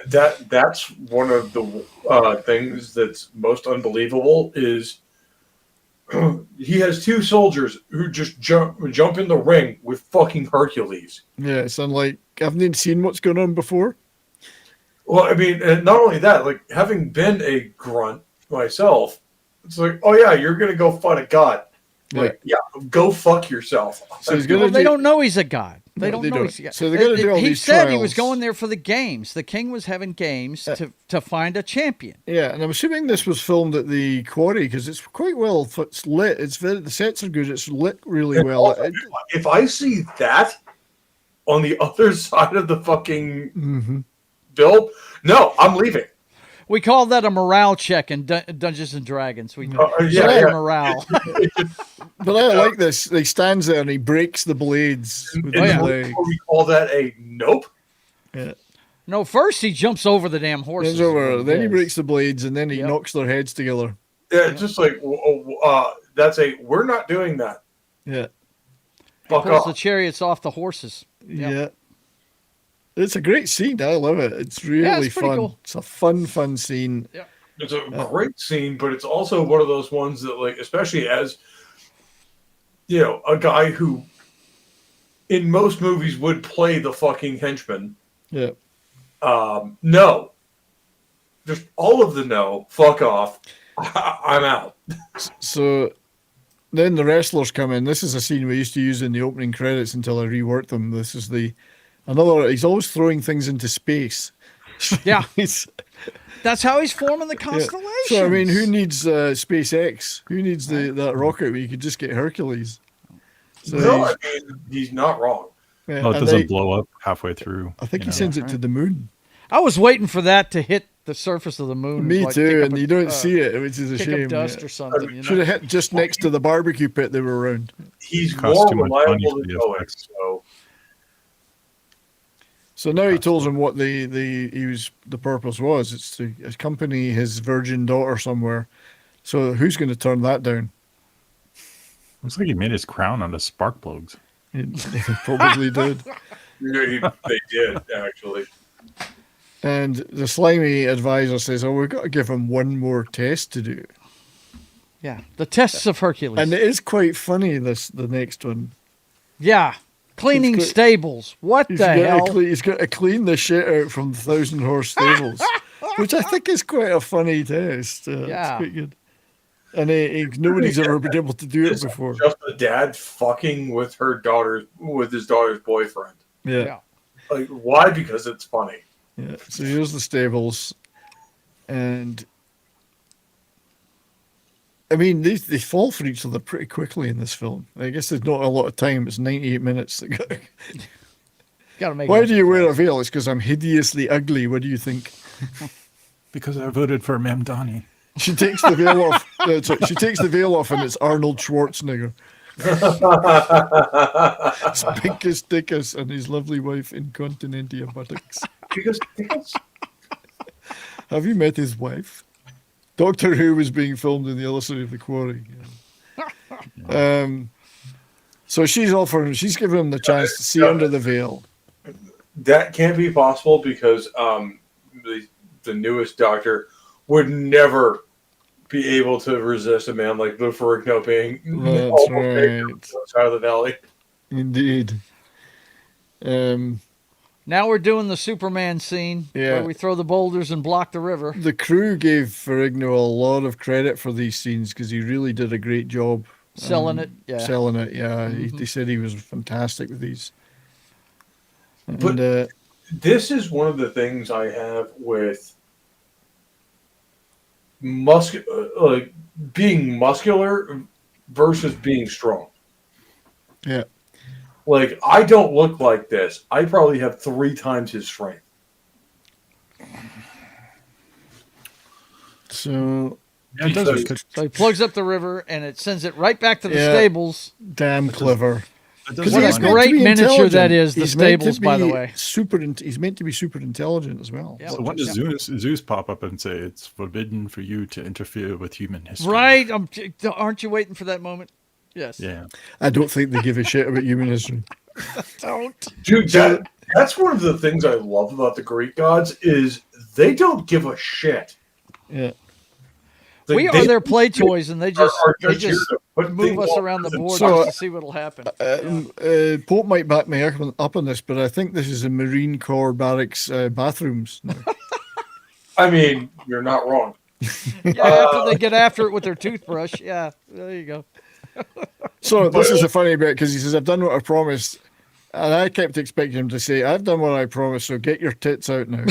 That's one of the things that's most unbelievable is he has two soldiers who just jump in the ring with fucking Hercules. Yeah, it's unlike I've not seen what's going on before. Well, I mean, and not only that, like having been a grunt myself, it's like, oh yeah, you're gonna go fight a god. Like, yeah, go fuck yourself. So he's gonna they don't know he's a god. They don't know. So they're going to do all these trials. He said he was going there for the games. The king was having games to find a champion. Yeah, and I'm assuming this was filmed at the quarry because it's quite well. It's lit. The sets are good. It's lit really well. Also, if I see that on the other side of the fucking bill, no, I'm leaving. We call that a morale check in Dungeons and Dragons. We morale. But I like this. He stands there and he breaks the blades with his leg. We call that a nope. Yeah. No, first he jumps over the damn horses. Then he breaks the blades and then he knocks their heads together. Yeah, it's just like that's we're not doing that. Yeah. Fuck Pulls off. the chariots off the horses. Yep. Yeah. It's a great scene. I love it. It's really it's pretty fun. cool. It's a fun scene. Yeah. It's a great scene, but it's also one of those ones that, like, especially as, you know, a guy who in most movies would play the fucking henchman. Yeah. No. Just all of the no. Fuck off. I'm out. So then the wrestlers come in. This is a scene we used to use in the opening credits until I reworked them. This is he's always throwing things into space. Yeah. That's how he's forming the constellations. Yeah. So, I mean, who needs SpaceX? Who needs that rocket where you could just get Hercules? So No, I mean, he's not wrong. Yeah, Well, it doesn't blow up halfway through. I think he sends it to the moon. I was waiting for that to hit the surface of the moon. Me like, too, and you don't see it, which is a kick shame. up dust or something. You know? Should have hit just next to the barbecue pit they were around. He's Cost more too much money reliable for than the Zoe, effects. So now he tells him what the purpose was. It's to accompany his virgin daughter somewhere. So who's going to turn that down? Looks like he made his crown out of spark plugs. He probably did. They did, actually. And the slimy advisor says, "Oh, we've got to give him one more test to do." Yeah, the tests of Hercules. And it is quite funny. The next one. Yeah, cleaning stables. What the hell? He's got to clean the shit out from 1,000 horse stables, which I think is quite a funny test. Yeah, it's quite good. And nobody's ever been able to do it before. Just a dad fucking with his daughter's boyfriend. Yeah. Like, why? Because it's funny. Yeah. So here's the stables, and I mean they fall for each other pretty quickly in this film. I guess there's not a lot of time. It's 98 minutes. Gotta make. Why do you wear a veil? It's because I'm hideously ugly. What do you think? Because I voted for Mem Donnie. She takes the veil off. She takes the veil off, and it's Arnold Schwarzenegger. It's Pinkus Dickus and his lovely wife Incontinentia Buttocks. Have you met his wife? Doctor Who was being filmed in the other side of the quarry. So she's giving him the chance to see under the veil. That can't be possible because the newest Doctor would never be able to resist a man like Lou Ferrigno being That's right. outside of the valley. Indeed. Now we're doing the Superman scene where we throw the boulders and block the river. The crew gave Ferrigno a lot of credit for these scenes because he really did a great job selling it. Yeah. Selling it, yeah. They said he was fantastic with these. But this is one of the things I have with being muscular versus being strong. Yeah. Like, I don't look like this. I probably have 3 times his strength. So, so he plugs up the river and it sends it right back to the stables. Damn clever. What a great miniature that is, the stables, by the way. He's meant to be super intelligent as well. So when does Zeus pop up and say it's forbidden for you to interfere with human history? Right? Aren't you waiting for that moment? Yes. Yeah. I don't think they give a shit about human history. Don't. Dude, that's one of the things I love about the Greek gods is they don't give a shit. Yeah. We are their play toys, and they just move us around the board just to see what'll happen. Pope might back me up on this, but I think this is a Marine Corps barracks bathrooms. I mean, you're not wrong. Yeah, after they get after it with their toothbrush. Yeah, there you go. So this is a funny bit because he says, "I've done what I promised," and I kept expecting him to say, "I've done what I promised, so get your tits out now."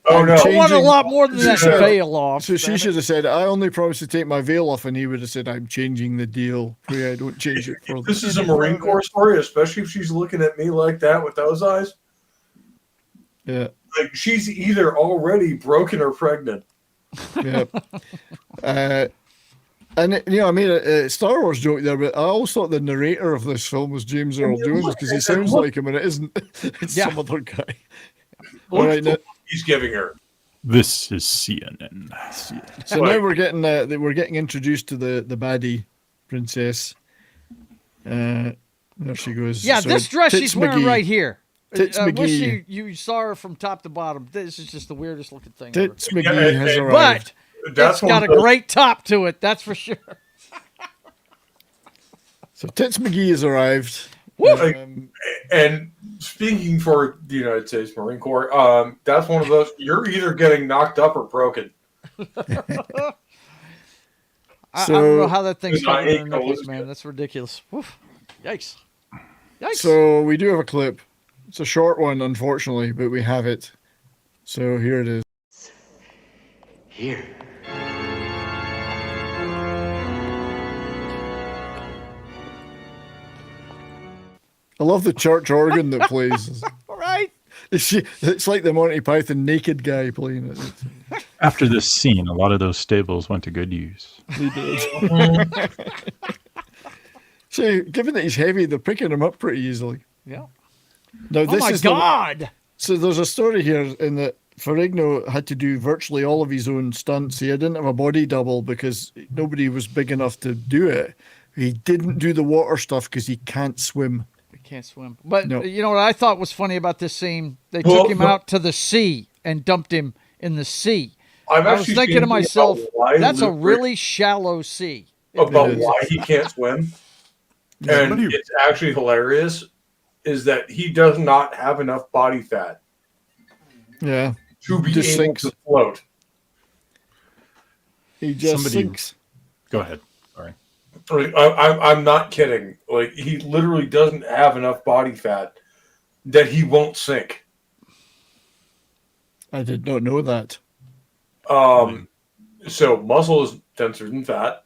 Oh no! I want a lot more than that veil off. So she should have said, "I only promised to take my veil off," and he would have said, "I'm changing the deal. Yeah, I don't change it for This is a Marine Corps story, especially if she's looking at me like that with those eyes. Yeah, like she's either already broken or pregnant. Yeah. And I made a Star Wars joke there, but I always thought the narrator of this film was James Earl Jones because he sounds like him, and it isn't. It's some other guy. All right, now, he's giving her. This is CNN. So now we're getting introduced to the baddie princess, There she goes. Yeah, So, this dress Tits she's wearing McGee. right here. Tits I wish McGee. you saw her from top to bottom. This is just the weirdest looking thing Tits ever. McGee has arrived. But That's it's got a one of those- great top to it, that's for sure. So Tits McGee has arrived. And speaking for the United States Marine Corps, that's one of those. You're either getting knocked up or broken. I don't know how that thing's So- coming in her necklace, man. That's ridiculous. Woof. Yikes. Yikes. So we do have a clip. It's a short one, unfortunately, but we have it. So here it is. Here. I love the church organ that plays. Right. It's like the Monty Python naked guy playing it. After this scene, a lot of those stables went to good use. They did. So, given that he's heavy, they're picking him up pretty easily. Yeah. Now, Oh my God. So there's a story here in that Ferrigno had to do virtually all of his own stunts. He didn't have a body double because nobody was big enough to do it. He didn't do the water stuff because he can't swim. He can't swim. But No. you know what I thought was funny about this scene? They took him out to the sea and dumped him in the sea. I was actually thinking to thinking myself, about why that's a Luke- really shallow sea. About why he can't swim. And it's actually hilarious is that he does not have enough body fat Yeah. to be Just able sinks. to float. He just sinks. Go ahead. Sorry. I'm not kidding. Like, he literally doesn't have enough body fat that he won't sink. I did not know that. So muscle is denser than fat.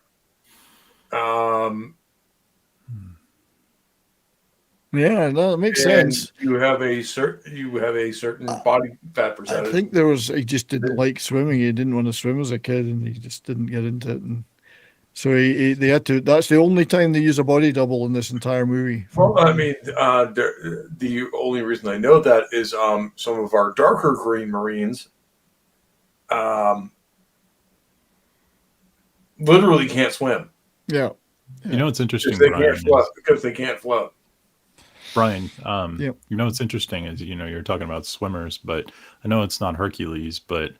Yeah, no, it makes and sense. You have a certain body fat percentage. I think he just didn't like swimming. He didn't want to swim as a kid, and he just didn't get into it. And so they had to. That's the only time they use a body double in this entire movie. Well, I mean, the only reason I know that is some of our darker green Marines literally can't swim. Yeah. You know what's interesting, because they can't float. Brian, you know what's interesting is, you're talking about swimmers, but I know it's not Hercules, but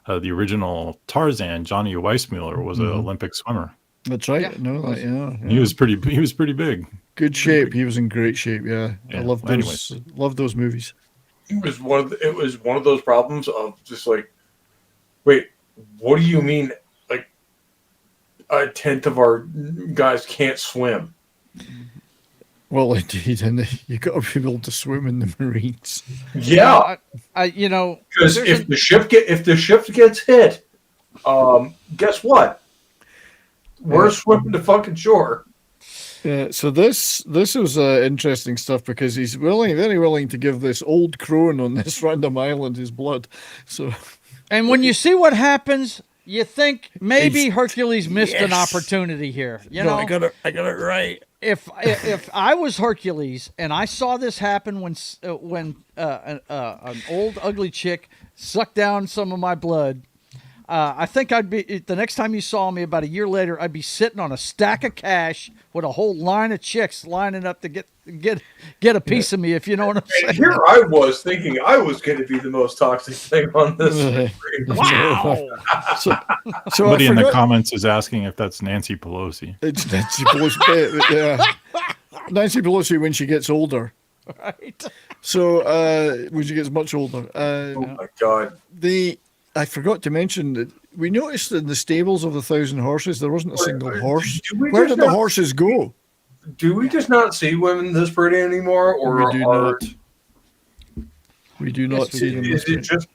the original Tarzan, Johnny Weissmuller, was an Olympic swimmer. That's right. Yeah. No, yeah. He was pretty big. Good shape. He was in great shape. Yeah. I love those. Anyways. Love those movies. It was one of those problems of just like, wait, what do you mean? Like, a tenth of our guys can't swim. Well, indeed, and you got to be able to swim in the Marines. Yeah, because if the ship gets hit, guess what? We're swimming to fucking shore. Yeah, so this was interesting stuff because he's very willing to give this old crone on this random island his blood. So, and when you see what happens, you think maybe Hercules missed an opportunity here. I got it right. If I was Hercules and I saw this happen when an old ugly chick sucked down some of my blood, I think I'd be, the next time you saw me about a year later, I'd be sitting on a stack of cash with a whole line of chicks lining up to get a piece of me, if you know what I'm saying. And here I was thinking I was going to be the most toxic thing on this. Wow. Somebody in the comments is asking if that's Nancy Pelosi. It's Nancy Pelosi. Yeah. Nancy Pelosi when she gets older. Right. So when she gets much older. Oh my God. I forgot to mention that we noticed in the stables of the 1,000 horses there wasn't a single horse. Where did the horses go? Do we just not see women this pretty anymore, or we do not? We do not see them. Is it just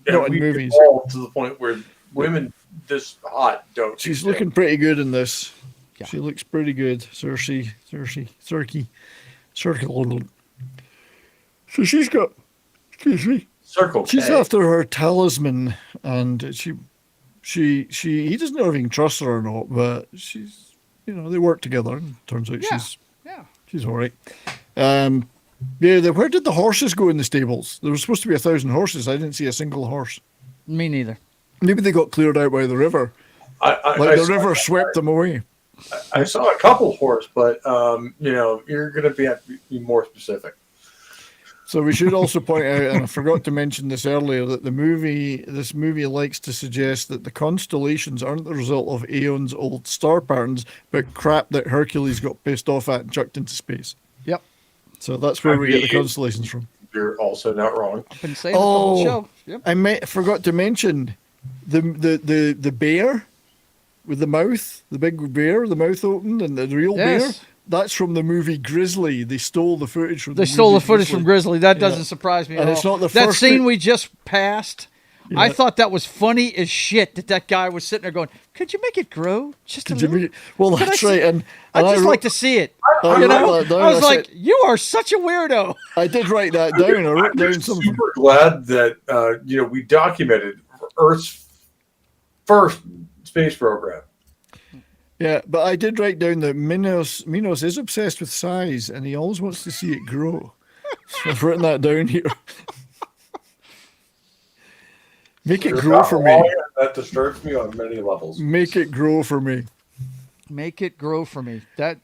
not in movies? Evolved to the point where women this hot don't? She's looking pretty good in this. Yeah. She looks pretty good. Circe. Circle. So she's got. Excuse me. Circle K. She's after her talisman, and he doesn't know if he can trust her or not, but she's. They work together, and turns out she's all right. Where did the horses go in the stables? There was supposed to be 1,000 horses. I didn't see a single horse. Me neither. Maybe they got cleared out by the river. The river swept them away. I saw a couple horse, but you're going to have to be more specific. So we should also point out, and I forgot to mention this earlier, that this movie likes to suggest that the constellations aren't the result of aeons old star patterns, but crap that Hercules got pissed off at and chucked into space. Yep. So that's where we get the constellations from. You're also not wrong. I've been saying it the whole show. Yep. I forgot to mention the bear with the mouth, the big bear, the mouth opened, and the real bear. That's from the movie Grizzly. They stole the footage from. From Grizzly. That doesn't surprise me at all. It's not the that first scene we just passed. Yeah. I thought that was funny as shit. That guy was sitting there going, "Could you make it grow just a little?" Well, that's right. And I just like to see it. I was like, "You are such a weirdo." I did write that down. I wrote down something. I'm super glad that we documented Earth's first space program. Yeah, but I did write down that Minos is obsessed with size, and he always wants to see it grow. So I've written that down here. Make it grow for me. That disturbs me on many levels. Make it grow for me. Make it grow for me. That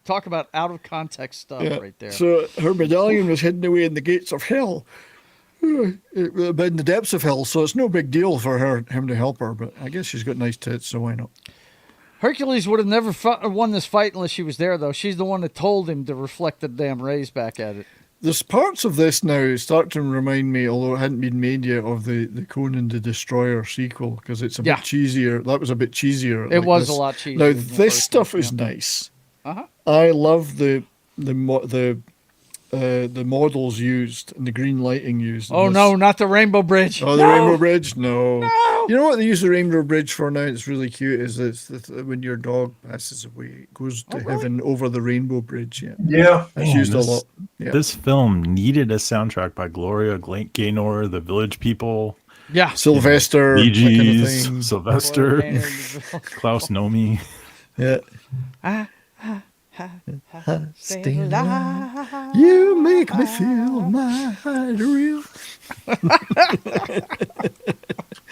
talk about out of context stuff right there. So her medallion was hidden away in the gates of hell, in the depths of hell. So it's no big deal for him to help her. But I guess she's got nice tits, so why not? Hercules would have never won this fight unless she was there, though. She's the one that told him to reflect the damn rays back at it. There's parts of this now start to remind me, although it hadn't been made yet, of the Conan the Destroyer sequel, because it's a bit cheesier. That was a bit cheesier. It was a lot cheesier. Now this stuff is nice. I love the models used and the green lighting used. Oh no, not the Rainbow Bridge. Oh, the Rainbow Bridge? No. You know what they use the Rainbow Bridge for now? It's really cute. Is when your dog passes away, it goes to heaven over the Rainbow Bridge. Yeah, it's used a lot. Yeah. This film needed a soundtrack by Gloria Gaynor, The Village People. Yeah, Sylvester, Bee Gees, Sylvester, Klaus Nomi. Yeah. Stay alive. You make me feel my heart real.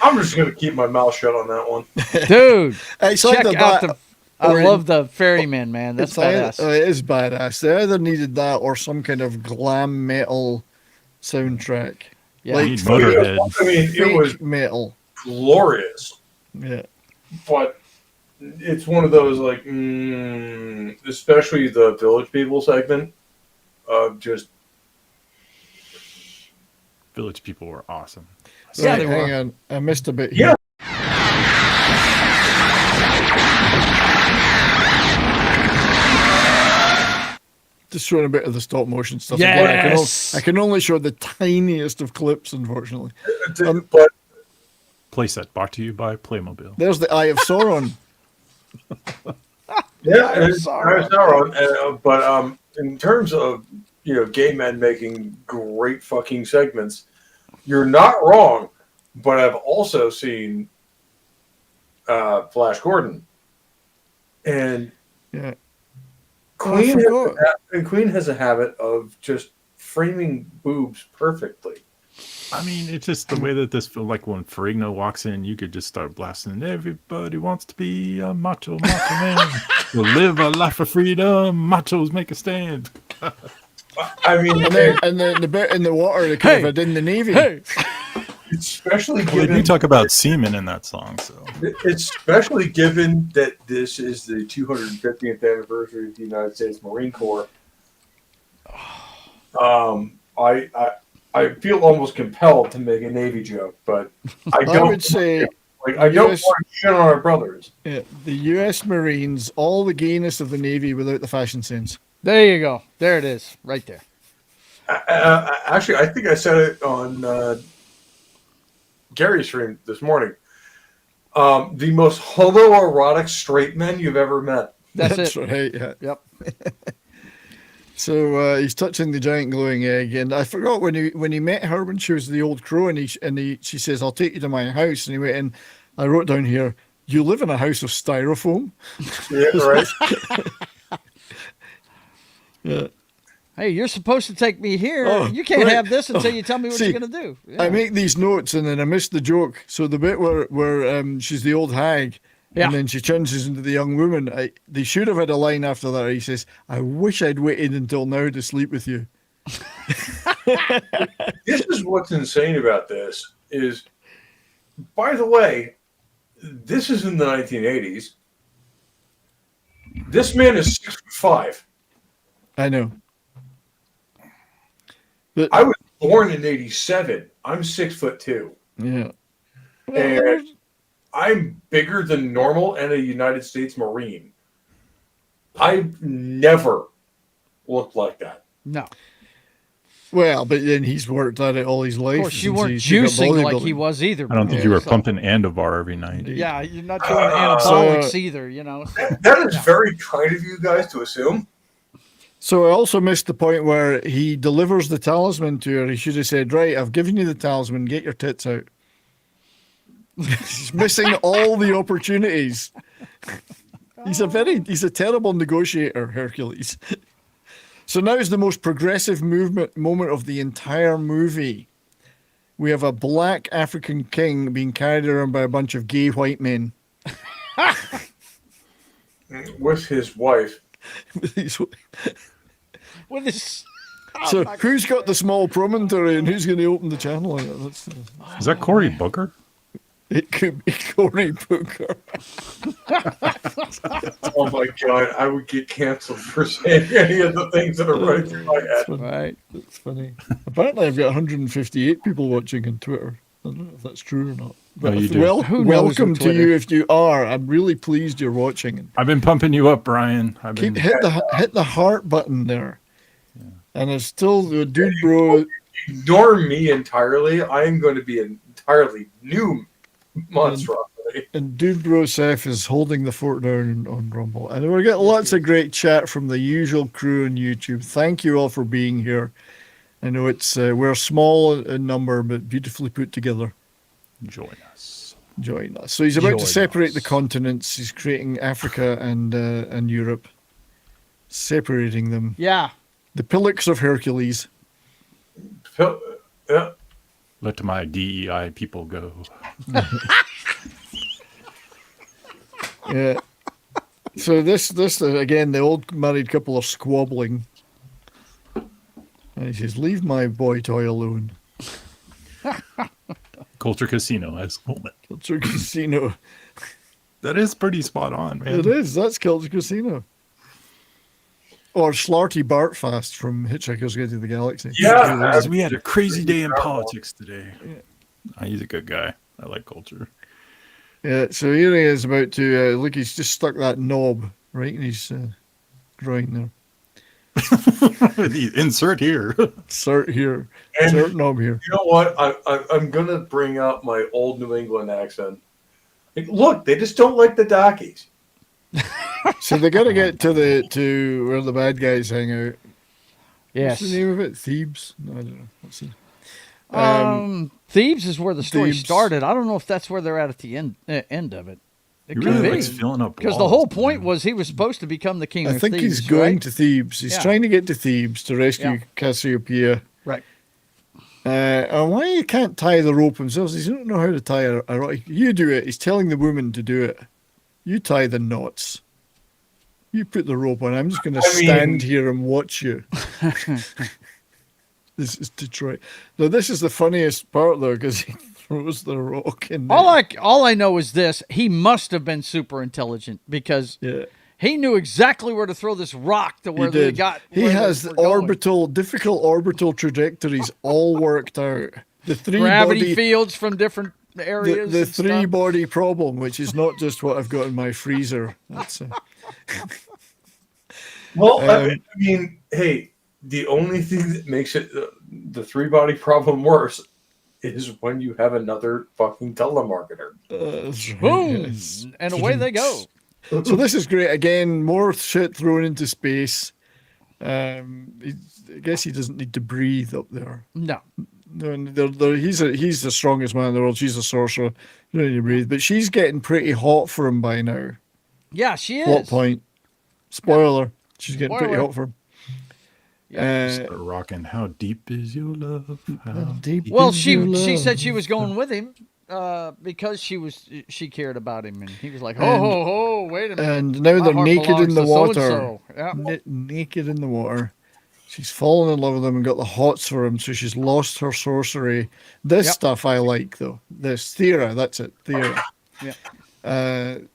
I'm just going to keep my mouth shut on that one. Dude, check out the... I love the Ferryman, man. That's badass. It is badass. They either needed that or some kind of glam metal soundtrack. Yeah. Like Motorhead. I mean, it was metal. Glorious. Yeah. But it's one of those, like, especially the Village People segment of just... Village People were awesome. Yeah, hang on. I missed a bit here. Yeah. Just showing a bit of the stop motion stuff. Yes. I can only show the tiniest of clips, unfortunately. But Playset brought to you by Playmobil. There's the Eye of Sauron. it's Sauron. But in terms of gay men making great fucking segments, you're not wrong. But I've also seen Flash Gordon, and Queen has a habit of just framing boobs perfectly. I mean, it's just the way that this film, like when Ferrigno walks in, you could just start blasting. Everybody wants to be a macho man. We'll live a life of freedom. Machos make a stand. I mean, and the bit in the water they could have in the Navy. Hey. Especially given they do talk about semen in that song, so especially given that this is the 250th anniversary of the United States Marine Corps. I feel almost compelled to make a Navy joke, but I would say I don't want to shit on our brothers. Yeah, the U.S. Marines, all the gayness of the Navy without the fashion sense. There you go. There it is, right there. Actually, I think I said it on Gary's stream this morning. The most homoerotic straight men you've ever met. That's right. Yeah. Yep. So he's touching the giant glowing egg, and I forgot when he met her when she was the old crow, and she says, "I'll take you to my house," and he went in. I wrote down here, "You live in a house of styrofoam." Yeah, right. Yeah. Hey, you're supposed to take me here. You can't have this until you tell me what you're going to do. Yeah. I make these notes, and then I missed the joke. So the bit where she's the old hag, Yeah. And then she changes into the young woman. They should have had a line after that. He says, "I wish I'd waited until now to sleep with you." This is what's insane about this is, by the way, this is in the 1980s. This man is 6'5". I know. But I was born in '87. I'm 6'2". yeah. And I'm bigger than normal and a United States Marine. I've never looked like that. No. Well, but then he's worked at it all his life. Of course, you since weren't he took up juicing like bodybuilding. he was either. I don't think bro. you were So- pumping Andavar every night. Yeah, you're not doing anabolics either, you know. So, That is very kind of you guys to assume. So I also missed the point where he delivers the talisman to her. He should have said, "Right, I've given you the talisman. Get your tits out." He's missing all the opportunities. He's a terrible negotiator, Hercules. So now is the most progressive moment of the entire movie. We have a black African king being carried around by a bunch of gay white men. With his wife. with this. So who's got the small promontory and who's going to open the channel? Is that Cory Booker? It could be Cory Booker. Oh my god, I would get canceled for saying any of the things that are running through my head. Right. That's funny. Apparently I've got 158 people watching on Twitter. I don't know if that's true or not. But No, you do. Who knows welcome on to Twitter? you if you are. I'm really pleased you're watching. I've been pumping you up, Brian. Hit the heart button there. Yeah. And it's still the dude bro. Ignore me entirely. I am going to be an entirely new monstrosity. And Dude Bro Seth is holding the fort down on Rumble. And we're getting lots of great chat from the usual crew on YouTube. Thank you all for being here. I know it's we're small in number, but beautifully put together. Join us. Join us. So he's about to separate the continents. He's creating Africa and Europe, separating them. Yeah. The Pillars of Hercules. Yeah. Let my DEI people go. Yeah. So this again, the old married couple are squabbling. And he says, "Leave my boy toy alone." Culture Casino as moment. Culture Casino. That is pretty spot on, man. It is. That's Culture Casino. Or Slarty Bartfast from Hitchhiker's Guide to the Galaxy. Yeah, we had a crazy day in politics today. Yeah. He's a good guy. I like Culture. Yeah, so here he is about to, look, he's just stuck that knob right in his groin there. Insert here. Insert here. And Insert knob here. You know what? I'm going to bring out my old New England accent. Like, look, they just don't like the darkies. So they got to get to where the bad guys hang out. Yes. What's the name of it? Thebes? No, I don't know. What's it? Thebes is where the story Thebes. started. I don't know if that's where they're at the end of it. It He could really be. likes filling up Because the walls, whole point was he was supposed to become the king I of think Thebes. he's going right? to Thebes. He's trying to get to Thebes to rescue Cassiopeia. Right. And why he can't tie the rope himself? He doesn't know how to tie a rope. You do it. He's telling the woman to do it. You tie the knots. You put the rope on. I'm just going to stand here and watch you. This is Detroit. Now, this is the funniest part, though, because he throws the rock in there. All I know is this: he must have been super intelligent because he knew exactly where to throw this rock to where they got. He where has they were going. difficult orbital trajectories all worked out. The Gravity fields from different areas. The and stuff. three body problem, which is not just what I've got in my freezer. That's Well, I mean, hey, the only thing that makes it the three body problem worse is when you have another fucking telemarketer. Boom, and away they go. So this is great. Again, more shit thrown into space. I guess he doesn't need to breathe up there. No. He's the strongest man in the world. She's a sorcerer. You don't need to breathe. But she's getting pretty hot for him by now. Yeah, she is. Plot point. Spoiler. She's getting pretty Spoiler. hot for him. Start rocking. How deep is your love? How deep Well, is your she love? said she was going with him. because she cared about him, and he was like, ho, wait a minute. And now My they're heart naked in belongs the to water. so-and-so. Yeah. Naked in the water. She's fallen in love with him and got the hots for him, so she's lost her sorcery. This stuff I like, though. This Thera, that's it, Thera.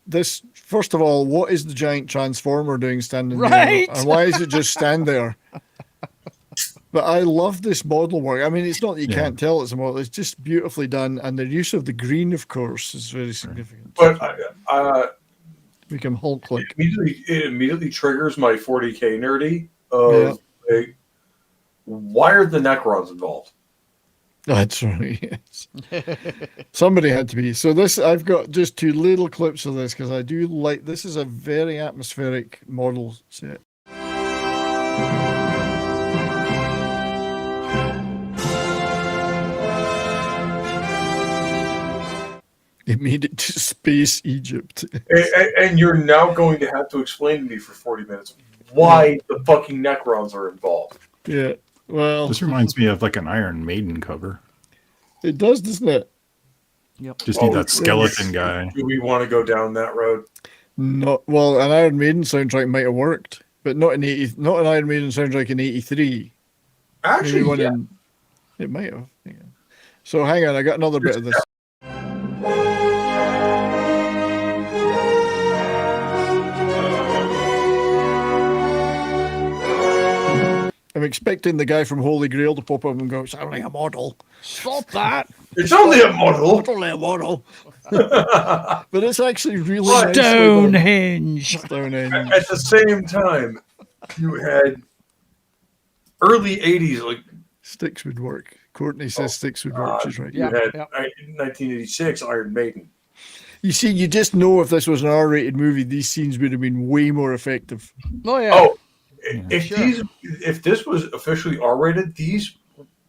This, first of all, what is the giant transformer doing standing there? And why is it just stand there? But I love this model work. I mean, it's not that you can't tell it's a model. It's just beautifully done. And the use of the green, of course, is very significant. But make him Hulk-like. It immediately triggers my 40K nerdy of why are the Necrons involved? That's right. Yes. Somebody had to be. So this, I've got just 2 little clips of this because I do like. This is a very atmospheric model set. It made it to space Egypt. And you're now going to have to explain to me for 40 minutes why the fucking Necrons are involved. Yeah. Well, this reminds me of like an Iron Maiden cover. It does, doesn't it? Yep. Just need that skeleton guy. Do we want to go down that road? No. Well, an Iron Maiden soundtrack might have worked, but not an Iron Maiden soundtrack in '83. Actually, it might have. Yeah. So hang on, I got another bit of this. I'm expecting the guy from Holy Grail to pop up and go, it's only a model. Stop that. It's only a model. It's only a model. But it's actually really nice. Stonehenge. At the same time, you had early 80s, like... Sticks would work. Courtney says sticks would work. She's right. You had 1986 Iron Maiden. You see, you just know if this was an R-rated movie, these scenes would have been way more effective. Oh, yeah. Oh, if this was officially R-rated, these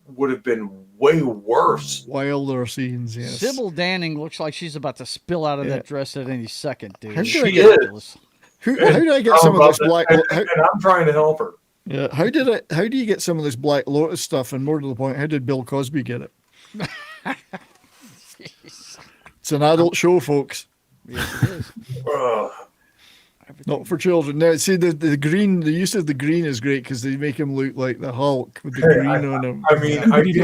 would have been way worse. Wilder scenes, yes. Sybil Danning looks like she's about to spill out of that dress at any second, dude. How She is. How do I get some of this black? And I'm trying to help her. Yeah. How do you get some of this Black Lotus stuff? And more to the point, how did Bill Cosby get it? It's an adult show, folks. Yes, it is. Not for children. Now, see, the green, the use of the green is great because they make him look like the Hulk with the green on him. I mean, you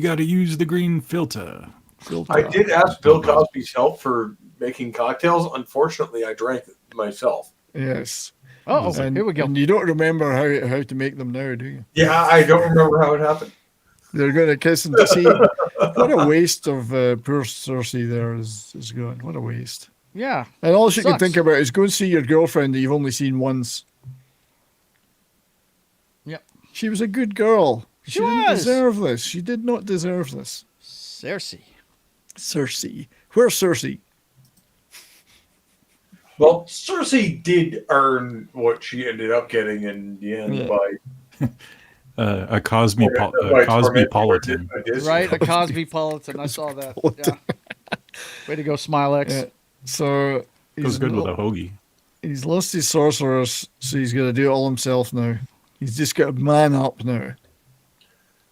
got to use the green filter. I did ask Bill Cosby's help for making cocktails. Unfortunately, I drank it myself. Yes. Oh, here we go. And you don't remember how to make them now, do you? Yeah, I don't remember how it happened. They're going to kiss and see. What a waste of poor Cersei there is going. What a waste. Yeah. And all you can think about is go and see your girlfriend that you've only seen once. Yep. She was a good girl. She didn't was. deserve this. She did not deserve this. Cersei. Where's Cersei? Well, Cersei did earn what she ended up getting in the end by... a Cosmopolitan. Right, a Cosmopolitan. I saw that. Yeah. Way to go, Smilex. Yeah. So goes good with a hoagie. He's lost his sorceress, so he's got to do it all himself now. He's just got to man up now.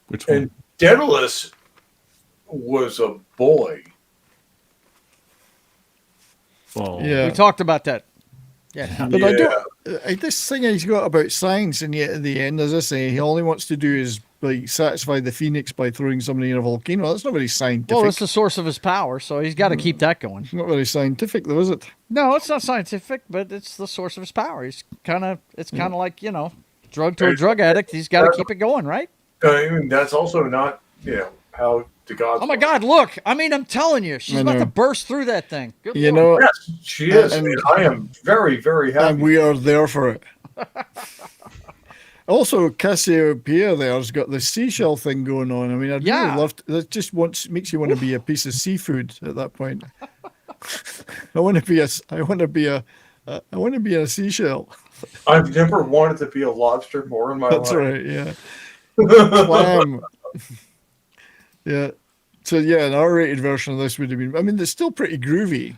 Which one? And Daedalus was a boy. Well, yeah, we talked about that. Yeah, but I don't. This thing he's got about science, and yet at the end, as I say, he all he wants to do is like satisfy the phoenix by throwing somebody in a volcano. That's not very scientific. Well, it's the source of his power, so he's got to keep that going. It's not very scientific, though, is it? No, it's not scientific, but it's the source of his power. It's kind of like drug to a drug addict. He's got to keep it going, right? I mean, that's also not how the gods. Oh my God! Look, I mean, I'm telling you, she's about to burst through that thing. Good Lord. Yes, she is, and I am very, very happy. And we are there for it. Also, Cassiopeia there's got the seashell thing going on. I mean, I'd really love to, that. Just makes you want to be a piece of seafood at that point. I want to be a seashell. I've never wanted to be a lobster more in my life. That's right. Yeah. Clam. Yeah. So yeah, an R-rated version of this would have been. I mean, it's still pretty groovy.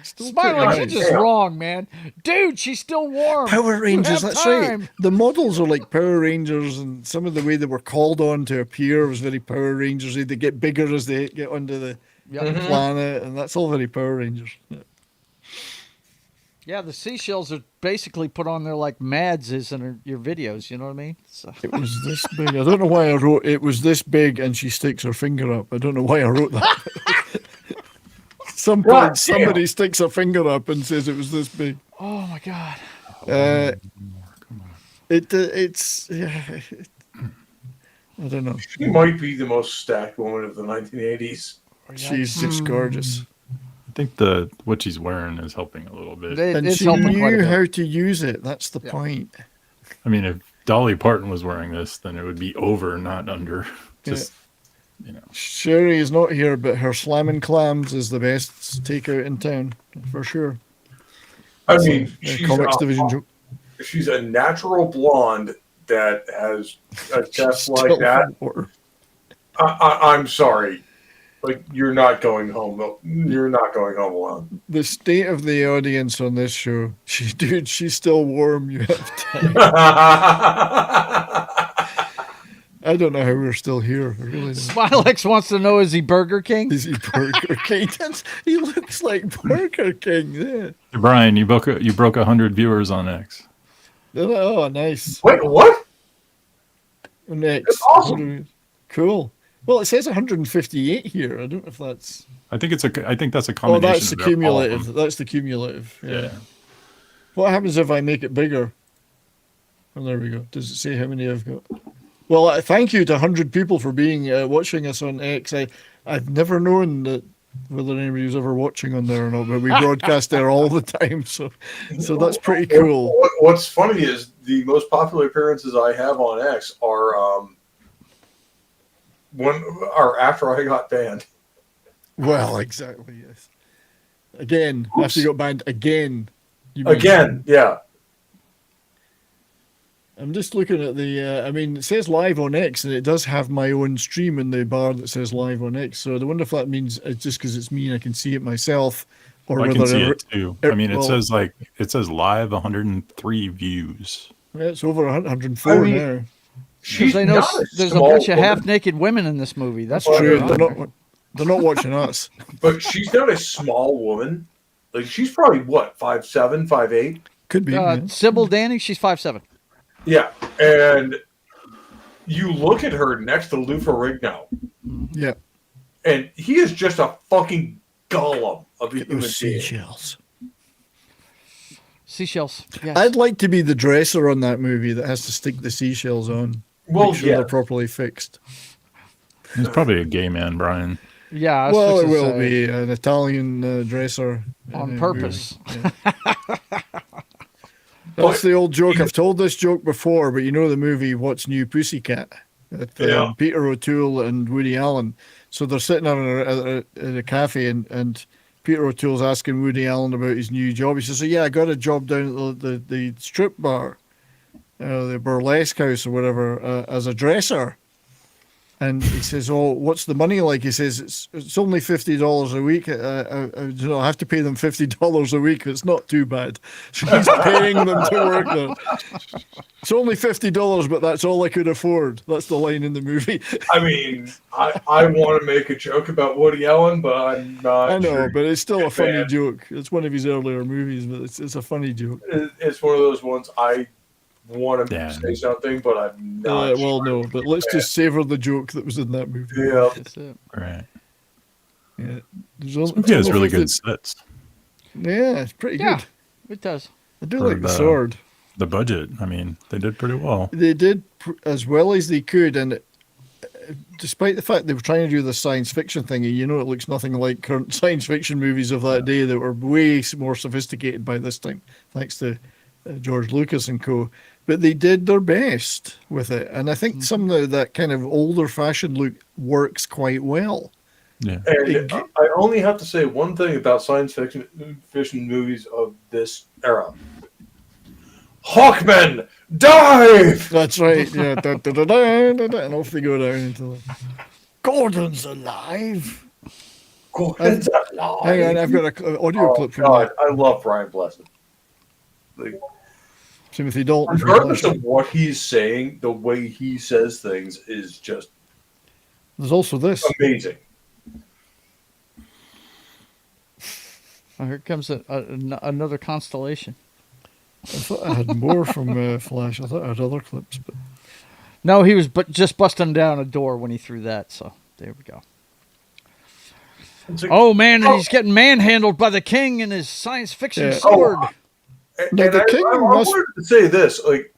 Still Smilex, pretty you're nice. just wrong, man. Dude, she's still warm. Power Rangers, You have that's time. right. The models are like Power Rangers, and some of the way they were called on to appear was very Power Rangers. They get bigger as they get onto the planet, and that's all very Power Rangers. Yeah. Yeah, the seashells are basically put on there like Mads is in your videos. You know what I mean? So. It was this big. I don't know why I wrote it was this big, and she sticks her finger up. I don't know why I wrote that. Some point, somebody sticks a finger up and says it was this big. Oh my god. It's yeah. I don't know. She might be the most stacked woman of the 1980s. She's just gorgeous. I think what she's wearing is helping a little bit. And she knew how to use it. That's the point. I mean, if Dolly Parton was wearing this, then it would be over, not under. Just, you know. Sherry is not here, but her slamming clams is the best takeout in town, for sure. I mean, Comics Division joke. She's a natural blonde that has a chest like that. I'm sorry. Like, you're not going home. You're not going home alone. The state of the audience on this show. She's still warm. You have time. I don't know how we're still here. I really don't. Smilex wants to know: is he Burger King? Is he Burger King? He looks like Burger King. Yeah. Brian, you broke 100 viewers on X. Oh, nice. Wait, what? On X. That's awesome. Cool. Well, it says 158 here. I don't know if that's. I think that's a Oh, combination. that's the of all of cumulative. them. That's the cumulative. Yeah. What happens if I make it bigger? Oh, there we go. Does it say how many I've got? Well, thank you to 100 people for being watching us on X. I've never known that whether anybody was ever watching on there or not, but we broadcast there all the time, so that's pretty cool. What's funny is the most popular appearances I have on X are after I got banned. Well, exactly, yes. Again, after you got banned again. Again, yeah. I'm just looking at the, I mean, it says live on X, and it does have my own stream in the bar that says live on X. So I wonder if that means it's just because it's me and I can see it myself, or I whether can see it too. I mean, it says live 103 views. Yeah, it's over 104 now. Because I know there's a bunch of half-naked women in this movie. That's true. They're not watching us. But she's not a small woman. Like, she's probably what, 5'7", 5'8"? Could be. Sybil Danning, she's 5'7". Yeah, and you look at her next to Lou Ferrigno. Yeah. And he is just a fucking golem of a human being. Seashells. Seashells, yes. I'd like to be the dresser on that movie that has to stick the seashells on. Well, Make sure they're properly fixed. He's probably a gay man, Brian. Yeah. Well, it will be an Italian dresser. On purpose. Yeah. That's the old joke. I've told this joke before, but you know the movie What's New Pussycat? Peter O'Toole and Woody Allen. So they're sitting at a cafe, and Peter O'Toole's asking Woody Allen about his new job. He says, "Yeah, I got a job down at the strip bar, the burlesque house or whatever, as a dresser." And he says, "Oh, what's the money like?" He says, "It's only $50 a week. I have to pay them $50 a week. It's not too bad." So he's paying them to work there. It's only $50, but that's all I could afford. That's the line in the movie. I mean, I want to make a joke about Woody Allen, but I'm not. I know, sure but it's still a funny joke. It's one of his earlier movies, but it's a funny joke. It's one of those ones I want to say something, but I'm not. Well, no, but let's just savor the joke that was in that movie. Yeah. That's it. Right. Yeah. It has really good sets. Yeah, it's pretty good. It does. I do like the sword. The budget, I mean, they did pretty well. They did as well as they could, and despite the fact they were trying to do the science fiction thing, you know, it looks nothing like current science fiction movies of that day that were way more sophisticated by this time, thanks to George Lucas and co. But they did their best with it, and I think some of that kind of older-fashioned look works quite well. Yeah. And I only have to say one thing about science fiction movies of this era. Hawkmen, dive! That's right. Yeah, and off they go down into the. Gordon's alive. Hang on, I've got an audio clip from God, I love Brian Blessed. Like, Timothy Dalton. regardless of what he's saying, the way he says things is just There's also this. amazing. Oh, here comes another constellation. I thought I had more from Flash. I thought I had other clips, but No, he was just busting down a door when he threw that. So there we go. Like, oh man, and he's getting manhandled by the king and his science fiction sword. And I wanted to say this, like,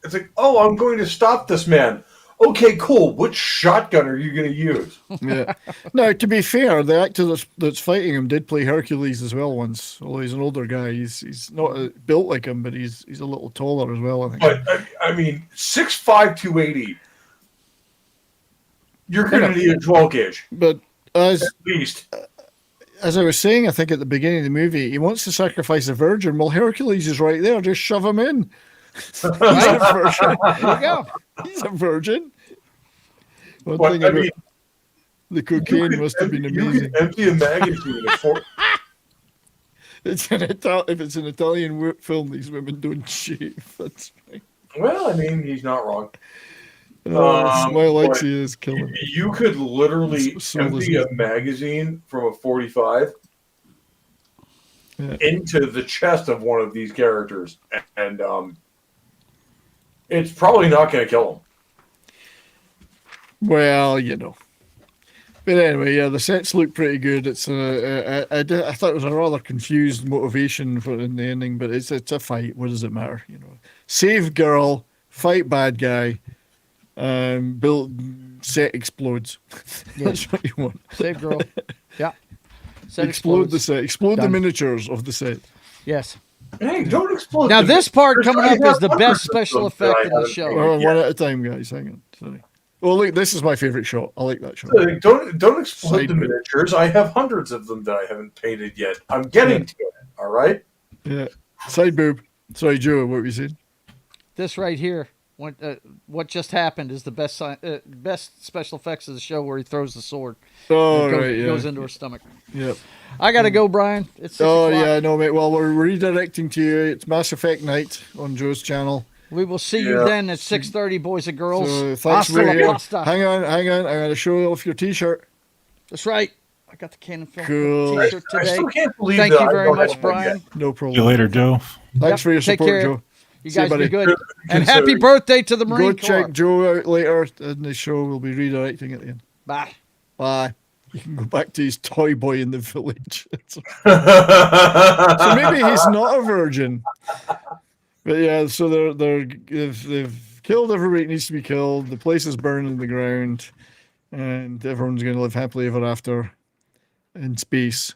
it's like, oh, I'm going to stop this man. Okay, cool. Which shotgun are you going to use? Yeah. Now, to be fair, the actor that's fighting him did play Hercules as well once. Although he's an older guy, he's not built like him, but he's a little taller as well, I think. But I mean, 6'5", 280. You're going to need a 12 gauge. But at least. As I was saying, I think at the beginning of the movie, he wants to sacrifice a virgin. Well, Hercules is right there. Just shove him in. He's a virgin. There you go. He's a virgin. One But, thing I about mean, the cocaine must have been amazing. You can empty a magazine for If it's an Italian film, these women don't shave. That's right. Well, I mean, he's not wrong. Alexia is killing me. You could literally So empty a magazine from a 45 into the chest of one of these characters, and it's probably not going to kill him. Well, you know. But anyway, yeah, the sets look pretty good. It's I thought it was a rather confused motivation for in the ending, but it's a fight. What does it matter? You know, save girl, fight bad guy, set explodes. That's what you want. Save girl. Yeah. Set explode the set. Explode Done. the miniatures of the set. Yes. Hey, don't explode. Now this part There's coming up not is the enough best hundreds special of them that effect I in the haven't show. painted Well, yet. one at a time, guys. Hang on. Sorry. Oh, look, this is my favorite shot. I like that shot. Don't explode Side the boob. miniatures. I have hundreds of them that I haven't painted yet. I'm getting to it. All right. Yeah. Side boob. Sorry, Joe, what were you saying? This right here, what just happened is the best best special effects of the show, where he throws the sword. Oh, and it right, yeah. goes into her stomach. Yep. I gotta go, Brian. It's 6 Oh, o'clock. yeah, no, mate. Well, we're redirecting to you. It's Mass Effect night on Joe's channel. We will see you then at 6:30, boys and girls. So thanks Hasta for la being here. pasta. Hang on. I'm going to show off your T-shirt. That's right. I got the Cannon Film Cool. T-shirt I today. still can't believe Thank that you I very don't much, have one Brian. yet. No problem. See you later, Joe. Thanks for your Take support, care. Joe. You See you, guys be buddy. good. And Considering- happy birthday to the Marine Go check Corps. Joe out later in the show. We'll be redirecting at the end. Bye. Bye. You can go back to his toy boy in the village. So maybe he's not a virgin. But yeah, so they've killed everybody that needs to be killed. The place is burning to the ground, and everyone's going to live happily ever after in space.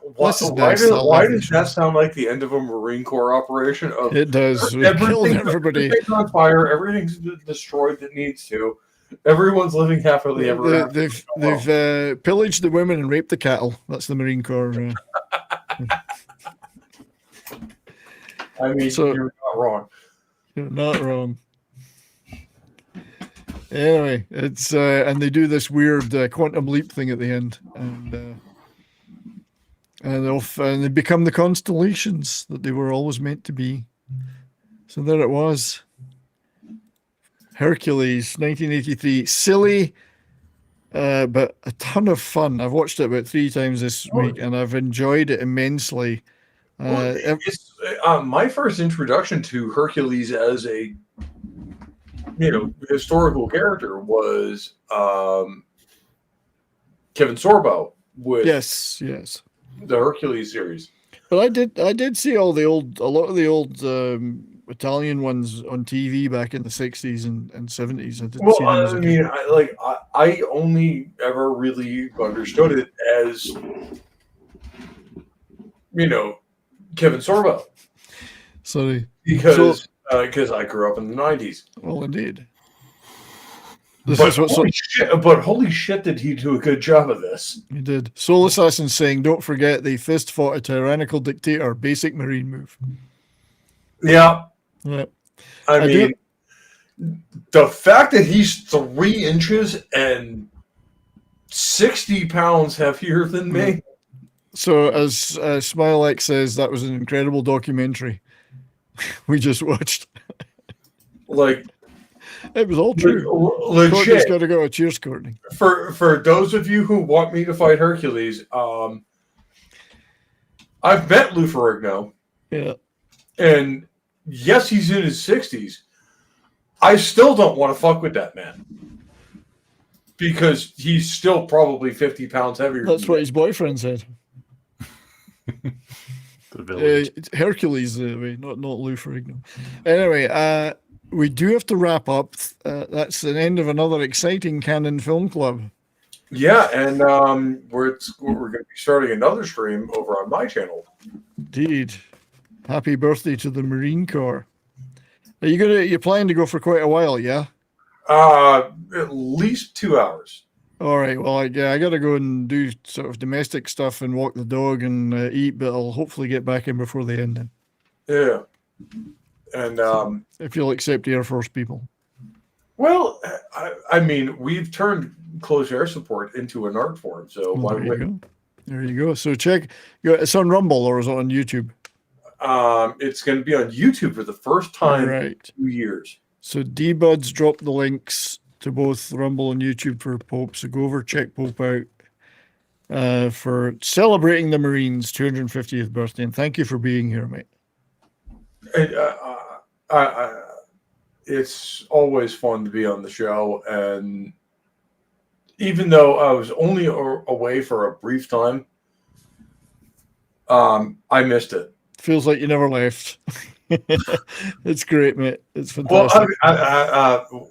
Why This is nice. I love does this that sound like the end of a Marine Corps operation? Of It does. We've killed everybody. Everything's on fire. Everything's destroyed that needs to. Everyone's living happily ever after. They've pillaged the women and raped the cattle. That's the Marine Corps. I mean, So- you're not wrong. You're not wrong. Anyway, it's and they do this weird quantum leap thing at the end, and they become the constellations that they were always meant to be. So there it was. Hercules, 1983. Silly, but a ton of fun. I've watched it about 3 times this week, and I've enjoyed it immensely. Well, it's my first introduction to Hercules as a historical character was Kevin Sorbo with yes. the Hercules series. But I did see a lot of the old Italian ones on TV back in the 60s and 70s. I didn't see them as a kid. I only ever really understood it as Kevin Sorbo. Sorry. Because I grew up in the 90s. Well, indeed. Holy shit, did he do a good job of this? He did. Soul Assassin saying, don't forget they fist fought a tyrannical dictator. Basic Marine move. Yeah. Yeah. I mean, the fact that he's 3 inches and 60 pounds heavier than me. So as Smilex says, that was an incredible documentary we just watched. Like, it was all true. Legit. Courtney's got to go. Cheers, Courtney. For those of you who want me to fight Hercules, I've met Lou Ferrigno. Yeah. And yes, he's in his 60s. I still don't want to fuck with that man. Because he's still probably 50 pounds heavier. That's what his boyfriend said. Hercules, not Lou Ferrigno. Anyway, we do have to wrap up. That's the end of another exciting Canon Film Club. Yeah, and we're going to be starting another stream over on my channel. Indeed. Happy birthday to the Marine Corps. Are you planning to go for quite a while? Yeah. At least 2 hours. All right. Well, I got to go and do sort of domestic stuff and walk the dog and eat, but I'll hopefully get back in before the end. Yeah. And if you'll accept Air Force people. Well, I mean, we've turned close air support into an art form, so why there you go. There you go. So it's on Rumble or is it on YouTube? It's going to be on YouTube for the first time in 2 years. So D-Buds dropped the links to both Rumble and YouTube for Pope. So go over, check Pope out for celebrating the Marines' 250th birthday. And thank you for being here, mate. It's always fun to be on the show. And even though I was only away for a brief time, I missed it. Feels like you never left. It's great, mate. It's fantastic. Well,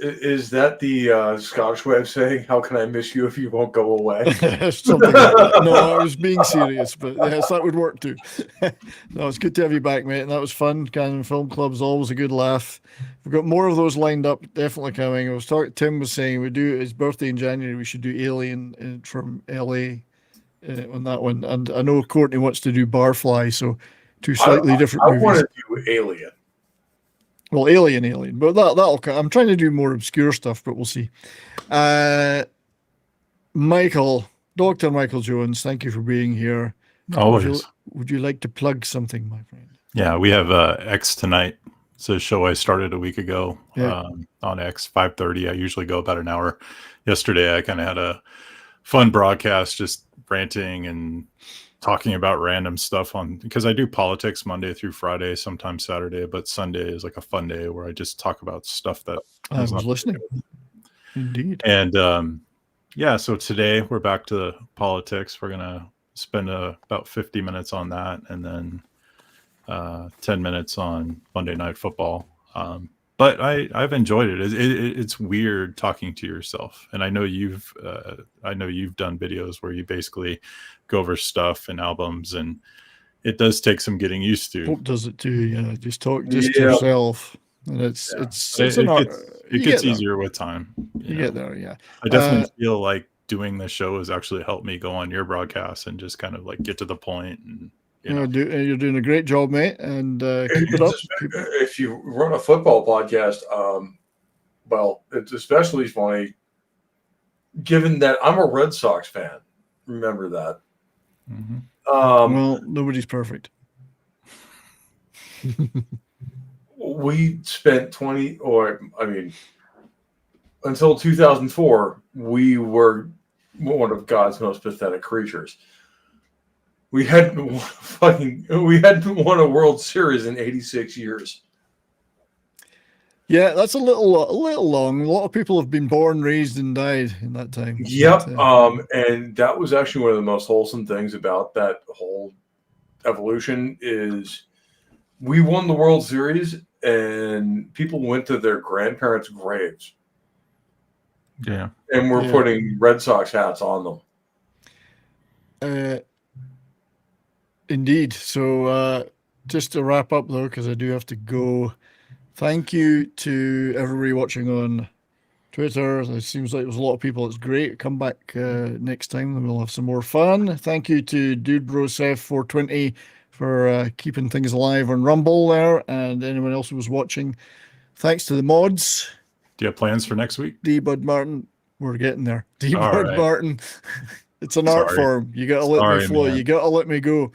is that the Scottish way of saying, how can I miss you if you won't go away? Something like that. No, I was being serious, but yes, that would work too. No, it's good to have you back, mate. And that was fun. Canon Film Club is always a good laugh. We've got more of those lined up, definitely coming. Tim was saying we do his birthday in January. We should do Alien from LA on that one. And I know Courtney wants to do Barfly, so two slightly different movies. I want to do Alien. Well, Alien, but that'll come. I'm trying to do more obscure stuff, but we'll see. Dr. Michael Jones, thank you for being here. Always. Would you like to plug something, my friend? Yeah, we have X tonight. It's a show I started a week ago on X, 5:30. I usually go about an hour. Yesterday, I kind of had a fun broadcast, just ranting and talking about random stuff because I do politics Monday through Friday, sometimes Saturday, but Sunday is like a fun day where I just talk about stuff that I was listening. Indeed. And so today we're back to politics. We're going to spend about 50 minutes on that and then 10 minutes on Monday Night Football. But I've enjoyed it. It's weird talking to yourself. And I know you've done videos where you basically go over stuff and albums, and it does take some getting used to. Hope does it too. Yeah, just to yourself, and it gets easier with time. You get there, yeah. I definitely feel like doing the show has actually helped me go on your broadcast and just kind of like get to the point. And you're doing a great job, mate, and keep it up. If you run a football podcast, well, it's especially funny given that I'm a Red Sox fan. Remember that. Mm-hmm. Well, nobody's perfect. We spent until 2004, we were one of God's most pathetic creatures. We hadn't won a World Series in 86 years. Yeah, that's a little long. A lot of people have been born, raised, and died in that time. Yep. And that was actually one of the most wholesome things about that whole evolution is we won the World Series and people went to their grandparents' graves. Yeah. And we're putting Red Sox hats on them. Indeed. So just to wrap up, though, because I do have to go, thank you to everybody watching on Twitter. It seems like there's a lot of people. It's great. Come back next time and we'll have some more fun. Thank you to DudeBroSef420 for keeping things alive on Rumble there, and anyone else who was watching. Thanks to the mods. Do you have plans for next week? D. Bud Martin. We're getting there. D. All Bird right. Martin. It's an art Sorry. form. You gotta let me Sorry, flow. man. You gotta let me go.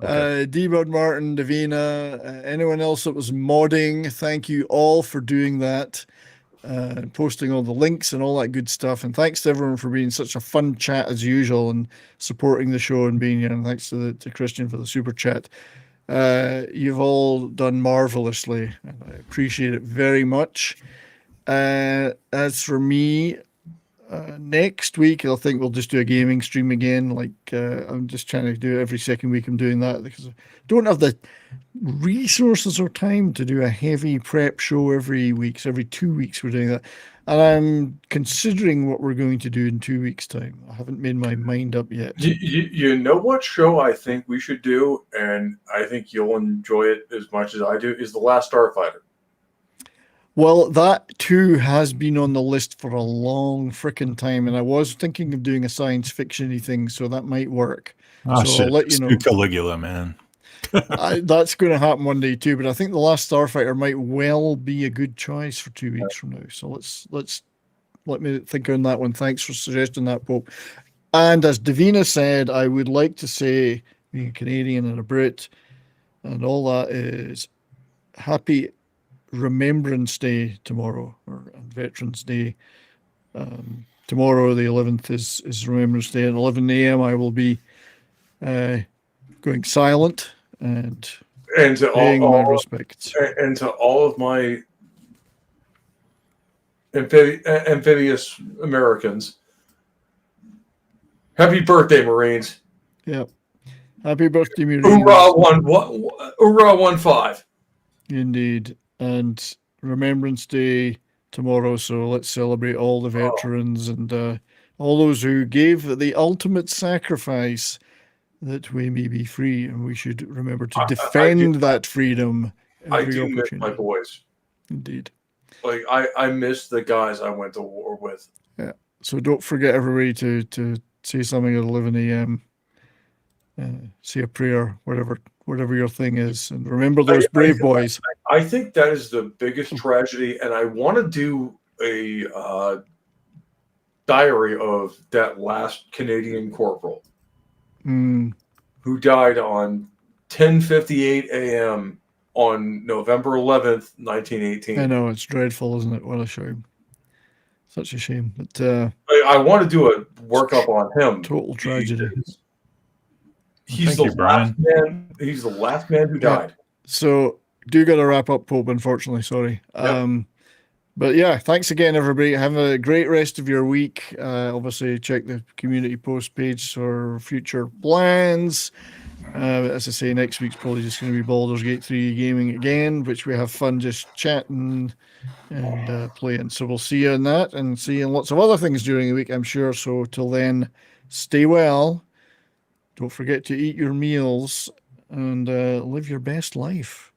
Okay. D. Bird Martin, Davina, anyone else that was modding, thank you all for doing that. Posting all the links and all that good stuff. And thanks to everyone for being such a fun chat as usual and supporting the show and being here. And thanks to Christian for the super chat. You've all done marvelously. And I appreciate it very much. As for me, next week, I think we'll just do a gaming stream again. I'm just trying to do it every second week. I'm doing that because I don't have the resources or time to do a heavy prep show every week. So every 2 weeks we're doing that. And I'm considering what we're going to do in 2 weeks' time. I haven't made my mind up yet. You know what show I think we should do, and I think you'll enjoy it as much as I do, is The Last Starfighter. Well, that too has been on the list for a long frickin' time, and I was thinking of doing a science fiction-y thing, so that might work. Oh, so shit. I'll let you Let's know. do Caligula, man. That's going to happen one day too, but I think The Last Starfighter might well be a good choice for 2 weeks from now. So let me think on that one. Thanks for suggesting that, Pope. And as Davina said, I would like to say, being a Canadian and a Brit, and all that, is happy Remembrance Day tomorrow, or Veterans Day. Tomorrow, the 11th, is Remembrance Day. At 11 a.m., I will be going silent and to paying all my respects. And to all of my amphibious Americans, happy birthday, Marines! Yeah, happy birthday, Marines! Hoorah, 1-5. Indeed, and Remembrance Day tomorrow. So let's celebrate all the veterans and all those who gave the ultimate sacrifice that we may be free, and we should remember to defend that freedom. I do miss my boys. Indeed. Like I miss the guys I went to war with. Yeah. So don't forget, everybody, to say something at 11 a.m. Say a prayer, whatever your thing is, and remember those brave boys. I think that is the biggest tragedy, and I want to do a diary of that last Canadian corporal who died on 10:58 a.m. on November 11th, 1918. I know, it's dreadful, isn't it? What a shame. Such a shame. But I want to do a workup on him. Total tragedy. He's the last man. He's the last man who died. So do got to wrap up, Pope, unfortunately. Sorry. Yep. But yeah, thanks again, everybody. Have a great rest of your week. Obviously, check the community post page for future plans. As I say, next week's probably just going to be Baldur's Gate 3 gaming again, which we have fun just chatting and playing. So we'll see you in that, and see you in lots of other things during the week, I'm sure. So till then, stay well. Don't forget to eat your meals and live your best life.